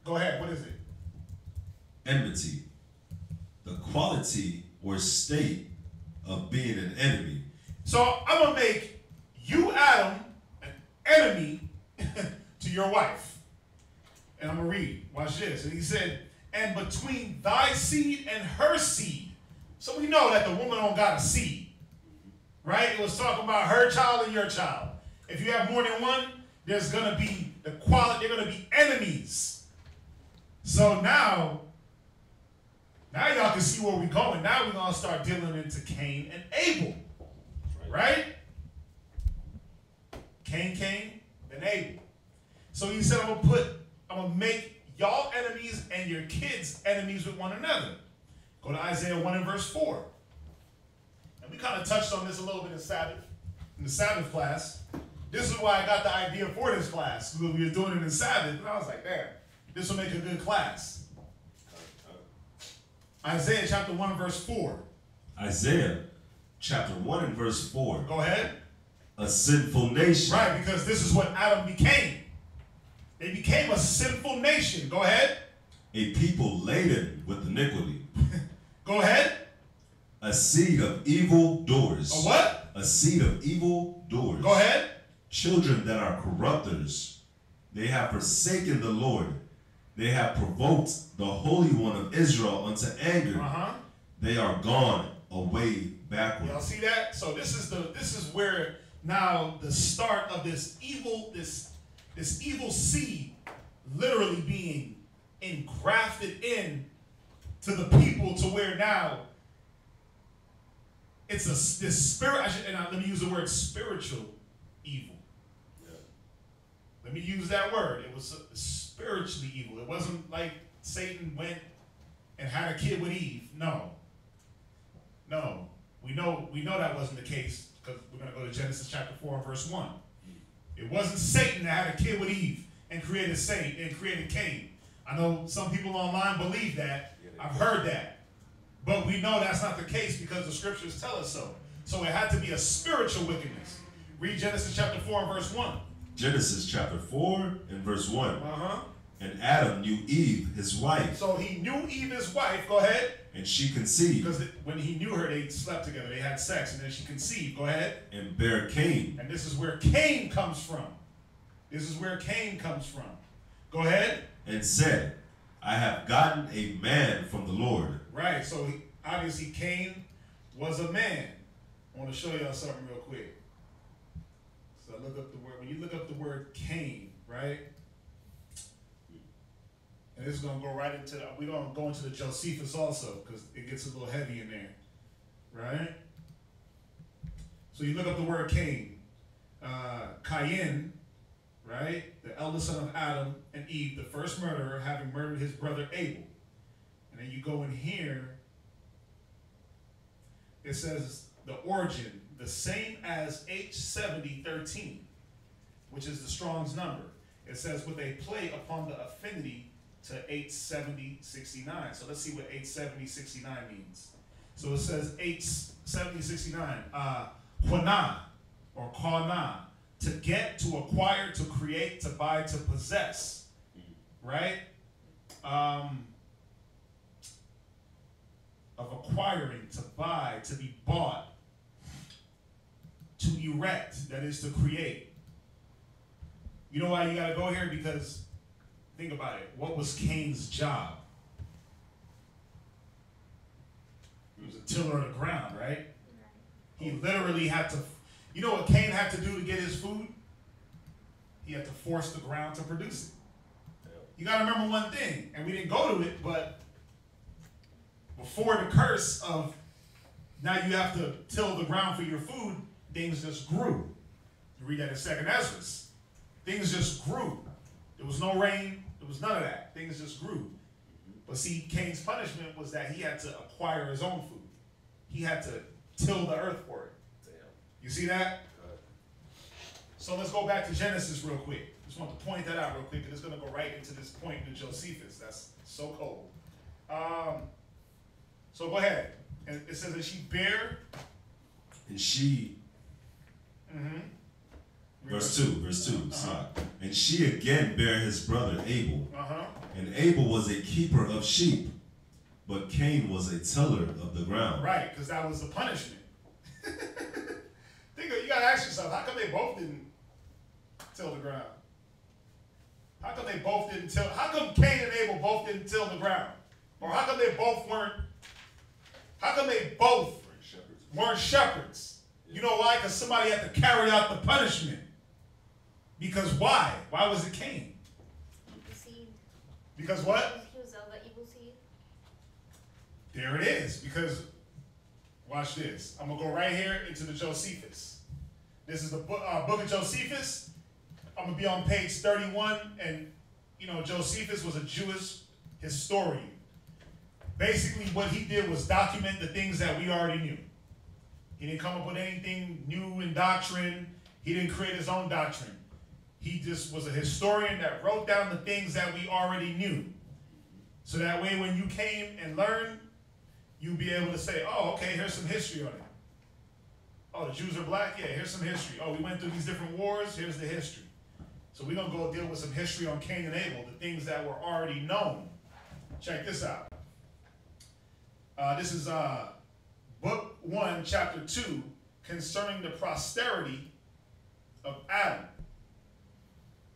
Go ahead, what is it? Enmity. The quality or state of being an enemy. So I'm going to make you, Adam, an enemy to your wife. And I'm going to read. Watch this. And he said, and between thy seed and her seed. So we know that the woman don't got a seed. Right? It was talking about her child and your child. If you have more than one, there's going to be they're going to be enemies. So now y'all can see where we're going. Now we're going to start dealing into Cain and Abel. Right? Cain, then Abel. So he said, I'm going to make y'all enemies and your kids enemies with one another. Go to Isaiah 1 and verse 4. And we kind of touched on this a little bit in the Sabbath class. This is why I got the idea for this class. We were doing it in Sabbath, and I was like, damn, this will make a good class. Isaiah chapter 1 verse 4. Isaiah chapter 1 and verse 4. Go ahead. A sinful nation. Right, because this is what Adam became. They became a sinful nation. Go ahead. A people laden with iniquity. Go ahead. A seed of evil doers. A what? A seed of evil doers. Go ahead. Children that are corrupters. They have forsaken the Lord. They have provoked the Holy One of Israel unto anger. Uh-huh. They are gone away backward. Y'all see that? So this is where now the start of this evil seed literally being engrafted in to the people, to where now it's this spirit. Let me use the word spiritual evil. Yeah. Let me use that word. It was spiritually evil. It wasn't like Satan went and had a kid with Eve. No. We know that wasn't the case, because we're going to go to Genesis chapter 4 and verse 1. It wasn't Satan that had a kid with Eve and created Cain. I know some people online believe that. I've heard that. But we know that's not the case, because the scriptures tell us so. So it had to be a spiritual wickedness. Read Genesis chapter 4 and verse 1. Genesis chapter 4 and verse 1. Uh-huh. And Adam knew Eve, his wife. So he knew Eve, his wife. Go ahead. And she conceived. Because when he knew her, they slept together. They had sex, and then she conceived. Go ahead. And bare Cain. And this is where Cain comes from. Go ahead. And said, I have gotten a man from the Lord. Right. So obviously Cain was a man. I want to show y'all something real quick. So look up the word. When you look up the word Cain, right? And this is going to go right into, we're going to go into the Josephus also, because it gets a little heavy in there, right? So you look up the word Cain. Cain, right? The eldest son of Adam and Eve, the first murderer, having murdered his brother Abel. And then you go in here. it says the origin, the same as H7013, which is the Strong's number. It says with a play upon the affinity to H7069. So let's see what H7069 means. So it says H7069, quana or qana, to get, to acquire, to create, to buy, to possess, right? Of acquiring, to buy, to be bought, to erect, that is to create. You know why you gotta go here? Because think about it. What was Cain's job? He was a tiller of the ground, right? He literally had to, you know what Cain had to do to get his food? He had to force the ground to produce it. You gotta remember one thing, and we didn't go to it, but before the curse of now you have to till the ground for your food, things just grew. You read that in 2nd Ezra. Things just grew. There was no rain. There was none of that. Things just grew. But see, Cain's punishment was that he had to acquire his own food. He had to till the earth for it. You see that? So let's go back to Genesis real quick. Just want to point that out real quick, because it's going to go right into this point in Josephus. That's so cold. So go ahead. And it says that she bare. And she. Verse 2. And she again bare his brother Abel. And Abel was a keeper of sheep, but Cain was a tiller of the ground. Right, because that was the punishment. You got to ask yourself, how come they both didn't till the ground? How come they both didn't till? How come Cain and Abel both didn't till the ground? Or how come they both weren't? How come they both weren't shepherds? You know why? Because somebody had to carry out the punishment. Because why? Why was it Cain? Evil seed. Because what? He was of the evil seed. There it is. Because, watch this. I'm going to go right here into the Josephus. This is the book of Josephus. I'm going to be on page 31. And, you know, Josephus was a Jewish historian. Basically, what he did was document the things that we already knew. He didn't come up with anything new in doctrine. He didn't create his own doctrine. He just was a historian that wrote down the things that we already knew. So that way when you came and learned, you'd be able to say, oh, okay, here's some history on it. Oh, the Jews are black? Yeah, here's some history. Oh, we went through these different wars? Here's the history. So we're going to go deal with some history on Cain and Abel, the things that were already known. Check this out. This is Book 1, Chapter 2, concerning the posterity of Adam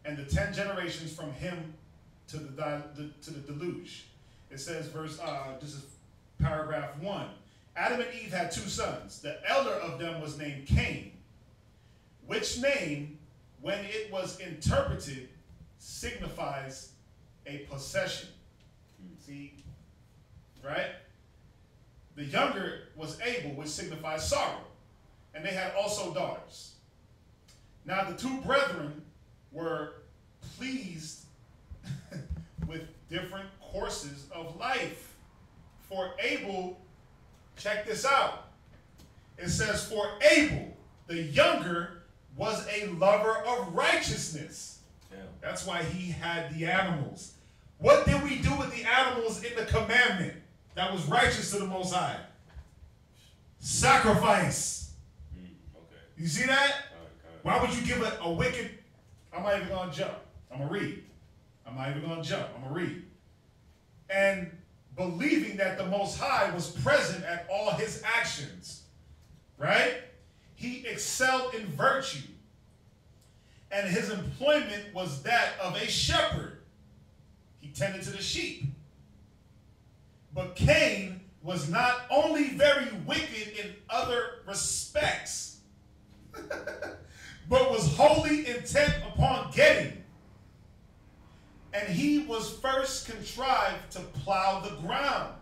and the 10 generations from him to the deluge. It says, this is paragraph 1. Adam and Eve had 2 sons. The elder of them was named Cain, which name, when it was interpreted, signifies a possession. See? Right? The younger was Abel, which signifies sorrow. And they had also daughters. Now the 2 brethren were pleased with different courses of life. For Abel, check this out. It says, for Abel, the younger, was a lover of righteousness. Yeah. That's why he had the animals. What did we do with the animals in the commandment that was righteous to the Most High? Sacrifice. Okay. You see that? Why would you give a wicked... I'm not even going to jump. I'm going to read. I'm not even going to jump. I'm going to read. And believing that the Most High was present at all his actions, right? He excelled in virtue, and his employment was that of a shepherd. He tended to the sheep. But Cain was not only very wicked in other respects, but was wholly intent upon getting. And he was first contrived to plow the ground.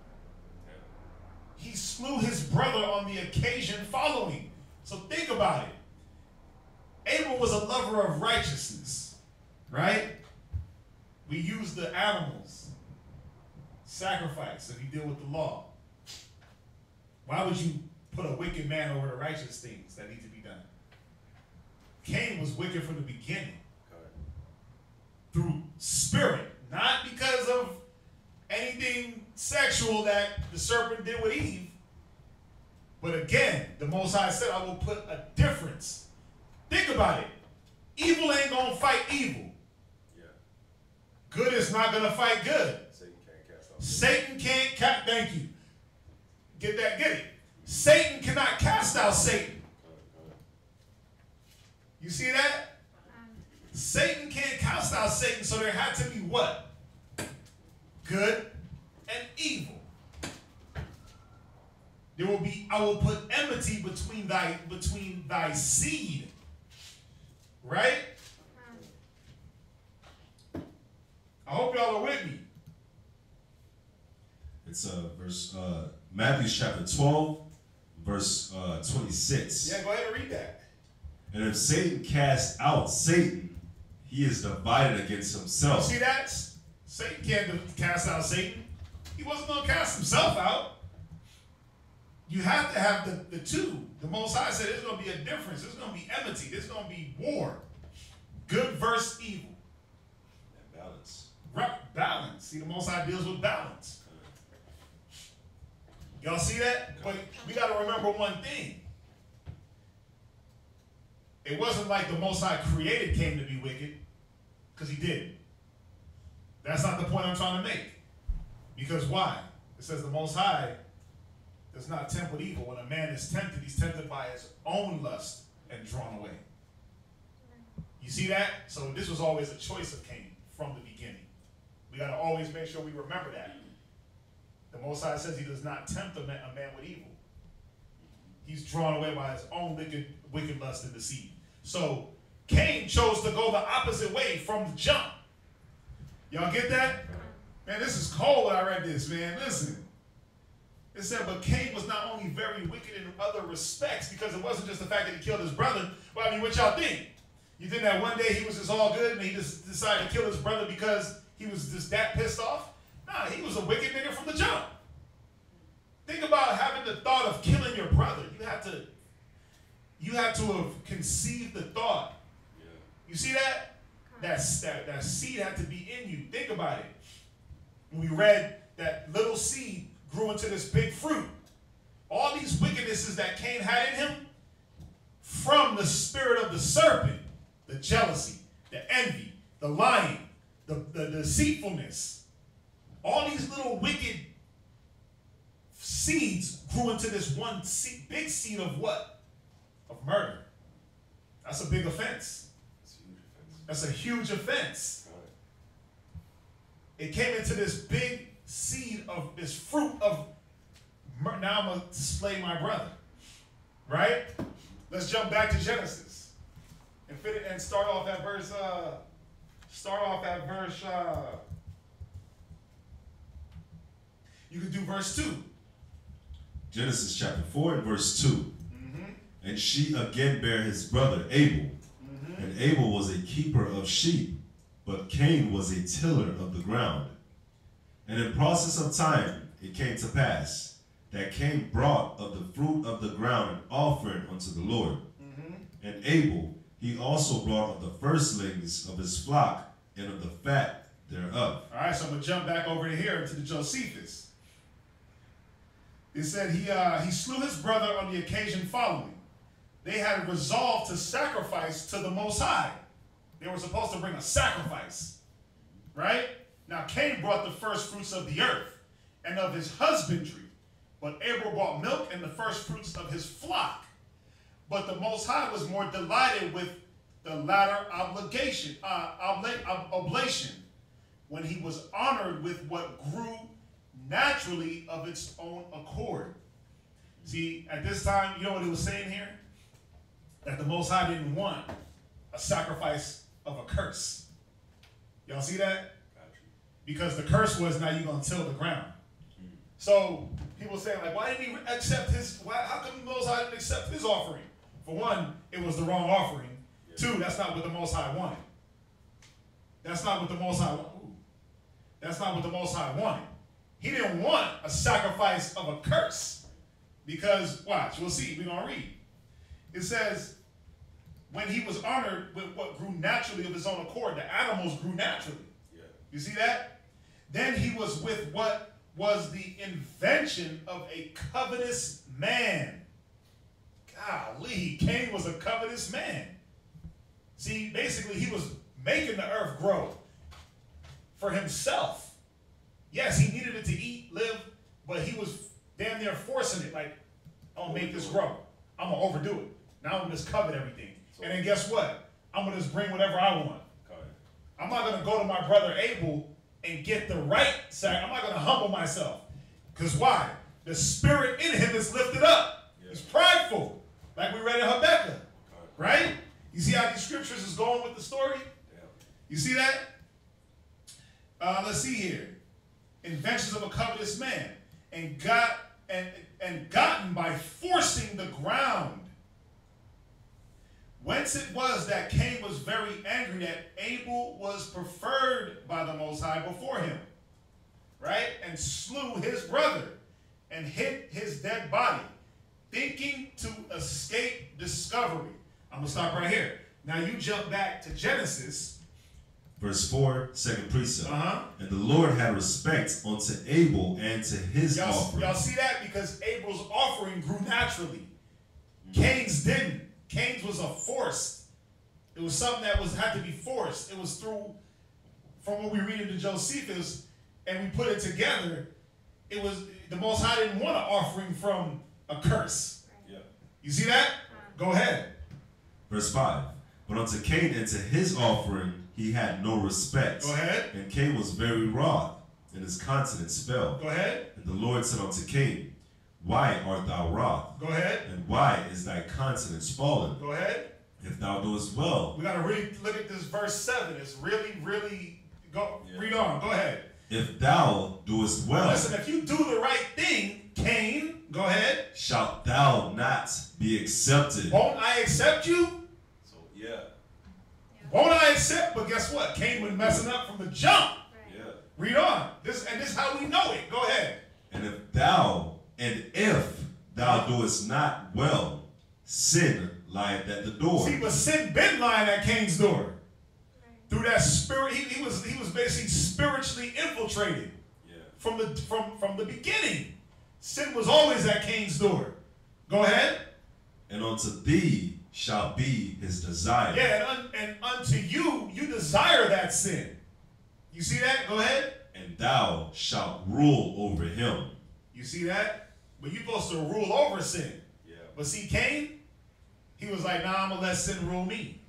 He slew his brother on the occasion following. So think about it. Abel was a lover of righteousness, right? We use the animals. Sacrifice if you deal with the law. Why would you put a wicked man over the righteous things that need to be done. Cain was wicked from the beginning. Through spirit, not because of anything sexual that the serpent did with Eve. But again, the Most High said, I will put a difference. Think about it. Evil ain't going to fight evil. Yeah. Good is not going to fight good. Satan can't cast out. Satan can't cast, thank you. Get that, get it. Satan cannot cast out Satan. You see that? Satan can't cast out Satan, so there had to be what? Good and evil. There will be, I will put enmity between thy seed. Right? I hope y'all are with me. It's verse Matthew chapter 12, verse 26. Yeah, go ahead and read that. And if Satan cast out Satan, he is divided against himself. See that? Satan can't cast out Satan. He wasn't going to cast himself out. You have to have the two. The Most High said there's going to be a difference. There's going to be enmity. There's going to be war. Good versus evil. And balance. Right, balance. See, the Most High deals with balance. Y'all see that? But we got to remember one thing. It wasn't like the Most High created Cain to be wicked, because he didn't. That's not the point I'm trying to make. Because why? It says the Most High does not tempt with evil. When a man is tempted, he's tempted by his own lust and drawn away. You see that? So this was always a choice of Cain from the beginning. We got to always make sure we remember that. The Most High says he does not tempt a man with evil. He's drawn away by his own wicked lust and deceit. So Cain chose to go the opposite way from the jump. Y'all get that? Man, this is cold when I read this, man. Listen. It said, but Cain was not only very wicked in other respects, because it wasn't just the fact that he killed his brother. Well, I mean, what y'all think? You think that one day he was just all good and he just decided to kill his brother because he was just that pissed off? Nah, he was a wicked nigga from the jump. Think about having the thought of killing your brother. You had to have conceived the thought. Yeah. You see that? That seed had to be in you. Think about it. When we read that little seed grew into this big fruit. All these wickednesses that Cain had in him, from the spirit of the serpent, the jealousy, the envy, the lying, the deceitfulness, all these little wicked seeds grew into this one seed, big seed of what? Of murder. That's a big offense. That's a huge offense. It came into this big seed of this fruit of now I'm going to slay my brother. Right? Let's jump back to Genesis and start off at verse you could do verse 2. Genesis chapter 4 and verse 2. And she again bare his brother Abel. And Abel was a keeper of sheep, but Cain was a tiller of the ground. And in process of time it came to pass that Cain brought of the fruit of the ground an offering unto the Lord. And Abel, he also brought of the firstlings of his flock and of the fat thereof. All right, so I'm going to jump back over to here into the Josephus. It said he slew his brother on the occasion following. They had resolved to sacrifice to the Most High. They were supposed to bring a sacrifice, right? Now Cain brought the first fruits of the earth and of his husbandry, but Abel brought milk and the first fruits of his flock. But the Most High was more delighted with the latter oblation, when he was honored with what grew naturally of its own accord. See, at this time, you know what he was saying here? That the Most High didn't want a sacrifice of a curse. Y'all see that? Because the curse was now you're going to till the ground. So people saying like, why didn't he accept how come the Most High didn't accept his offering? For one, it was the wrong offering. Yeah. Two, that's not what the Most High wanted. That's not what the Most High wanted. That's not what the Most High wanted. He didn't want a sacrifice of a curse. Because, watch, we'll see. We're going to read. It says, when he was honored with what grew naturally of his own accord, the animals grew naturally. Yeah. You see that? Then he was with what was the invention of a covetous man. Golly, Cain was a covetous man. See, basically, he was making the earth grow for himself. Yes, he needed it to eat, live, but he was damn near forcing it. Like, I'm going to make this grow. I'm going to overdo it. Now I'm going to just covet everything. And then guess what? I'm going to just bring whatever I want. I'm not going to go to my brother Abel and get the right side. I'm not going to humble myself. Because why? The spirit in him is lifted up. Yeah. He's prideful. Like we read in Habakkuk. Right? You see how these scriptures is going with the story? Yeah. You see that? Let's see here. Inventions of a covetous man. And gotten by forcing the ground. Whence it was that Cain was very angry that Abel was preferred by the Most High before him, right? And slew his brother and hid his dead body, thinking to escape discovery. I'm going to stop right here. Now you jump back to Genesis. Verse 4, second precept. And the Lord had respect unto Abel and to his offering. Y'all see that? Because Abel's offering grew naturally. Cain's didn't. Cain's was a forced. It was something that had to be forced. It was through, from what we read into Josephus, and we put it together, it was, the Most High didn't want an offering from a curse. Yeah. You see that? Go ahead. Verse 5. But unto Cain and to his offering he had no respect. Go ahead. And Cain was very wroth, and his countenance fell. Go ahead. And the Lord said unto Cain, why art thou wroth? Go ahead. And why is thy countenance fallen? Go ahead. If thou doest well. We got to really look at this verse 7. It's really, really, read on. Go ahead. If thou doest well. Listen, if you do the right thing, Cain, go ahead. Shalt thou not be accepted. Won't I accept you? So, yeah. Won't I accept? But guess what? Cain was messing up from the jump. Yeah. Read on. This is how we know it. Go ahead. And if thou doest not well, sin lieth at the door. See, but sin been lying at Cain's door. Through that spirit, he was basically spiritually infiltrated. Yeah. From the beginning. Sin was always at Cain's door. Go ahead. And unto thee shall be his desire. Yeah, and unto you desire that sin. You see that? Go ahead. And thou shalt rule over him. You see that? But you're supposed to rule over sin. Yeah. But see, Cain, he was like, nah, I'm going to let sin rule me.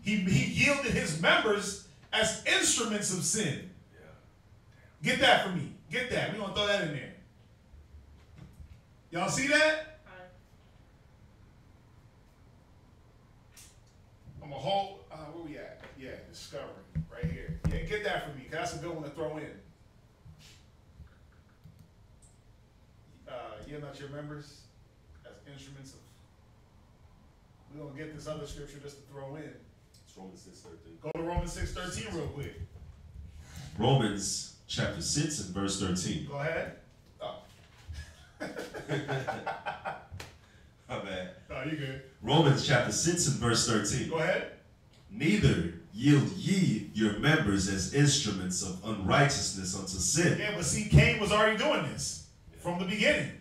He yielded his members as instruments of sin. Yeah. Get that for me. Get that. We're going to throw that in there. Y'all see that? I'm going to hold, where we at? Yeah, discovery, right here. Yeah, get that for me, because that's a good one to throw in. You're not your members as instruments of. We're going to get this other scripture just to throw in. It's Romans 6:13. Go to Romans 6:13 real quick. Romans chapter 6 and verse 13. Go ahead. Oh. My bad. Oh, you good. Romans chapter 6 and verse 13. Go ahead. Neither yield ye your members as instruments of unrighteousness unto sin. Yeah, but see, Cain was already doing this from the beginning.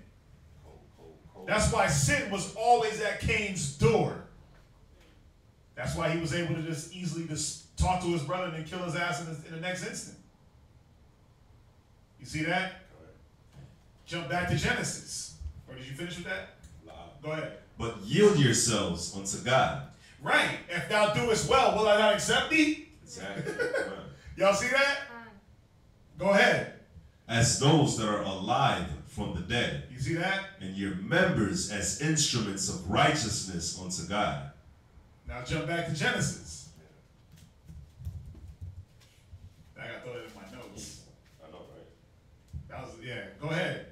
That's why sin was always at Cain's door. That's why he was able to just easily just talk to his brother and then kill his ass in the next instant. You see that? Jump back to Genesis. Or did you finish with that? Go ahead. But yield yourselves unto God. Right. If thou doest well, will I not accept thee? Exactly. Y'all see that? Go ahead. As those that are alive from the dead. You see that? And your members as instruments of righteousness unto God. Now jump back to Genesis. I got to throw that in my notes. I know, right? That was, yeah. Go ahead.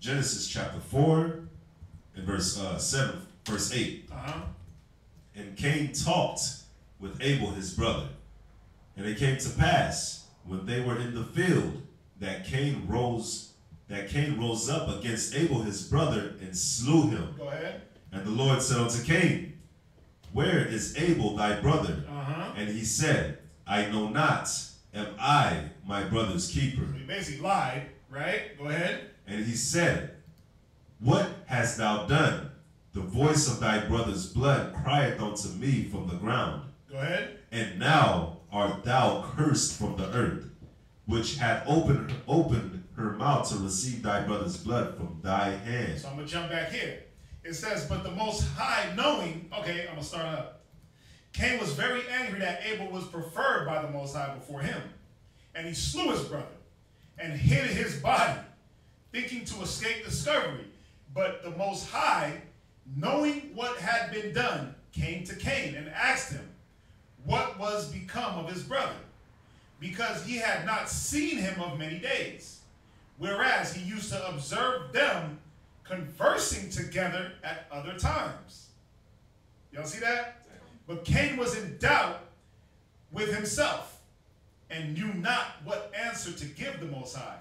Genesis chapter 4 and verse 7, verse 8. And Cain talked with Abel his brother. And it came to pass, when they were in the field, that Cain rose that Cain rose up against Abel his brother and slew him. Go ahead. And the Lord said unto Cain, where is Abel thy brother? And he said, I know not. Am I my brother's keeper? So he basically lied, right? Go ahead. And he said, what hast thou done? The voice of thy brother's blood crieth unto me from the ground. Go ahead. And now art thou cursed from the earth, which hath opened her mouth to receive thy brother's blood from thy hand. So I'm going to jump back here. It says, but the Most High knowing, okay, I'm going to start up. Cain was very angry that Abel was preferred by the Most High before him. And he slew his brother and hid his body, thinking to escape discovery. But the Most High, knowing what had been done, came to Cain and asked him what was become of his brother, because he had not seen him of many days, whereas he used to observe them conversing together at other times. Y'all see that? But Cain was in doubt with himself and knew not what answer to give the Most High.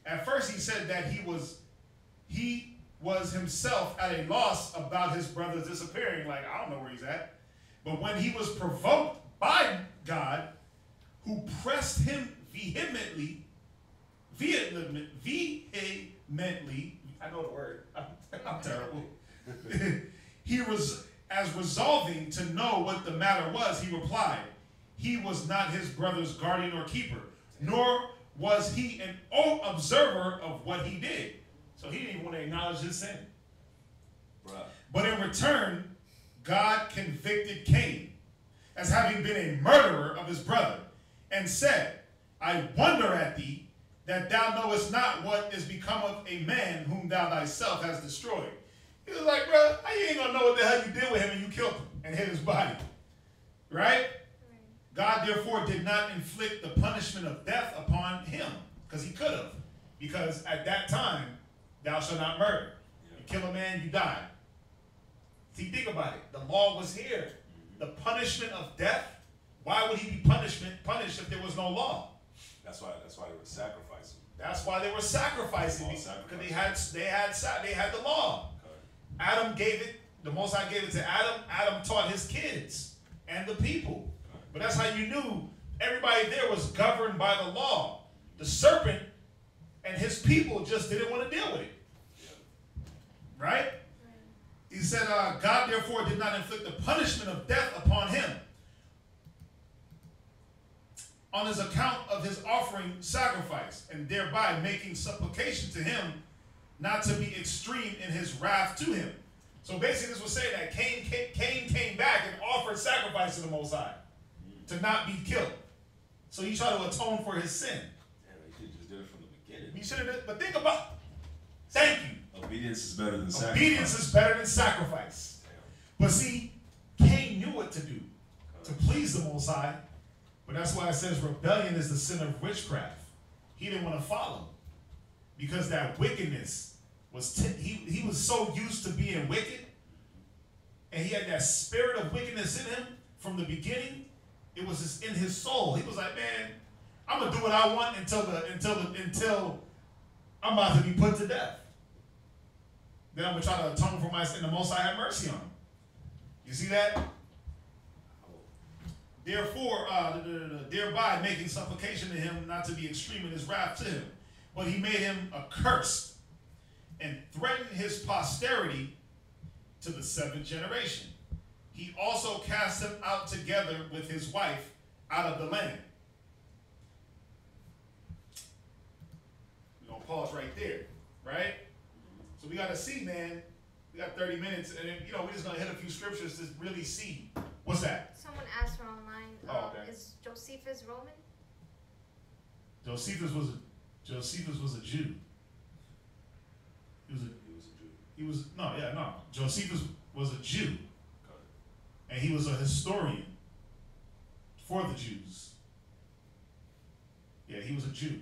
At first he said that he was himself at a loss about his brother's disappearing, like, I don't know where he's at. But when he was provoked by God, who pressed him vehemently, I know the word, I'm terrible. He was, as resolving to know what the matter was, he replied, he was not his brother's guardian or keeper, nor was he an observer of what he did. So he didn't even want to acknowledge his sin. Bruh. But in return, God convicted Cain as having been a murderer of his brother, and said, I wonder at thee, that thou knowest not what is become of a man whom thou thyself hast destroyed. He was like, bro, how you ain't gonna know what the hell you did with him and you killed him and hid his body? Right? God therefore did not inflict the punishment of death upon him, because he could have. Because at that time, thou shalt not murder. You kill a man, you die. See, think about it. The law was here. The punishment of death, why would he be punished if there was no law? That's why they were sacrificing. That's why they were sacrificing, because they had the law. Okay. Adam gave it, the Most High gave it to Adam. Adam taught his kids and the people. But that's how you knew everybody there was governed by the law. The serpent and his people just didn't want to deal with it. Right? He said, God therefore did not inflict the punishment of death upon him on his account of his offering sacrifice, and thereby making supplication to him not to be extreme in his wrath to him. So basically this was saying that Cain came back and offered sacrifice to the Most High to not be killed. So he tried to atone for his sin. Damn, he just did it from the beginning. He should have, but think about, thank you. Obedience is better than sacrifice. Obedience is better than sacrifice. But see, Cain knew what to do to please the Most High. But that's why it says rebellion is the sin of witchcraft. He didn't want to follow, because that wickedness was, he was so used to being wicked, and he had that spirit of wickedness in him from the beginning. It was just in his soul. He was like, man, I'm gonna do what I want until I'm about to be put to death. Then I'm gonna try to atone for my sin. The Most High have mercy on him. You see that? Therefore, thereby making supplication to him not to be extreme in his wrath to him. But he made him accursed and threatened his posterity to the 7th generation. He also cast him out together with his wife out of the land. We're going to pause right there, right? So we got to see, man. We got 30 minutes, and we're just going to hit a few scriptures to really see. What's that? Someone asked her online, Okay. is Josephus Roman? Josephus was a Jew. Josephus was a Jew. And he was a historian for the Jews. Yeah, he was a Jew.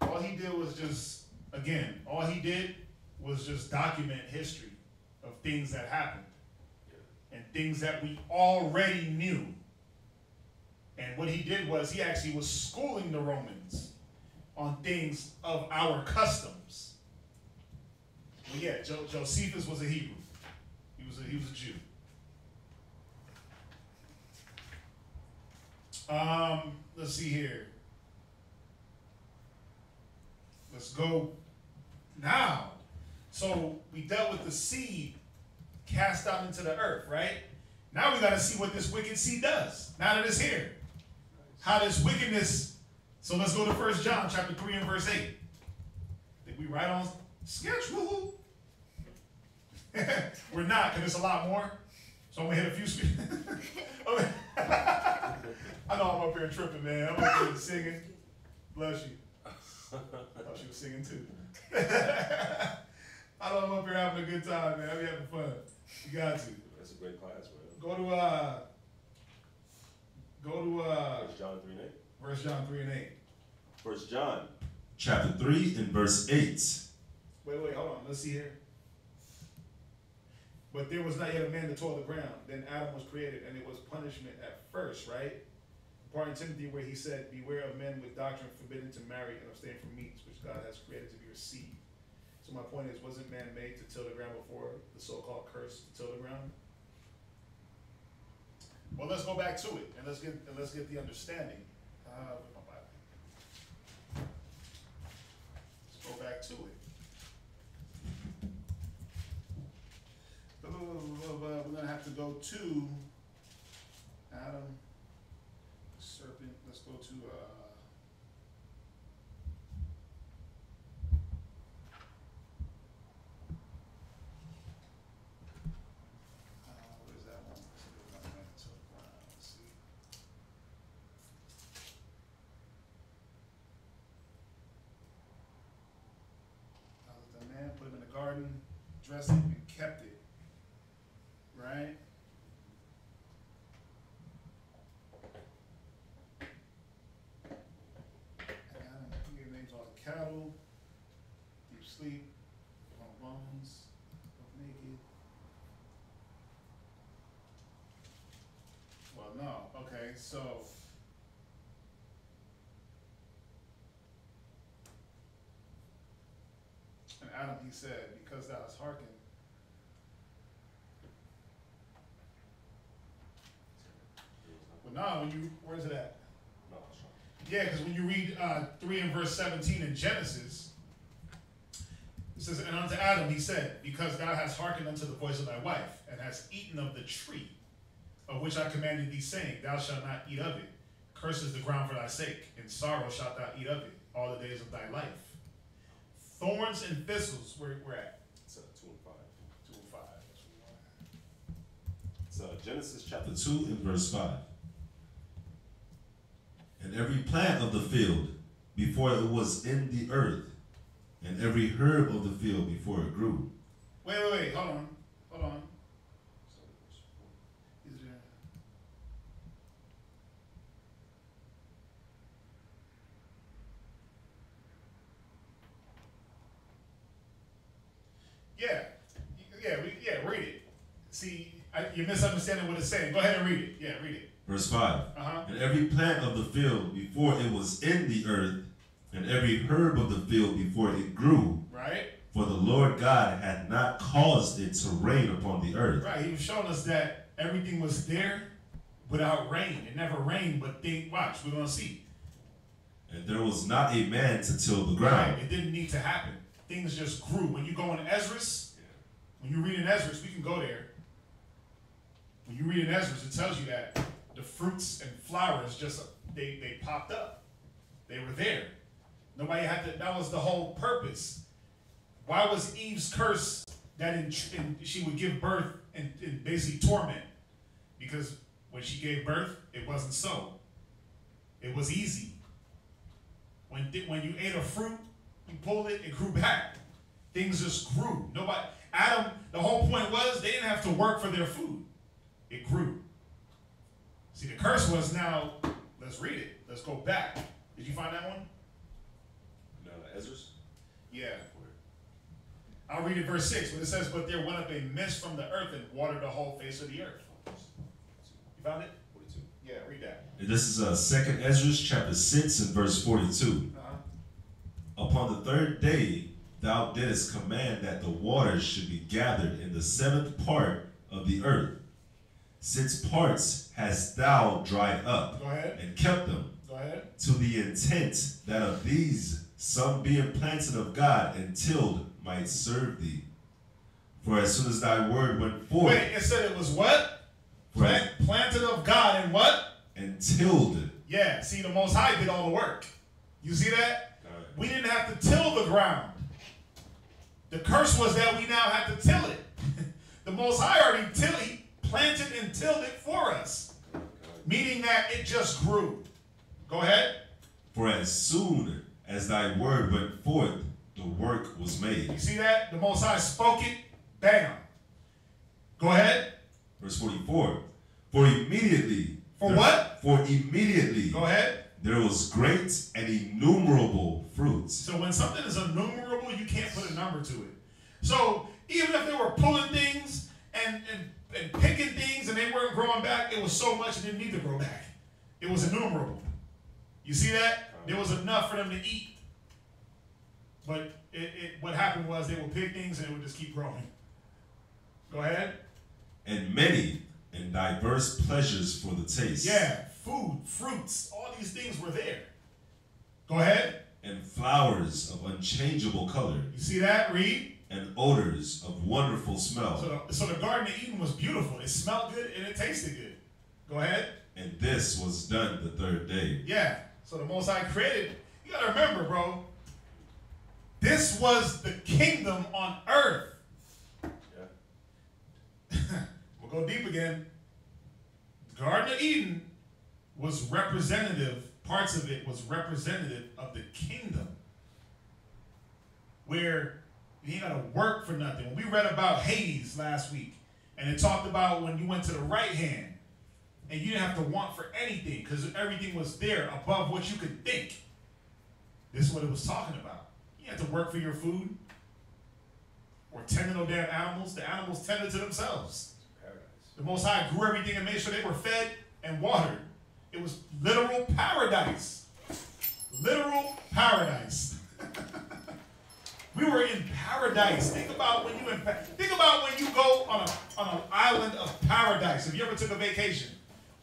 All he did was just document history of things that happened and things that we already knew. And what he did was he actually was schooling the Romans. on things of our customs. Well, yeah, Josephus was a Hebrew. He was a Jew. Let's see here. Let's go now. So we dealt with the seed cast out into the earth, right? Now we got to see what this wicked seed does. Now that it's here. How this wickedness. So let's go to 1 John chapter 3 and verse 8. Think we right on schedule? We're not, because it's a lot more. So I'm going to hit a few speed. I know I'm up here tripping, man. I'm up here singing. Bless you. I thought she was singing too. I know I'm up here having a good time, man. I'm having fun. You got to. That's a great class, man. Go to 1 John 3 and 8. 1 John 3 and 8. 1 John. Chapter 3 and verse 8. Wait, hold on. Let's see here. But there was not yet a man to toil the ground. Then Adam was created, and it was punishment at first, right? Part in Timothy where he said, beware of men with doctrine forbidden to marry and abstain from meats, which God has created to be received. So my point is, wasn't man made to till the ground before the so-called curse to till the ground? Well, let's go back to it, and let's get the understanding. With my Bible. Let's go back to it. We're gonna have to go to Adam, serpent. Let's go to what is that one? Let's see. The man put him in the garden, dressed him, and kept it. Right? And he gave names all the cattle, deep sleep, long bones, both naked. Well, no. Okay, so. And Adam, he said, because thou hast hearkened. But now, where's it at? No, that's right. Yeah, because when you read 3 and verse 17 in Genesis, it says, and unto Adam he said, because thou hast hearkened unto the voice of thy wife, and hast eaten of the tree, of which I commanded thee, saying, thou shalt not eat of it. Cursed is the ground for thy sake, in sorrow shalt thou eat of it all the days of thy life. Thorns and thistles, where at? It's 2 and 5. 2 and 5. It's Genesis chapter 2 and verse 5. And every plant of the field before it was in the earth, and every herb of the field before it grew. Wait, hold on. Is there... Yeah, read it. See, you're misunderstanding what it's saying. Go ahead and read it. Yeah, read it. Verse 5. And every plant of the field before it was in the earth, and every herb of the field before it grew. Right. For the Lord God had not caused it to rain upon the earth. Right. He was showing us that everything was there without rain. It never rained, but watch, we're going to see. And there was not a man to till the ground. Right. It didn't need to happen. Things just grew. When you go in Esdras, when you read in Esdras, we can go there. When you read in Esdras, it tells you that the fruits and flowers just, they popped up. They were there. Nobody had to, that was the whole purpose. Why was Eve's curse that she would give birth and basically torment? Because when she gave birth, it wasn't so. It was easy. When you ate a fruit, you pulled it, it grew back. Things just grew. Adam, the whole point was they didn't have to work for their food. It grew. See, the curse was now, let's read it. Let's go back. Did you find that one? No, Esdras? Yeah. I'll read it verse 6, when it says, but there went up a mist from the earth and watered the whole face of the earth. You found it? 42. Yeah, read that. This is 2nd Esdras chapter 6 and verse 42. Upon the third day thou didst command that the waters should be gathered in the seventh part of the earth. 6 parts hast thou dried up Go ahead. and kept them, Go ahead. to the intent that of these some being planted of God and tilled might serve thee. For as soon as thy word went forth. Wait, it said it was what? Planted of God and what? And tilled. Yeah, see, the Most High did all the work. You see that? We didn't have to till the ground. The curse was that we now had to till it. The Most High already planted and tilled it for us. Meaning that it just grew. Go ahead. For as soon as thy word went forth, the work was made. You see that? The Most High spoke it. Bam. Go ahead. Verse 44. For immediately. For what? For immediately. Go ahead. There was great and innumerable fruits. So when something is innumerable, you can't put a number to it. So even if they were pulling things and picking things and they weren't growing back, it was so much it didn't need to grow back. It was innumerable. You see that? There was enough for them to eat. But what happened was they would pick things and it would just keep growing. Go ahead. And many and diverse pleasures for the taste. Yeah, food, fruits, all these things were there. Go ahead. And flowers of unchangeable color. You see that? Read. And odors of wonderful smell. So the Garden of Eden was beautiful. It smelled good and it tasted good. Go ahead. And this was done the third day. Yeah. So the Most High created. You got to remember, bro. This was the kingdom on earth. We'll go deep again. The Garden of Eden was representative, parts of it was representative of the kingdom. Where you ain't got to work for nothing. When we read about Hades last week, and it talked about when you went to the right hand, and you didn't have to want for anything, because everything was there above what you could think. This is what it was talking about. You had to work for your food, or tend to no damn animals. The animals tended to themselves. The Most High grew everything and made sure they were fed and watered. It was literal paradise. Literal paradise. We were in paradise. Think about when you go on an island of paradise. If you ever took a vacation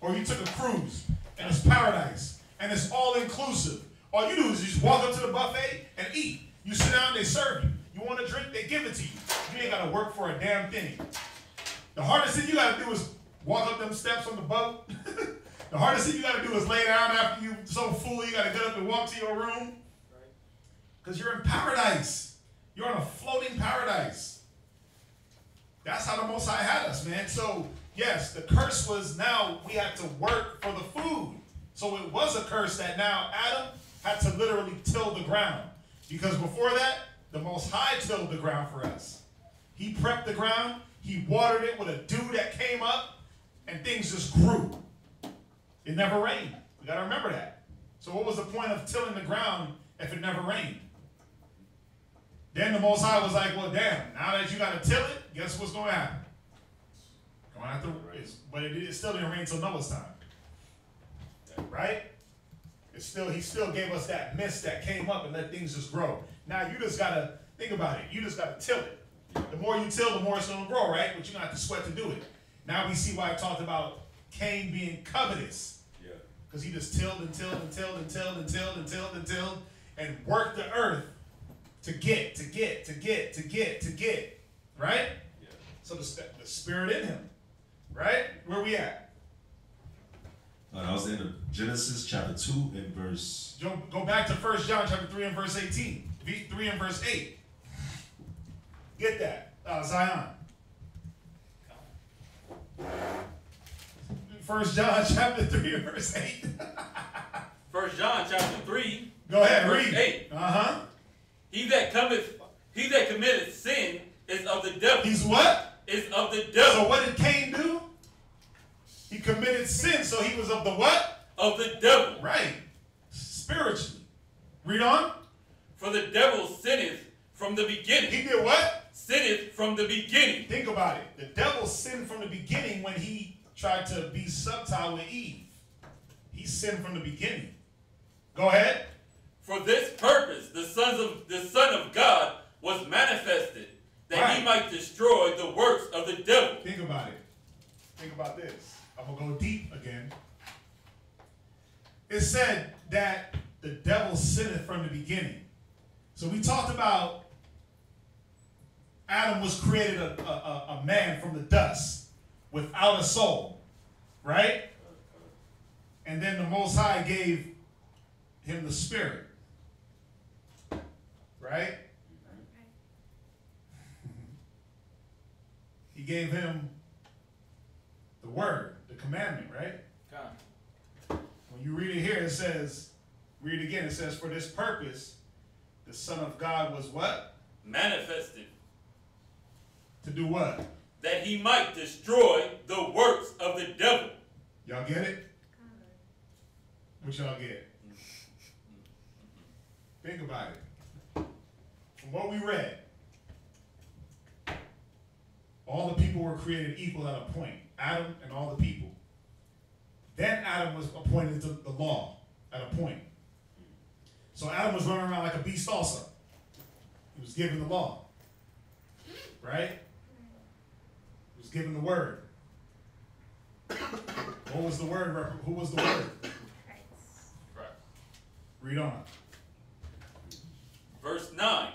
or you took a cruise and it's paradise and it's all inclusive. All you do is you just walk up to the buffet and eat. You sit down, they serve you. You want a drink, they give it to you. You ain't got to work for a damn thing. The hardest thing you got to do is walk up them steps on the boat. The hardest thing you got to do is lay down after you're so full you got to get up and walk to your room. Because you're in paradise. You're on a floating paradise. That's how the Most High had us, man. So, yes, the curse was now we had to work for the food. So it was a curse that now Adam had to literally till the ground. Because before that, the Most High tilled the ground for us. He prepped the ground. He watered it with a dew that came up, and things just grew. It never rained. We got to remember that. So what was the point of tilling the ground if it never rained? Then the Most High was like, well, damn, now that you got to till it, guess what's going to happen? Going to have to, but it still didn't rain until Noah's time. Right? He still gave us that mist that came up and let things just grow. Now you just got to, think about it, you just got to till it. The more you till, the more it's going to grow, right? But you're going to have to sweat to do it. Now we see why I talked about Cain being covetous. Yeah. Because he just tilled and tilled and tilled and tilled and tilled and tilled and tilled and worked the earth to get. Right? Yeah. So the spirit in him. Right? Where we at? I was in Genesis chapter 2 and verse... Go back to 1 John chapter 3 and verse 18. 3 and verse 8. Get that, Zion. 1 John chapter 3 and verse 8. 1 John chapter 3. Go ahead, verse read. 8. Uh-huh. He that committeth sin is of the devil. He's what? Is of the devil. So what did Cain do? He committed sin, so he was of the what? Of the devil. Right. Spiritually. Read on. For the devil sinneth from the beginning. He did what? Sinneth from the beginning. Think about it. The devil sinned from the beginning when he tried to be subtle with Eve. He sinned from the beginning. Go ahead. For this purpose, the the Son of God was manifested, that Right. he might destroy the works of the devil. Think about it. Think about this. I'm going to go deep again. It said that the devil sinned from the beginning. So we talked about Adam was created a man from the dust without a soul, right? And then the Most High gave him the Spirit, right? He gave him the word, the commandment, right? When you read it here, it says, read it again, it says, for this purpose, the Son of God was what? Manifested. To do what? That he might destroy the works of the devil. Y'all get it? What y'all get? Think about it. From what we read, all the people were created equal at a point. Adam and all the people. Then Adam was appointed to the law at a point. So Adam was running around like a beast also. He was given the law. Right? He was given the word. What was the word? Who was the word? Right. Read on. Verse 9.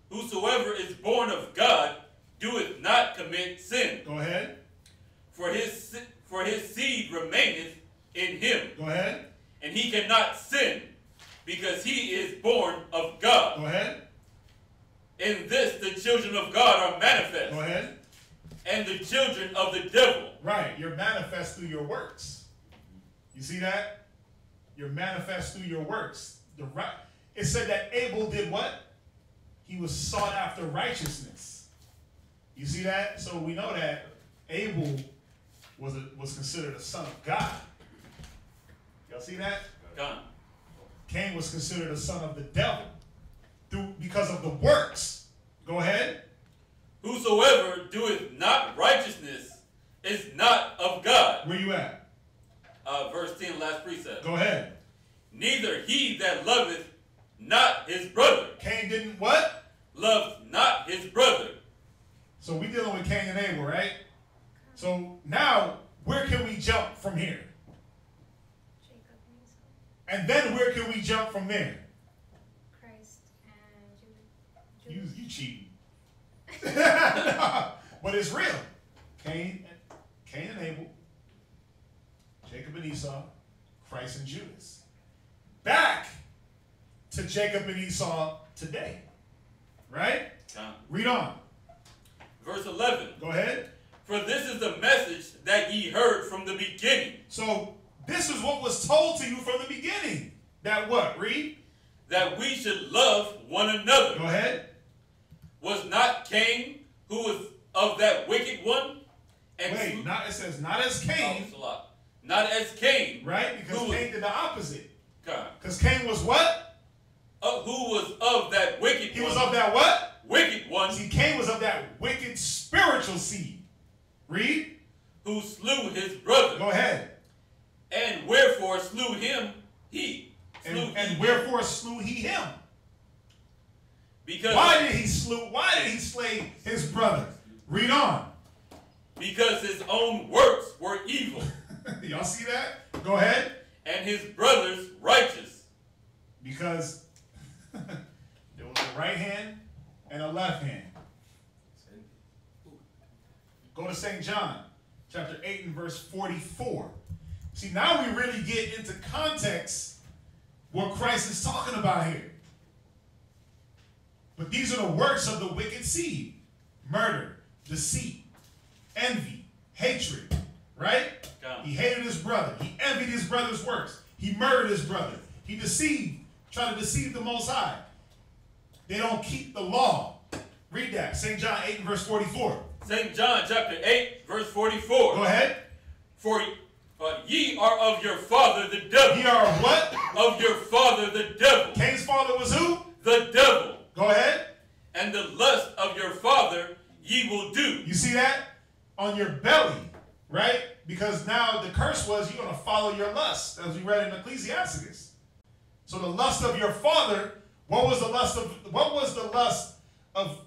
Whosoever is born of God doeth not commit sin. Go ahead. For his seed remaineth in him. Go ahead. And he cannot sin, because he is born of God. Go ahead. In this the children of God are manifest. Go ahead. And the children of the devil. Right. You're manifest through your works. You see that? You're manifest through your works. It said that Abel did what? He was sought after righteousness. You see that? So we know that Abel was considered a son of God. Y'all see that? God. Cain was considered a son of the devil because of the works. Go ahead. Whosoever doeth not righteousness is not of God. Where you at? Verse 10, last precept. Go ahead. Neither he that loveth not his brother. Cain didn't what? Loved not his brother. So we dealing with Cain and Abel, right? So now, where can we jump from here? And then where can we jump from there? Christ and Judah. You cheating. No, but it's real. Cain and Abel, Jacob and Esau, Christ and Judas. Back to Jacob and Esau today. Right? Read on. Verse 11. Go ahead. For this is the message that ye heard from the beginning. So this is what was told to you from the beginning. That what? Read. That we should love one another. Go ahead. Was not Cain who was of that wicked one? And wait, it says not as Cain. Oh, not as Cain. Right? Because Cain did the opposite. God. Because Cain was what? Who was of that wicked one? He was of that what? Wicked one. See, Cain was of that wicked spiritual seed. Read. Who slew his brother. Go ahead. And wherefore slew him he. And wherefore slew he him? Because why did he slay his brother? Read on. Because his own works were evil. Y'all see that? Go ahead. And his brothers righteous. Because there was a right hand and a left hand. Go to St. John, chapter 8 and verse 44. See, now we really get into context what Christ is talking about here. But these are the works of the wicked seed. Murder, deceit, envy, hatred, right? God. He hated his brother. He envied his brother's works. He murdered his brother. He deceived, tried to deceive the Most High. They don't keep the law. Read that. St. John 8 and verse 44. St. John chapter 8, verse 44. Go ahead. For ye are of your father the devil. Ye are of what? Of your father the devil. Cain's father was who? The devil. Go ahead. And the lust of your father ye will do. You see that? On your belly, right? Because now the curse was you're going to follow your lust, as we read in Ecclesiastes. So the lust of your father What was the lust of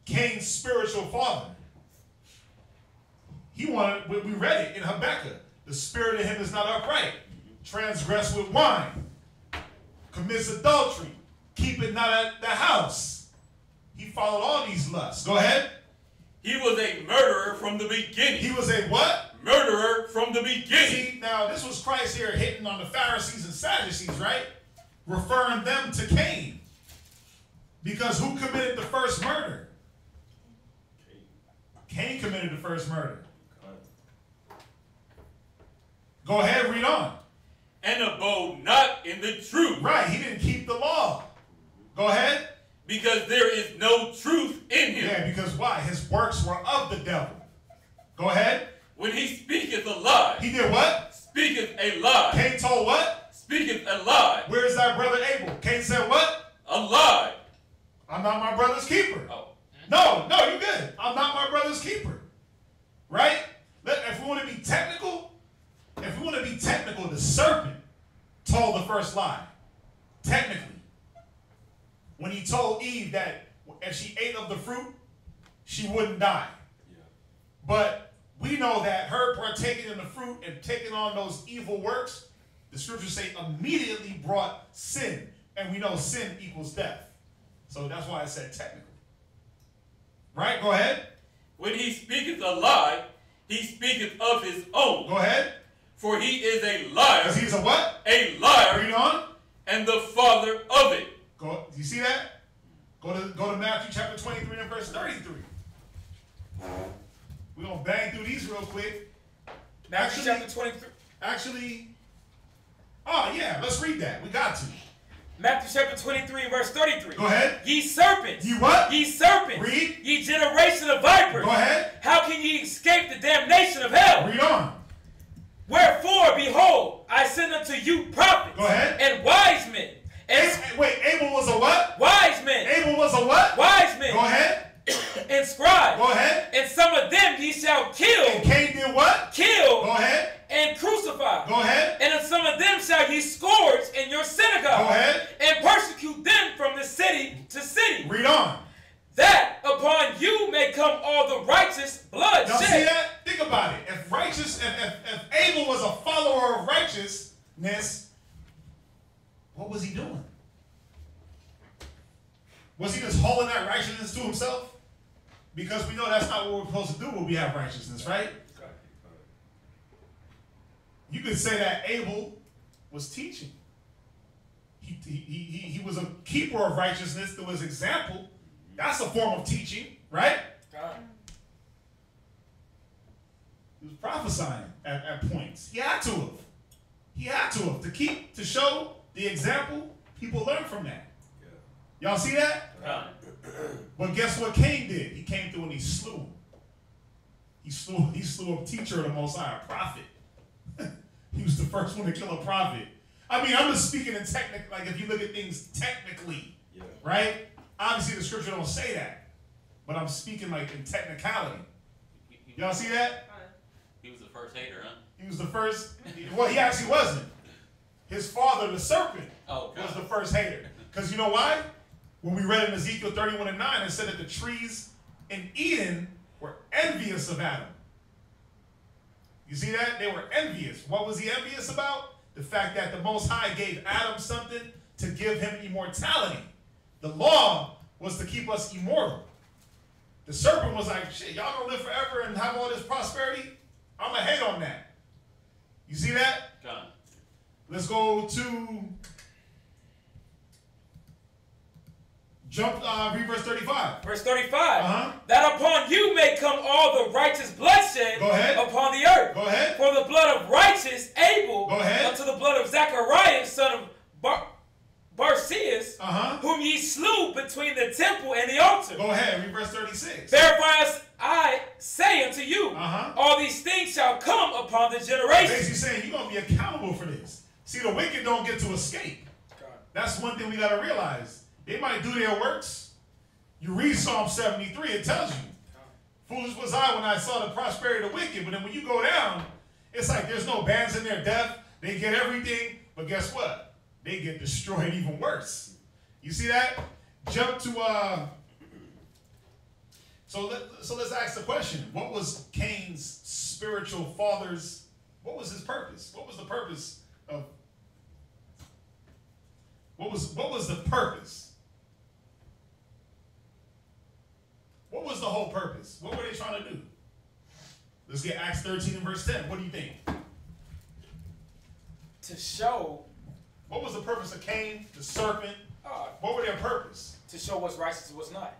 Cain's spiritual father? He wanted, we read it in Habakkuk. The spirit of him is not upright. Transgress with wine. Commits adultery. Keep it not at the house. He followed all these lusts. Go ahead. He was a murderer from the beginning. He was a what? Murderer from the beginning. See, now this was Christ here hitting on the Pharisees and Sadducees, right? Referring them to Cain. Because who committed the first murder? Cain committed the first murder. Go ahead, read on. And abode not in the truth. Right, he didn't keep the law. Go ahead. Because there is no truth in him. Yeah, because why? His works were of the devil. Go ahead. When he speaketh a lie. He did what? Speaketh a lie. Cain told what? Speaketh a lie. Where is thy brother Abel? Cain said what? A lie. I'm not my brother's keeper. Oh. No, you're good. I'm not my brother's keeper. Right? If we want to be technical, the serpent told the first lie. Technically. When he told Eve that if she ate of the fruit, she wouldn't die. Yeah. But we know that her partaking in the fruit and taking on those evil works, the scriptures say immediately brought sin. And we know sin equals death. So that's why I said technical. Right? Go ahead. When he speaketh a lie, he speaketh of his own. Go ahead. For he is a liar. Because he's a what? A liar. Read on. And the father of it. Go. You see that? Go to Matthew chapter 23 and verse 33. We're going to bang through these real quick. Matthew chapter 23. Actually, oh yeah, let's read that. We got to. Matthew chapter 23 verse 33. Go ahead. Ye serpents. Ye what? Ye serpents. Read. Ye generation of vipers. Go ahead. How can ye escape the damnation of hell? Read on. Wherefore, behold, I send unto you prophets. Go ahead. And wise men. And wait, Abel was a what? Wise men. Abel was a what? Wise men. Go ahead. And scribes. Go ahead. And some of them ye shall kill. And Cain did what? Kill. Go ahead. And crucify. Go ahead. And in some of them shall ye scourge in your synagogue. Go ahead. And persecute them from the city to city. Read on. That upon you may come all the righteous blood Y'all shed. see that? Think about it. If Abel was a follower of righteousness, what was he doing? Was he just holding that righteousness to himself? Because we know that's not what we're supposed to do when we have righteousness, right? You could say that Abel was teaching. He was a keeper of righteousness through his example. That's a form of teaching, right? He was prophesying at points. He had to have. He had to have. To show the example, people learn from that. Y'all see that? But guess what Cain did? He came through and he slew him. He slew a teacher of the Most High, a prophet. He was the first one to kill a prophet. I mean, I'm just speaking in like if you look at things technically, right? Obviously, the scripture don't say that, but I'm speaking like in technicality. Y'all see that? He was the first hater, huh? He was the first. Well, he actually wasn't. His father, the serpent, was the first hater. Because you know why? When we read in Ezekiel 31:9, it said that the trees in Eden were envious of Adam. You see that? They were envious. What was he envious about? The fact that the Most High gave Adam something to give him immortality. The law was to keep us immortal. The serpent was like, shit, y'all gonna live forever and have all this prosperity? I'm gonna hate on that. You see that? Done. Let's go to read verse 35. Verse 35. Uh-huh. That upon you may come all the righteous bloodshed upon the earth. Go ahead. For the blood of righteous Abel Go ahead. unto the blood of Zacharias, son of Barceus, Uh-huh. whom ye slew between the temple and the altar. Go ahead, read verse 36. Therefore I say unto you, Uh-huh. all these things shall come upon the generation. Basically saying you're going to be accountable for this. See, the wicked don't get to escape. That's one thing we got to realize. They might do their works. You read Psalm 73, it tells you. Foolish was I when I saw the prosperity of the wicked. But then when you go down, it's like there's no bands in their death. They get everything. But guess what? They get destroyed even worse. You see that? Jump to so let's ask the question. What was Cain's spiritual father's, what was his purpose? What was the purpose of, what was the purpose? What was the whole purpose? What were they trying to do? Let's get Acts 13 and verse 10. What do you think? To show. What was the purpose of Cain, the serpent? What were their purpose? To show what's righteous and what's not.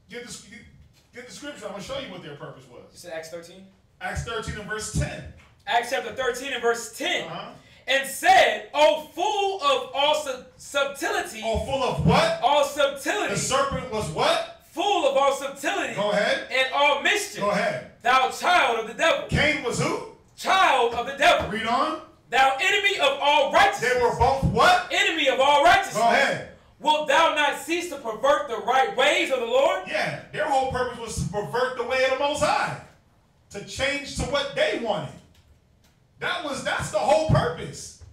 Get the scripture. I'm going to show you what their purpose was. You said Acts 13? Acts 13 and verse 10. Acts chapter 13 and verse 10. And said, "O full of all subtlety." Oh, full of what? All subtlety. The serpent was what? Full of all subtlety. Go ahead. And all mischief. Go ahead. Thou child of the devil. Cain was who? Child of the devil. Read on. Thou enemy of all righteousness. They were both what? Enemy of all righteousness. Go ahead. Wilt thou not cease to pervert the right ways of the Lord? Yeah, their whole purpose was to pervert the way of the Most High. To change to what they wanted. That's the whole purpose.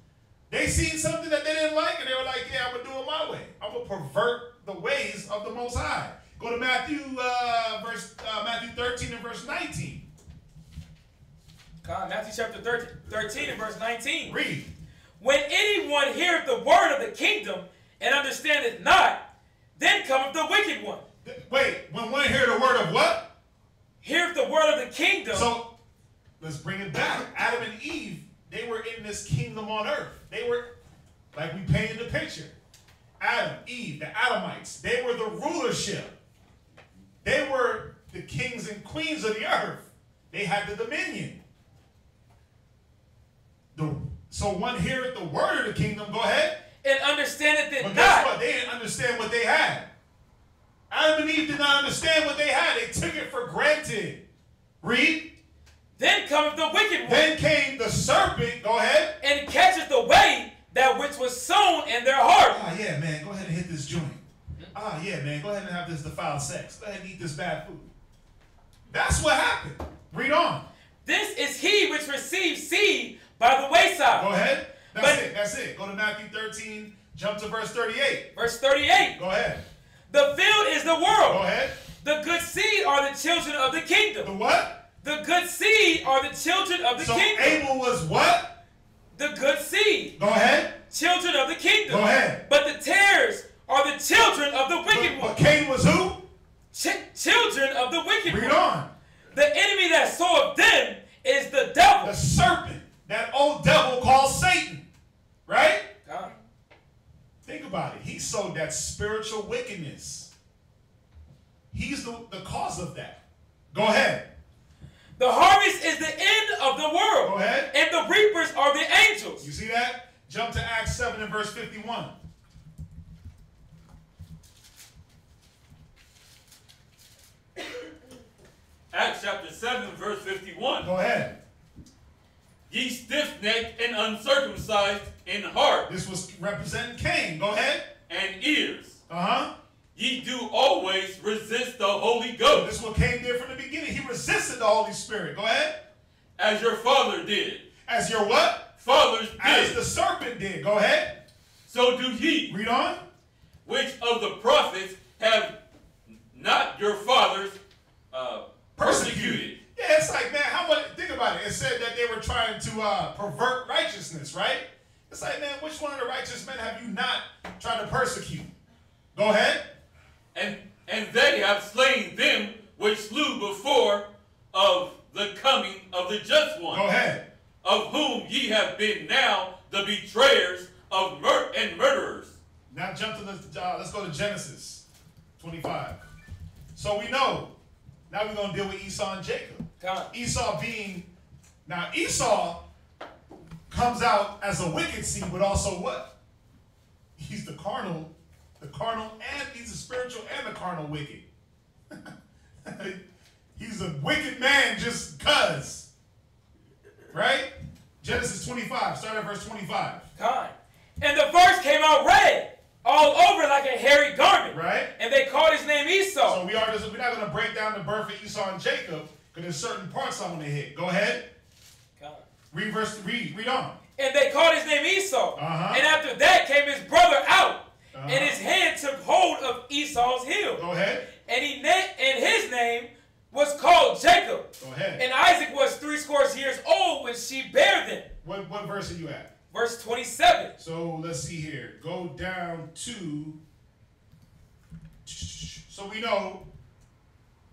They seen something that they didn't like and they were like, yeah, I'm going to do it my way. I'm going to pervert the ways of the Most High. Go to Matthew 13 and verse 19. Matthew chapter 13 and verse 19. Read. When anyone heareth the word of the kingdom and understandeth not, then cometh the wicked one. Wait, when one hear the word of what? Heareth the word of the kingdom. So, let's bring it back. Adam and Eve, they were in this kingdom on earth. They were, like we painted the picture. Adam, Eve, the Adamites, they were the rulership. They were the kings and queens of the earth. They had the dominion. So one heareth the word of the kingdom, go ahead. And understandeth it not. But guess what? They didn't understand what they had. Adam and Eve did not understand what they had. They took it for granted. Read. Then cometh the wicked one. Then came the serpent, go ahead. And catcheth away that which was sown in their heart. Ah, yeah, man, go ahead and hit this joint. Ah, yeah, man, go ahead and have this defiled sex. Go ahead and eat this bad food. That's what happened. Read on. This is he which received seed by the wayside. Go ahead. That's it. Go to Matthew 13, jump to verse 38. Verse 38. Go ahead. The field is the world. Go ahead. The good seed are the children of the kingdom. The what? The good seed are the children of the kingdom. So Abel was what? The good seed. Go ahead. Children of the kingdom. Go ahead. But the tares are the children of the wicked one. But Cain was who? Children of the wicked one. Read on. The enemy that soweth them is the devil. The serpent. That old devil called Satan. Right? God. Think about it. He sowed that spiritual wickedness. He's the cause of that. Go ahead. The harvest is the end of the world. Go ahead. And the reapers are the angels. You see that? Jump to Acts 7 and verse 51. Acts chapter 7, verse 51. Go ahead. Ye stiff-necked and uncircumcised in heart. This was representing Cain. Go ahead. And ears. Uh-huh. Ye do always resist the Holy Ghost. This is what Cain did from the beginning. He resisted the Holy Spirit. Go ahead. As your father did. As your what? Fathers did. As the serpent did. Go ahead. So do ye. Read on. Which of the prophets have not your fathers persecuted? Yeah, it's like, man, how much? Think about it. It said that they were trying to pervert righteousness, right? It's like, man, which one of the righteous men have you not tried to persecute? Go ahead. And they have slain them which slew before of the coming of the just one. Go ahead. Of whom ye have been now the betrayers of and murderers. Now jump to let's go to Genesis 25. So we know, now we're going to deal with Esau and Jacob. Esau comes out as a wicked seed, but also what? He's the carnal, and he's the spiritual and the carnal wicked. He's a wicked man just cuz. Right? Genesis 25, start at verse 25. And the verse came out red, all over like a hairy garment. Right? And they called his name Esau. So we're not going to break down the birth of Esau and Jacob, because there's certain parts I want to hit. Go ahead. Read on. And they called his name Esau. And after that came his brother out, and his hand took hold of Esau's heel. Go ahead. And his name was called Jacob. Go ahead. And Isaac was 70 years old when she bare them. What verse are you at? Verse 27. So let's see here. Go down to. So we know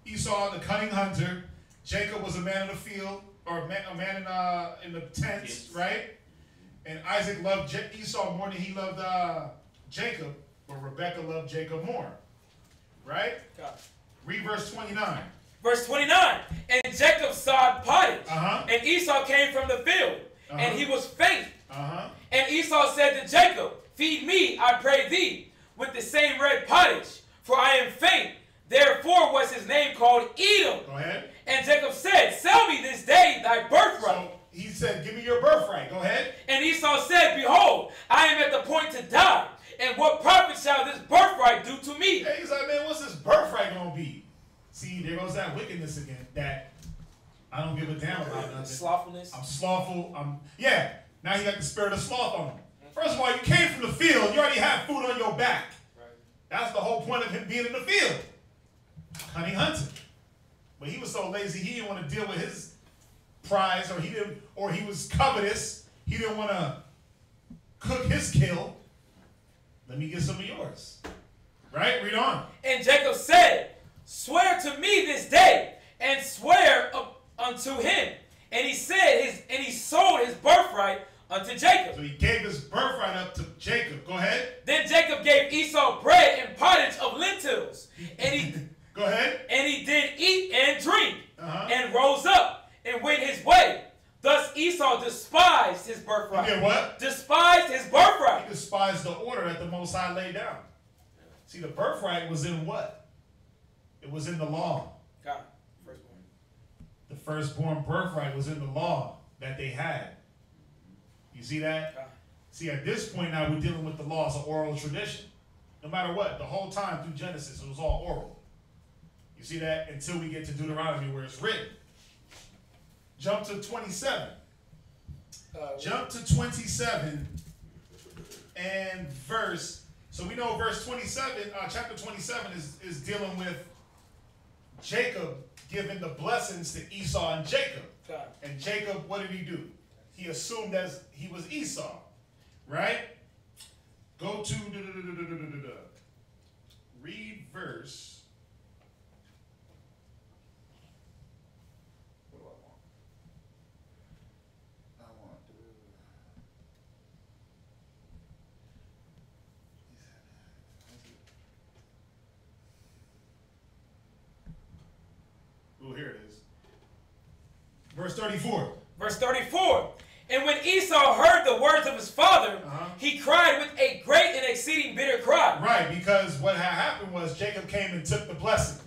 Esau, the cunning hunter. Jacob was a man in the field, or a man in the tents, right? And Isaac loved Esau more than he loved Jacob, but Rebekah loved Jacob more, right? Read verse 29. Verse 29. And Jacob sawed pottage, Uh-huh. and Esau came from the field, Uh-huh. and he was faint. Uh-huh. And Esau said to Jacob, Feed me, I pray thee, with the same red pottage, for I am faint. Therefore was his name called Edom. Go ahead. And Jacob said, Sell me this day thy birthright. So he said, give me your birthright. Go ahead. And Esau said, Behold, I am at the point to die, and what profit shall this birthright do to me? Yeah, he's like, man, what's this birthright going to be? See, there goes that wickedness again, that I don't give a damn about nothing. Slothfulness. I'm slothful. Now he got the spirit of sloth on him. First of all, you came from the field. You already have food on your back. Right. That's the whole point of him being in the field. Cunning hunting. But he was so lazy, he didn't want to deal with his prize, or he was covetous. He didn't want to cook his kill. Let me get some of yours. Right? Read on. And Jacob said, Swear to me this day, and swear unto him. And he said, and he sold his birthright unto Jacob. So he gave his birthright up to Jacob. Go ahead. Then Jacob gave Esau bread and pottage of lentils. And he Go ahead. And he did eat and drink, Uh-huh. and rose up and went his way. Thus Esau despised his birthright. He did what? Despised his birthright. He despised the order that the Most High laid down. See, the birthright was in what? It was in the law. God, firstborn. The firstborn birthright was in the law that they had. You see that? God. See, at this point now we're dealing with the laws of oral tradition. No matter what, the whole time through Genesis, it was all oral. You see that? Until we get to Deuteronomy where it's written. Jump to 27. Jump to 27 and verse. So we know verse 27, chapter 27 is dealing with Jacob giving the blessings to Esau and Jacob. God. And Jacob, what did he do? He assumed as he was Esau, right? Go to read verse. What do I want? I want to. Oh, here it is. Verse 34. Verse 34. And when Esau heard the words of his father, he cried with a great and exceeding bitter cry. Right, because what had happened was Jacob came and took the blessing.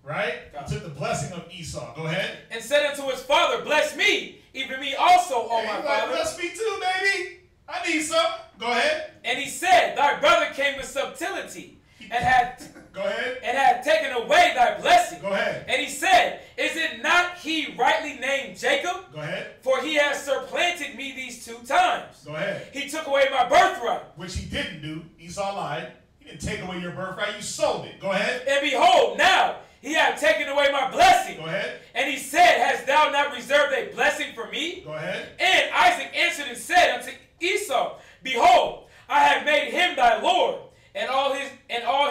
Right? He took the blessing of Esau. Go ahead. And said unto his father, Bless me, even me also, O my father. Bless me too, baby. I need some. Go ahead. And he said, Thy brother came with subtlety, and had Go ahead. And had taken away thy blessing. Go ahead. And he said, Is it not he rightly named Jacob? Go ahead. For he has supplanted me these 2 times. Go ahead. He took away my birthright. Which he didn't do. Esau lied. He didn't take away your birthright. You sold it. Go ahead. And behold, now he hath taken away my blessing. Go ahead. And he said, Hast thou not reserved a blessing for me? Go ahead. And Isaac answered and said unto Esau, Behold, I have made him thy lord, and all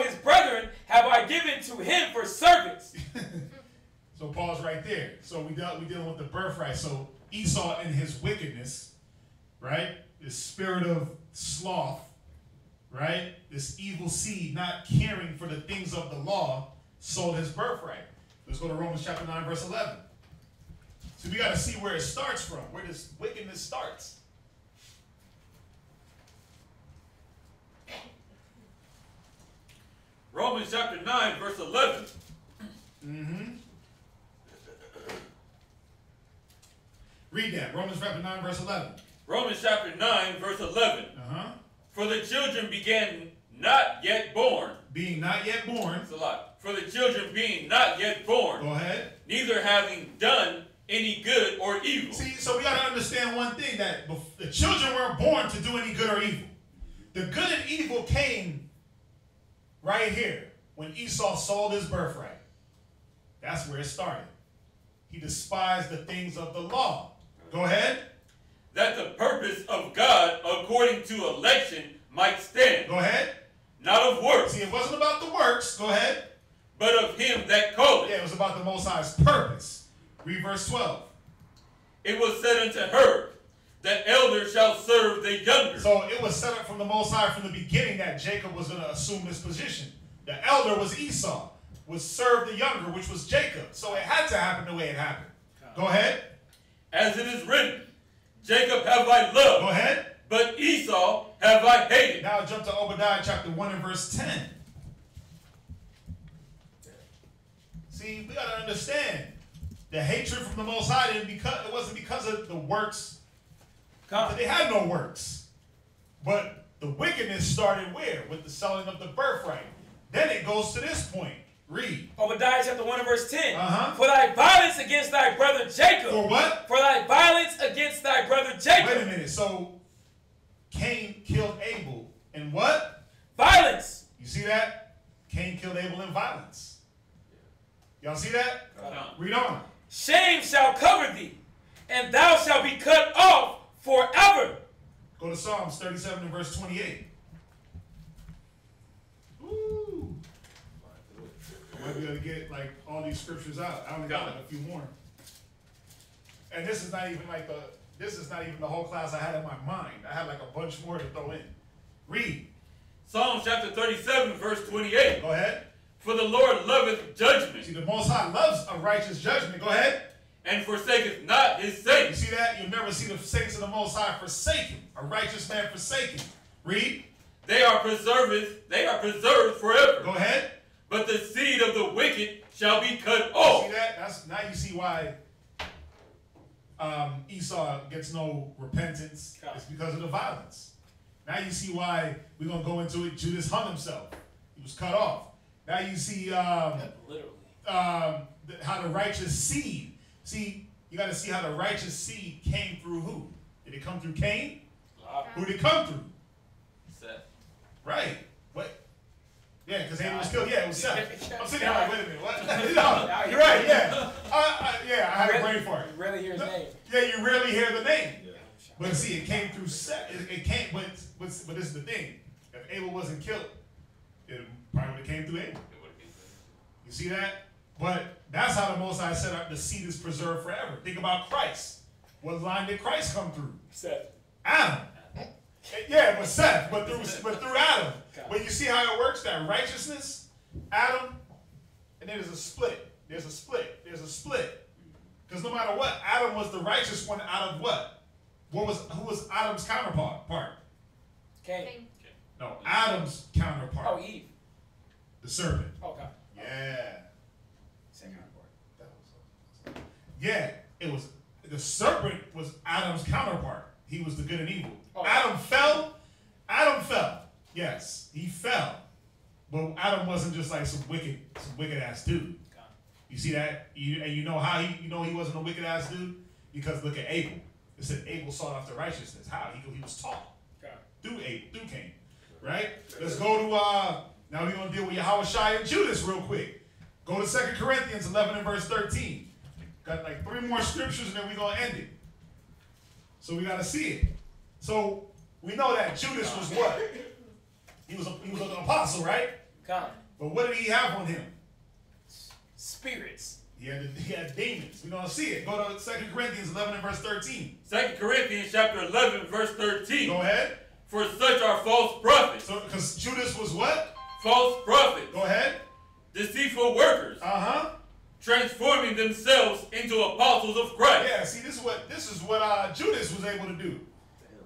his brethren have I given to him for servants. So pause right there. So we dealing with the birthright. So Esau in his wickedness, right? This spirit of sloth, right? This evil seed not caring for the things of the law sold his birthright. Let's go to Romans chapter 9, verse 11. So we got to see where it starts from, where this wickedness starts. Romans chapter 9, verse 11. Read that. Romans chapter 9, verse 11. Romans chapter 9, verse 11. For the children began not yet born. Being not yet born. That's a lot. For the children being not yet born. Go ahead. Neither having done any good or evil. See, so we got to understand one thing, that the children weren't born to do any good or evil. The good and evil came right here when Esau sold his birthright. That's where it started. He despised the things of the law. Go ahead. That the purpose of God according to election might stand. Go ahead. Not of works. See, it wasn't about the works. Go ahead. But of him that calleth. Yeah, it was about the Most High's purpose. Read verse 12. It was said unto her, that elder shall serve the younger. So it was set up from the Most High from the beginning that Jacob was going to assume this position. The elder was Esau, would serve the younger, which was Jacob. So it had to happen the way it happened. Go ahead. As it is written, Jacob have I loved. Go ahead. But Esau have I hated. Now jump to Obadiah chapter 1 and verse 10. See, we got to understand the hatred from the Most High it wasn't because of the works. They had no works. But the wickedness started where? With the selling of the birthright. Then it goes to this point. Read. Obadiah chapter 1 and verse 10. For thy violence against thy brother Jacob. For what? For thy violence against thy brother Jacob. Wait a minute. So Cain killed Abel in what? Violence. You see that? Cain killed Abel in violence. Y'all see that? Read on. Shame shall cover thee, and thou shalt be cut off forever. Go to Psalms 37 and verse 28. Ooh. I might be able to get like all these scriptures out. I only got like a few more. And this is not even the whole class I had in my mind. I had like a bunch more to throw in. Read. Psalms chapter 37 verse 28. Go ahead. For the Lord loveth judgment. See, the Most High loves a righteous judgment. Go ahead. And forsaketh not his saints. You see that? You'll never see the saints of the Most High forsaken. A righteous man forsaken. Read. They are preserved forever. Go ahead. But the seed of the wicked shall be cut off. See that? Now you see why Esau gets no repentance. It's because of the violence. Now you see why we're going to go into it. Judas hung himself. He was cut off. Now you see how the righteous seed. See, you got to see how the righteous seed came through who? Did it come through Cain? Who did it come through? Seth. Right. What? Yeah, because Abel was killed. Yeah, it was Seth. I'm sitting here like, wait a minute, what? No, you're right, yeah. Yeah, I had a brain fart. You rarely hear his name. Yeah, you rarely hear the name. Yeah. But see, it came through Seth. It came, but this is the thing. If Abel wasn't killed, it probably would have came through Abel. You see that? But that's how the Most High set up the seed is preserved forever. Think about Christ. What line did Christ come through? Seth. Adam. Yeah, but Seth, but through Adam. But you see how it works? That righteousness, Adam, and then there's a split. There's a split. There's a split. Because no matter what, Adam was the righteous one out of what? Who was Adam's counterpart? Cain. No, Adam's counterpart. Oh, Eve. The serpent. Okay. Yeah. Second part. Yeah, it was the serpent was Adam's counterpart. He was the good and evil. Oh. Adam fell. Adam fell. Yes, he fell. But Adam wasn't just like some wicked ass dude. You see that? And you know how he wasn't a wicked ass dude? Because look at Abel. It said Abel sought after righteousness. How? He was taught through Cain. Right? Let's go to now we're gonna deal with Yahushua and Judas real quick. Go to 2 Corinthians 11 and verse 13. Got like 3 more scriptures and then we're gonna end it. So we gotta see it. So we know that Judas was what? He was an apostle, right? God. But what did he have on him? Spirits. He had demons. We're gonna see it. Go to 2 Corinthians 11 and verse 13. 2 Corinthians chapter 11 verse 13. Go ahead. For such are false prophets. So because Judas was what? False prophets. Go ahead. Deceitful workers. Transforming themselves into apostles of Christ. Yeah, see, this is what Judas was able to do.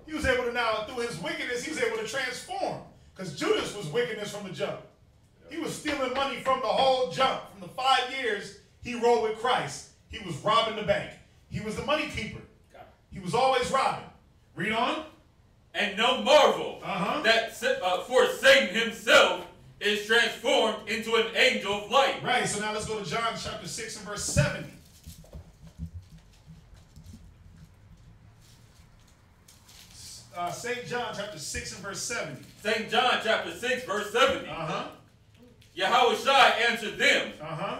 He was able to now, through his wickedness, he was able to transform. Because Judas was wickedness from the jump. He was stealing money from the whole jump. From the 5 years he rolled with Christ, he was robbing the bank. He was the money keeper. He was always robbing. Read on. And no marvel that for Satan himself is transformed into an angel of light. Right, so now let's go to John chapter 6 and verse 70. St. John chapter 6 and verse 70. St. John chapter 6, verse 70. Uh-huh. Yahushua answered them, Uh-huh.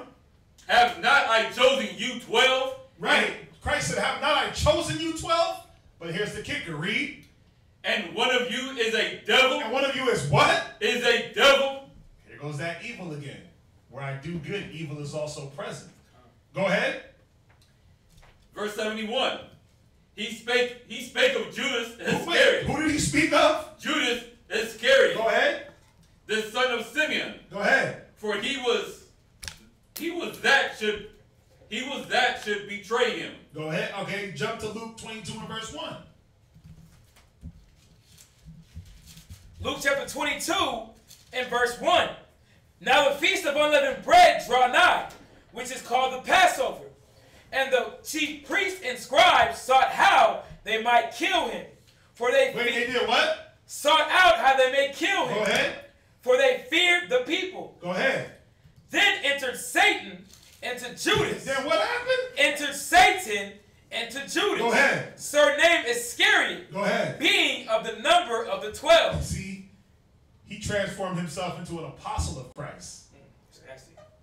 have not I chosen you 12? Right. Christ said, have not I chosen you 12? But here's the kicker. Read. And one of you is a devil. And one of you is what? Is a devil. Here goes that evil again. Where I do good, evil is also present. Go ahead. Verse 71. He spake of Judas Iscariot. Who did he speak of? Judas Iscariot. Go ahead. The son of Simeon. Go ahead. For he was that should betray him. Go ahead. Okay, jump to Luke 22 and verse 1. Luke chapter 22 and verse 1. Now the feast of unleavened bread draw nigh, which is called the Passover. And the chief priests and scribes sought how they might kill him. For they did what? Sought out how they may kill him. Go ahead. For they feared the people. Go ahead. Then entered Satan into Judas. Then what happened? Entered Satan into Judas. Go ahead. Surnamed Iscariot. Go ahead. Being of the number of the 12. See, he transformed himself into an apostle of Christ.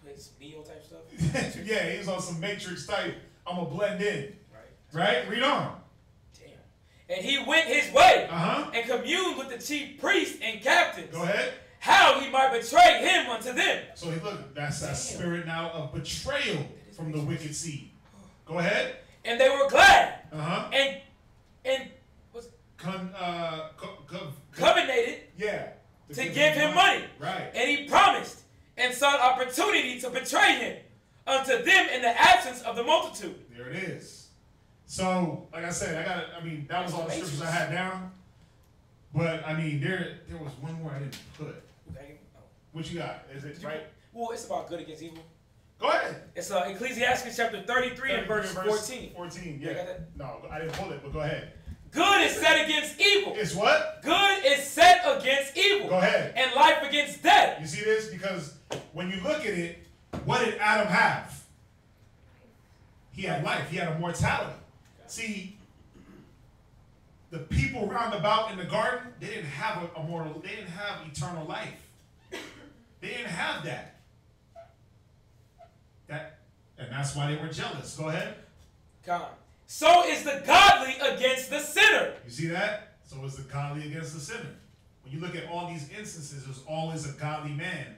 It's Neo type stuff. Yeah, he was on some Matrix type. I'm gonna blend in. Right? Read on. Damn. And he went his way and communed with the chief priests and captains. Go ahead. How he might betray him unto them. So look, that's that spirit now of betrayal from the wicked seed. Go ahead. And they were glad. And was covenanted. Yeah. To give him money. Right. And he promised and sought opportunity to betray him unto them in the absence of the multitude. There it is. So, like I said, that was all the scriptures I had down. But there was one more I didn't put. What you got? Is it right? Well, it's about good against evil. Go ahead. It's Ecclesiastes chapter 33 and verse 14. 14, yeah. No, I didn't pull it, but go ahead. Good is set against evil. It's what? Good is set against evil. Go ahead. And life against death. You see this? Because when you look at it, what did Adam have? He had life. He had immortality. See, the people round about in the garden, they didn't have they didn't have eternal life. They didn't have that. And that's why they were jealous. Go ahead. God. So is the godly against the sinner. You see that? So is the godly against the sinner. When you look at all these instances, there's always a godly man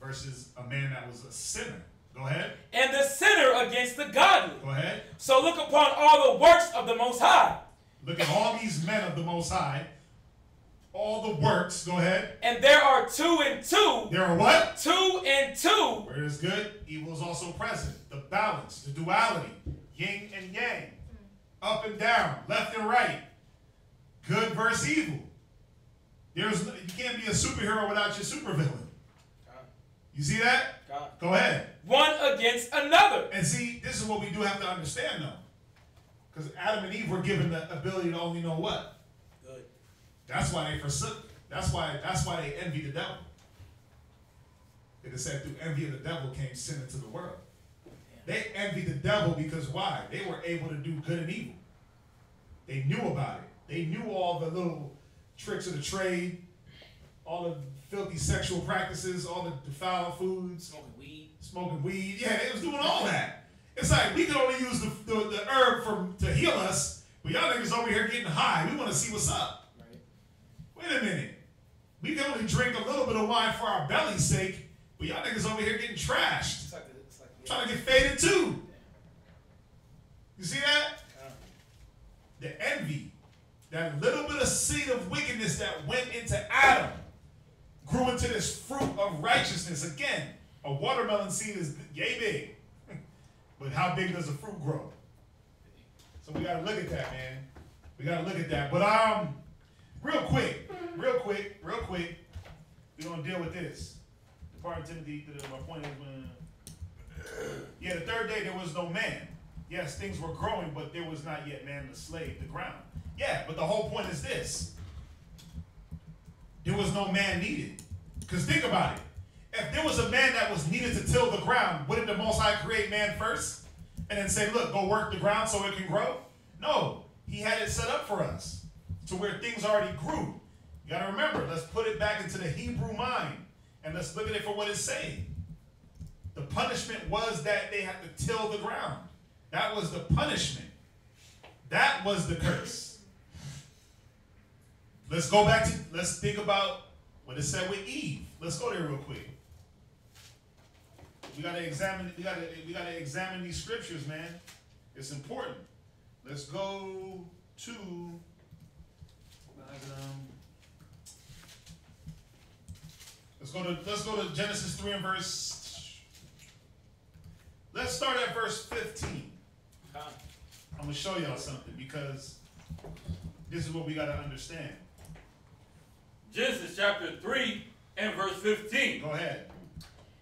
versus a man that was a sinner. Go ahead. And the sinner against the godly. Go ahead. So look upon all the works of the Most High. Look at all these men of the Most High. All the works. Go ahead. And there are 2 and 2. There are what? 2 and 2. Where it is good, evil is also present. The balance, the duality, yin and yang, up and down, left and right, good versus evil. You can't be a superhero without your supervillain. You see that? God. Go ahead. One against another. And see, this is what we do have to understand, though. Because Adam and Eve were given the ability to only know what? Good. That's why they forsook. That's why they envy the devil. It is said through envy of the devil came sin into the world. They envied the devil because why? They were able to do good and evil. They knew about it. They knew all the little tricks of the trade, all the filthy sexual practices, all the defiled foods. Smoking weed. Yeah, they was doing all that. It's like we could only use the herb to heal us, but y'all niggas over here getting high. We want to see what's up. Right. Wait a minute. We can only drink a little bit of wine for our belly's sake, but y'all niggas over here getting trashed. Trying to get faded too. You see that? The envy, that little bit of seed of wickedness that went into Adam, grew into this fruit of righteousness. Again, a watermelon seed is yay big. But how big does a fruit grow? So we got to look at that, man. We got to look at that. But real quick, we're going to deal with this. The part of Timothy, my point is when... Yeah, the third day there was no man. Yes, things were growing, but there was not yet man to slay the ground. Yeah, but the whole point is this. There was no man needed. Because think about it. If there was a man that was needed to till the ground, wouldn't the Most High create man first? And then say, look, go work the ground so it can grow? No, he had it set up for us. to where things already grew. You got to remember, let's put it back into the Hebrew mind, and let's look at it for what it's saying. The punishment was that they had to till the ground. That was the punishment. That was the curse. Let's go back to, let's think about what it said with Eve. Let's go there real quick. We gotta examine these scriptures, man. It's important. Let's go to let's go to Genesis 3 and verse. Let's start at verse 15. I'm gonna show y'all something because this is what we gotta understand. Genesis chapter 3 and verse 15. Go ahead.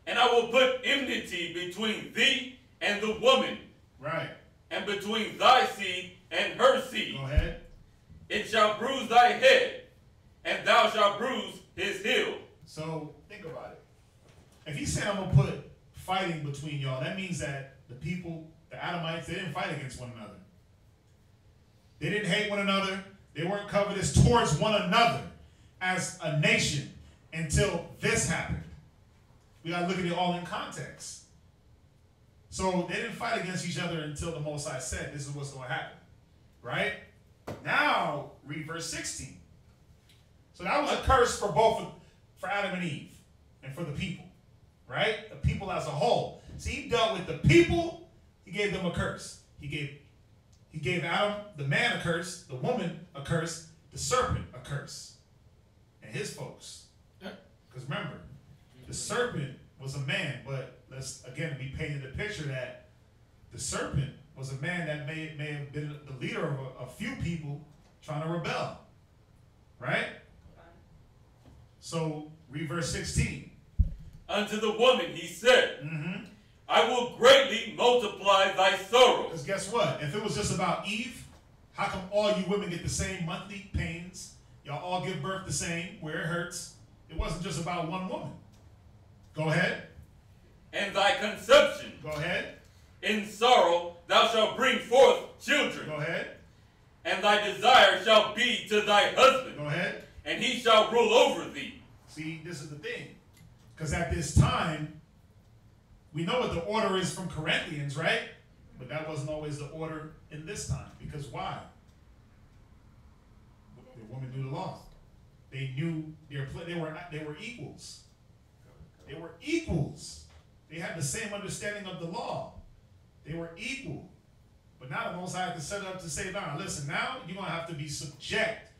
And I will put enmity between thee and the woman. Right. And between thy seed and her seed. Go ahead. It shall bruise thy head, and thou shalt bruise his heel. So think about it. If he said I'm gonna put fighting between y'all, that means that the people, the Adamites, they didn't fight against one another. They didn't hate one another. They weren't covetous towards one another as a nation until this happened. We gotta look at it all in context. So they didn't fight against each other until the Most High said this is what's gonna happen. Right? Now read verse 16. So that was a curse for for Adam and Eve and for the people. Right? The people as a whole. See, he dealt with the people, he gave them a curse. He gave Adam, the man, a curse, the woman a curse, the serpent a curse. And his folks. Because remember, the serpent was a man, but let's again be painted a picture that the serpent was a man that may have been the leader of a few people trying to rebel. Right? So read verse 16. Unto the woman he said, I will greatly multiply thy sorrow. Because guess what? If it was just about Eve, how come all you women get the same monthly pains? Y'all all give birth the same, where it hurts. It wasn't just about one woman. Go ahead. And thy conception. Go ahead. In sorrow thou shalt bring forth children. Go ahead. And thy desire shall be to thy husband. Go ahead. And he shall rule over thee. See, this is the thing. Because at this time, we know what the order is from Corinthians, right? But that wasn't always the order in this time. Because why? The women knew the law. They knew they were equals. They were equals. They had the same understanding of the law. They were equal. But now the Most High had to set it up to say, nah, listen, now you're going to have to be subject.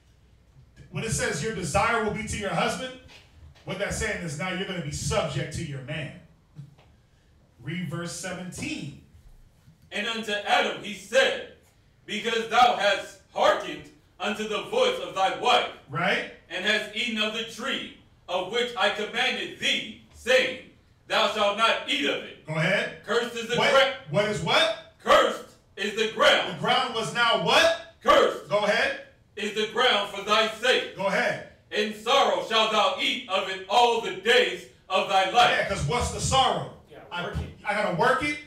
When it says your desire will be to your husband, what that's saying is now you're going to be subject to your man. Read verse 17. And unto Adam he said, because thou hast hearkened unto the voice of thy wife, right, and hast eaten of the tree of which I commanded thee, saying, thou shalt not eat of it. Go ahead. Cursed is the ground. What is what? Cursed is the ground. The ground was now what? Cursed. Go ahead. Is the ground for thy sake. Go ahead. In sorrow shalt thou eat of it all the days of thy life. Yeah, because what's the sorrow? I got to work it.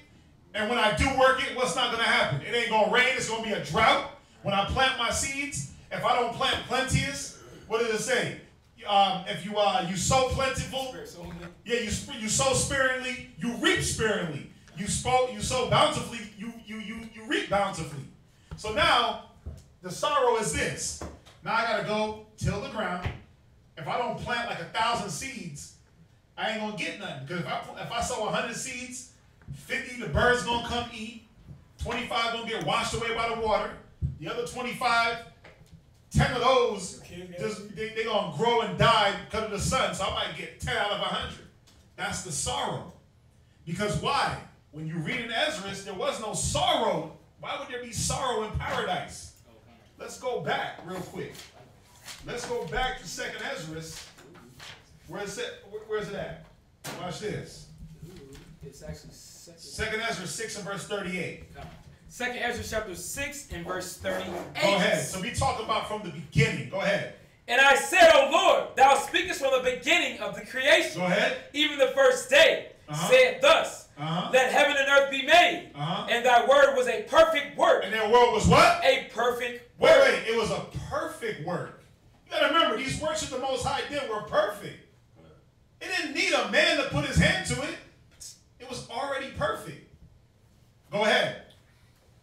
And when I do work it, what's not going to happen? It ain't going to rain. It's going to be a drought. When I plant my seeds, if I don't plant plenteous, what does it say? If you sow plentiful, yeah, you sow sparingly, you reap sparingly. You sow bountifully, you reap bountifully. So now, the sorrow is this. Now I got to go till the ground. If I don't plant like 1,000 seeds, I ain't going to get nothing. Because if I sow 100 seeds, 50 the birds going to come eat. 25 going to get washed away by the water. The other 25, 10 of those, they going to grow and die because of the sun. So I might get 10 out of 100. That's the sorrow. Because why? When you read in Ezra, there was no sorrow. Why would there be sorrow in paradise? Let's go back real quick. Let's go back to 2nd Ezra. Where's it at? Watch this. It's actually 2nd Ezra 6 and verse 38. 2nd Ezra chapter 6 and verse 38. Go ahead. So we talk about from the beginning. Go ahead. And I said, O Lord, thou speakest from the beginning of the creation. Go ahead. Even the first day. Said thus, let heaven and earth be made. And thy word was a perfect work. And their word was what? A perfect work. Wait, it was a perfect work. You gotta remember, these works that the Most High did were perfect. It didn't need a man to put his hand to it. It was already perfect. Go ahead.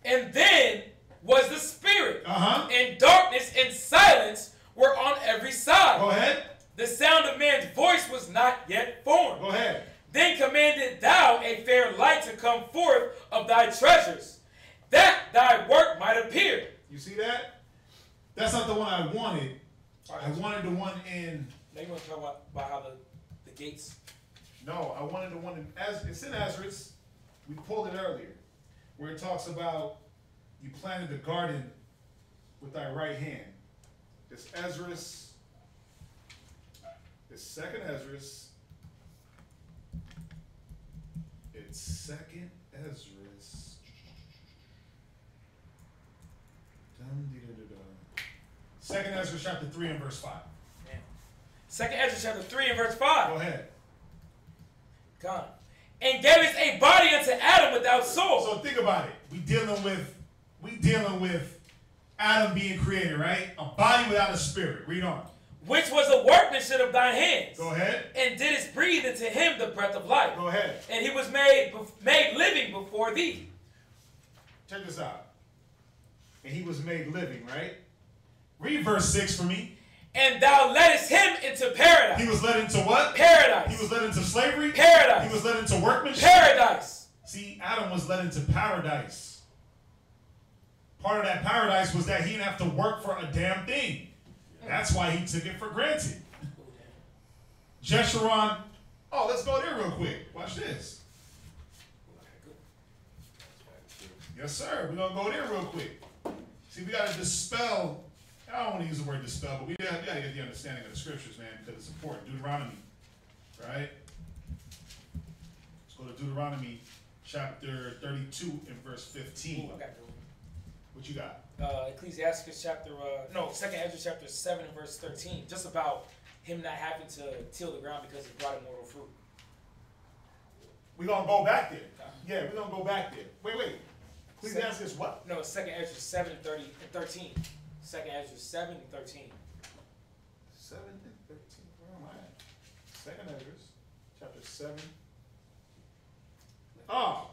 And then was the Spirit. And darkness and silence were on every side. Go ahead. The sound of man's voice was not yet formed. Go ahead. Then commanded thou a fair light to come forth of thy treasures, that thy work might appear. You see that? That's not the one I wanted. I wanted the one in... Now you want to talk about how the gates... No, I wanted the one in... It's in Ezra. We pulled it earlier. Where it talks about you planted the garden with thy right hand. It's Ezra's... It's second Ezra's. It's second Ezra's. Second Ezra chapter 3 and verse 5. Yeah. Second Ezra chapter 3 and verse 5. Go ahead. God. And gavest a body unto Adam without soul. So think about it. We dealing with Adam being created, right? A body without a spirit. Read on. Which was the workmanship of thine hands. Go ahead. And didst breathe into him the breath of life. Go ahead. And he was made living before thee. Check this out. And he was made living, right? Read verse 6 for me. And thou leddest him into paradise. He was led into what? Paradise. He was led into slavery? Paradise. He was led into workmanship? Paradise. See, Adam was led into paradise. Part of that paradise was that he didn't have to work for a damn thing. That's why he took it for granted. Jeshurun. Oh, let's go there real quick. Watch this. Yes, sir. We're going to go there real quick. See, we got to dispel. I don't want to use the word dispel, but we got to get the understanding of the scriptures, man, because it's important. Deuteronomy, right? Let's go to Deuteronomy chapter 32 and verse 15. Ooh, what you got? Ecclesiastes chapter, second Ezra chapter 7 and verse 13. Just about him not having to till the ground because it brought immortal fruit. We're going to go back there. Yeah, we're going to go back there. Wait. Ecclesiastes what? No, second Ezra 7 and 13. Second Ezra 7 and 13. 7 and 13. Where am I at? Second Ezra chapter 7. Oh.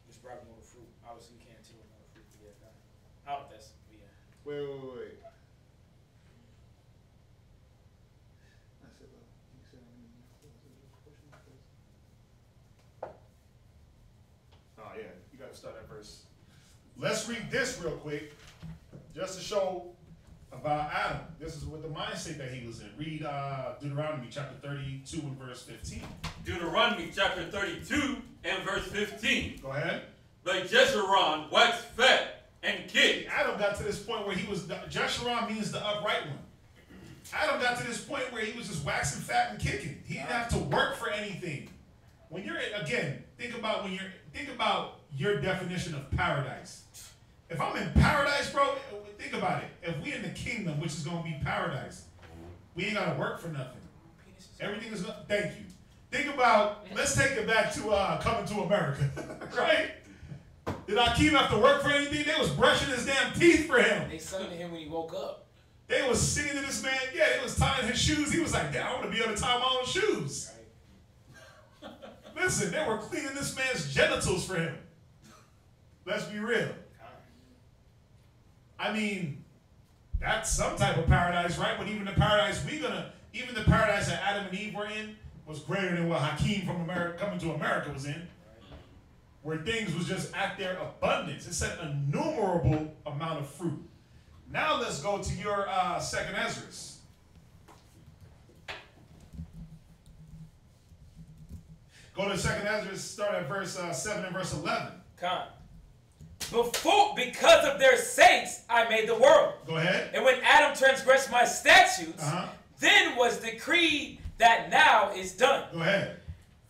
Just brought immortal fruit. Obviously, we can't till immortal fruit. Yeah, I don't know if that's, yeah. Wait. Oh, yeah. You got to start at verse. Let's read this real quick, just to show about Adam. This is what the mindset that he was in. Read Deuteronomy chapter 32 and verse 15. Deuteronomy chapter 32 and verse 15. Go ahead. But Jeshurun waxed fat and kicked. Adam got to this point where he was, Jeshurun means the upright one. Adam got to this point where he was just waxing fat and kicking. He didn't have to work for anything. When you're, again, think about your definition of paradise. If I'm in paradise, bro, think about it. If we in the kingdom, which is going to be paradise, we ain't got to work for nothing. Everything is, thank you. Think about, let's take it back to Coming to America, right? Did Akeem have to work for anything? They was brushing his damn teeth for him. They sung to him when he woke up. They was singing to this man. Yeah, they was tying his shoes. He was like, damn, I want to be able to tie my own shoes. Right. Listen, they were cleaning this man's genitals for him. Let's be real. I mean, that's some type of paradise, right? But even the paradise even the paradise that Adam and Eve were in was greater than what Hakeem from America, Coming to America was in. Where things was just at their abundance. It said innumerable amount of fruit. Now let's go to your second Ezra. Go to second Ezra, start at verse 7 and verse 11. Come. Because of their sakes, I made the world. Go ahead. And when Adam transgressed my statutes, then was decreed that now is done. Go ahead.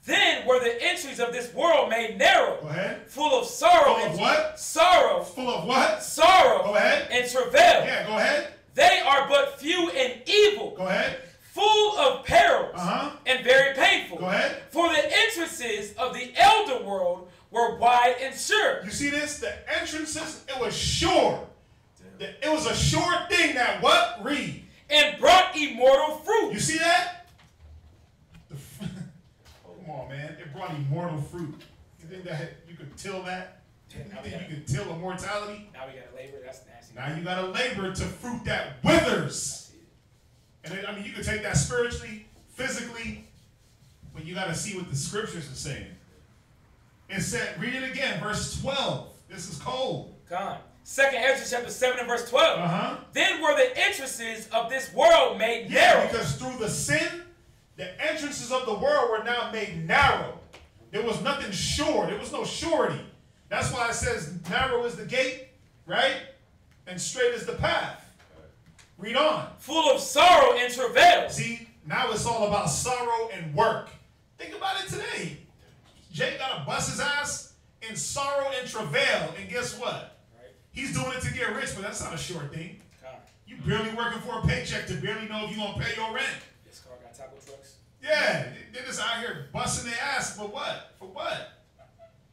Then were the entries of this world made narrow. Go ahead. Full of sorrow. Full of what? Sorrow. Full of what? Sorrow. Go ahead. And travail. Yeah, go ahead. They are but few and evil. Go ahead. full of perils and very painful. Go ahead. For the entrances of the elder world were wide and sure. You see this? The entrances, it was sure. It was a sure thing that what? Read. And brought immortal fruit. You see that? Come on, man. It brought immortal fruit. You think that you could till that? You think you could till immortality? Now we gotta labor. That's nasty. Now you gotta labor to fruit that withers. And then, I mean, you could take that spiritually, physically, but you gotta see what the scriptures are saying. It said, read it again, verse 12. This is cold. Come on. 2nd Ezra chapter 7 and verse 12. Then were the entrances of this world made narrow. Because through the sin, the entrances of the world were now made narrow. There was nothing sure. There was no surety. That's why it says narrow is the gate, right? And straight is the path. Read on. Full of sorrow and travail. See, now it's all about sorrow and work. Think about it today. Jake got to bust his ass in sorrow and travail. And guess what? He's doing it to get rich, but that's not a sure thing. You barely working for a paycheck to barely know if you're going to pay your rent. This car got taco trucks. Yeah, they're just out here busting their ass for what? For what?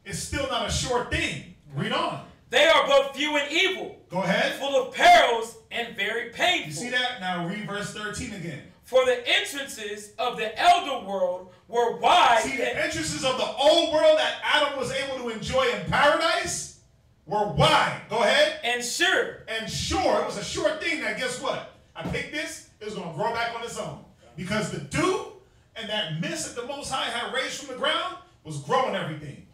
It's still not a sure thing. Read on. They are but few and evil. Go ahead. Full of perils and very painful. You see that? Now read verse 13 again. For the entrances of the elder world were wide. See, the entrances of the old world that Adam was able to enjoy in paradise were wide. Go ahead. And sure. And sure. It was a sure thing that, guess what? I picked this, it was going to grow back on its own. Because the dew and that mist that the Most High had raised from the ground was growing everything.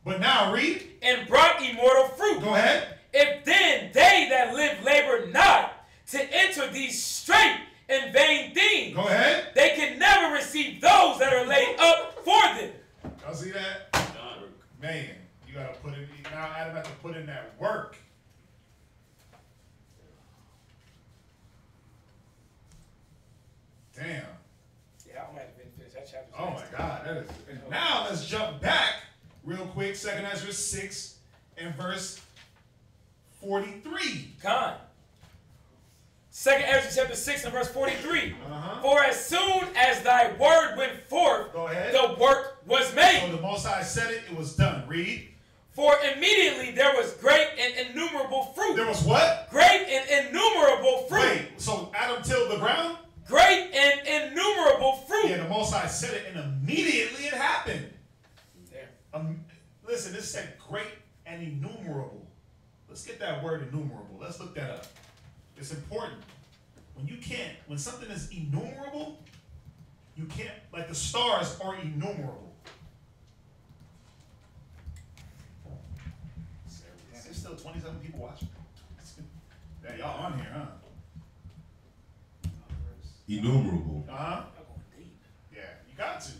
But now read. And brought immortal fruit. Go ahead. If then they that live labor not to enter these straight and vain things. Go ahead. They can never receive those that are laid up for them. Y'all see that? Man, you got to put in, now Adam have to put in that work. Damn. Yeah, I might have been finished that chapter. Oh my God. That is, and now let's jump back real quick. 2nd Ezra 6 and verse 43. Come on. 2nd Ezra chapter 6 and verse 43. For as soon as thy word went forth, Go ahead. the work was made. So the Most High said it, it was done. Read. For immediately there was great and innumerable fruit. There was what? Great and innumerable fruit. Wait, so Adam tilled the ground? Great and innumerable fruit. Yeah, the Most High said it, and immediately it happened. There. Listen, this said great and innumerable. Let's get that word innumerable. Let's look that up. It's important. When something is innumerable, you can't, like the stars are innumerable. There's still 27 people watching. Yeah, y'all on here, huh? Innumerable. Uh-huh. Yeah, you got to.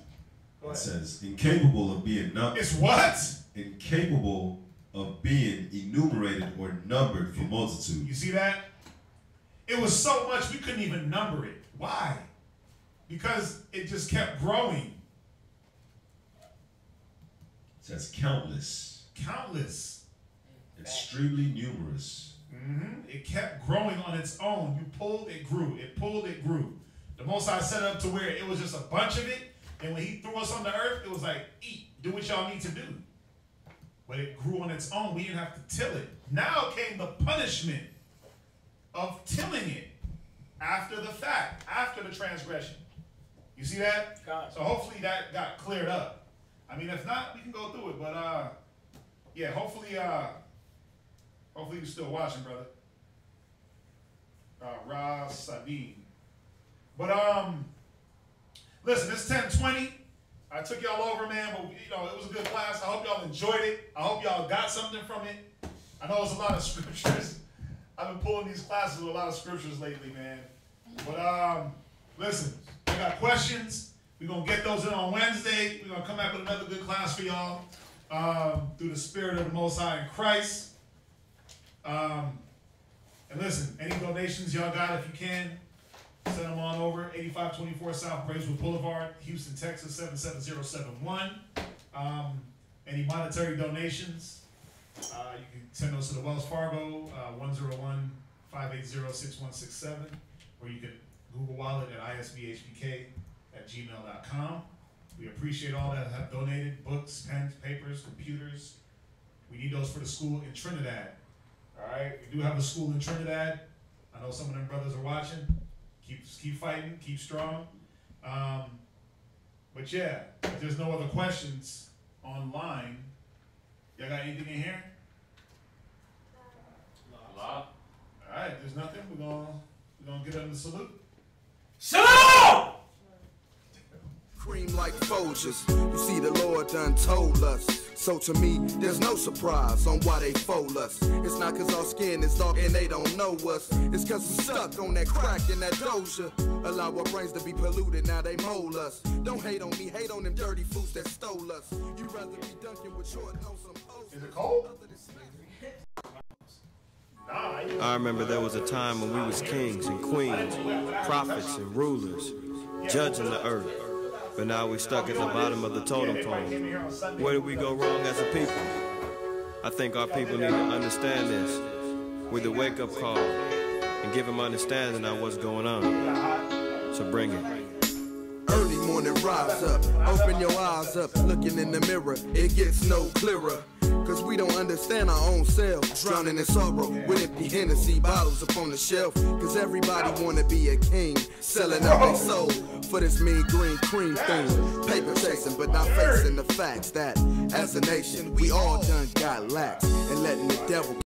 Go ahead. It says, incapable of being numbered. It's what? Incapable of being enumerated or numbered for multitude. You see that? It was so much we couldn't even number it. Why? Because it just kept growing. It says countless. Countless. Extremely numerous. It kept growing on its own. You pulled, it grew. It pulled, it grew. The Most High set it up to where it was just a bunch of it. And when he threw us on the earth, it was like, eat, do what y'all need to do. But it grew on its own. We didn't have to till it. Now came the punishment of tilling it after the fact, after the transgression. You see that? God. So hopefully that got cleared up. I mean, if not, we can go through it. But yeah, hopefully you're still watching, brother. Raz Sabine. But listen, it's 10:20. I took y'all over, man, but it was a good class. I hope y'all enjoyed it. I hope y'all got something from it. I know it's a lot of scriptures. I've been pulling these classes with a lot of scriptures lately, man. But listen, I got questions. We're going to get those in on Wednesday. We're going to come back with another good class for y'all through the Spirit of the Most High in Christ. And listen, any donations y'all got, if you can, send them on over. 8524 South Braeswood Boulevard, Houston, Texas, 77071. Any monetary donations, you can send those to the Wells Fargo, 101-580-6167, or you can Google Wallet at isbhpk@gmail.com. We appreciate all that have donated books, pens, papers, computers. We need those for the school in Trinidad. All right, we do have a school in Trinidad. I know some of them brothers are watching. Keep fighting, keep strong. But yeah, if there's no other questions online, y'all got anything in here? All right, there's nothing. We're gonna get them to salute. Shalom! Cream like Folgers, you see the Lord done told us. So to me, there's no surprise on why they fold us. It's not cause our skin is dark and they don't know us. It's cause we're stuck on that crack and that doja. Allow our brains to be polluted, now they mold us. Don't hate on me, hate on them dirty fools that stole us. You'd rather be dunking with short nose some hoes. Is it cold? I remember there was a time when we was kings and queens, prophets and rulers, judging the earth. But now we're stuck at the bottom of the totem pole. Where did we go wrong as a people? I think our people need to understand this with a wake-up call and give them understanding of what's going on. So bring it. Early morning, rise up, open your eyes up, looking in the mirror, it gets no clearer. Cause we don't understand our own selves, drowning in sorrow with empty Hennessy bottles upon the shelf. Cause everybody wanna be a king, selling out their soul for this mean green cream thing. Paper chasing, but not facing the facts that as a nation we all done got lax and letting the devil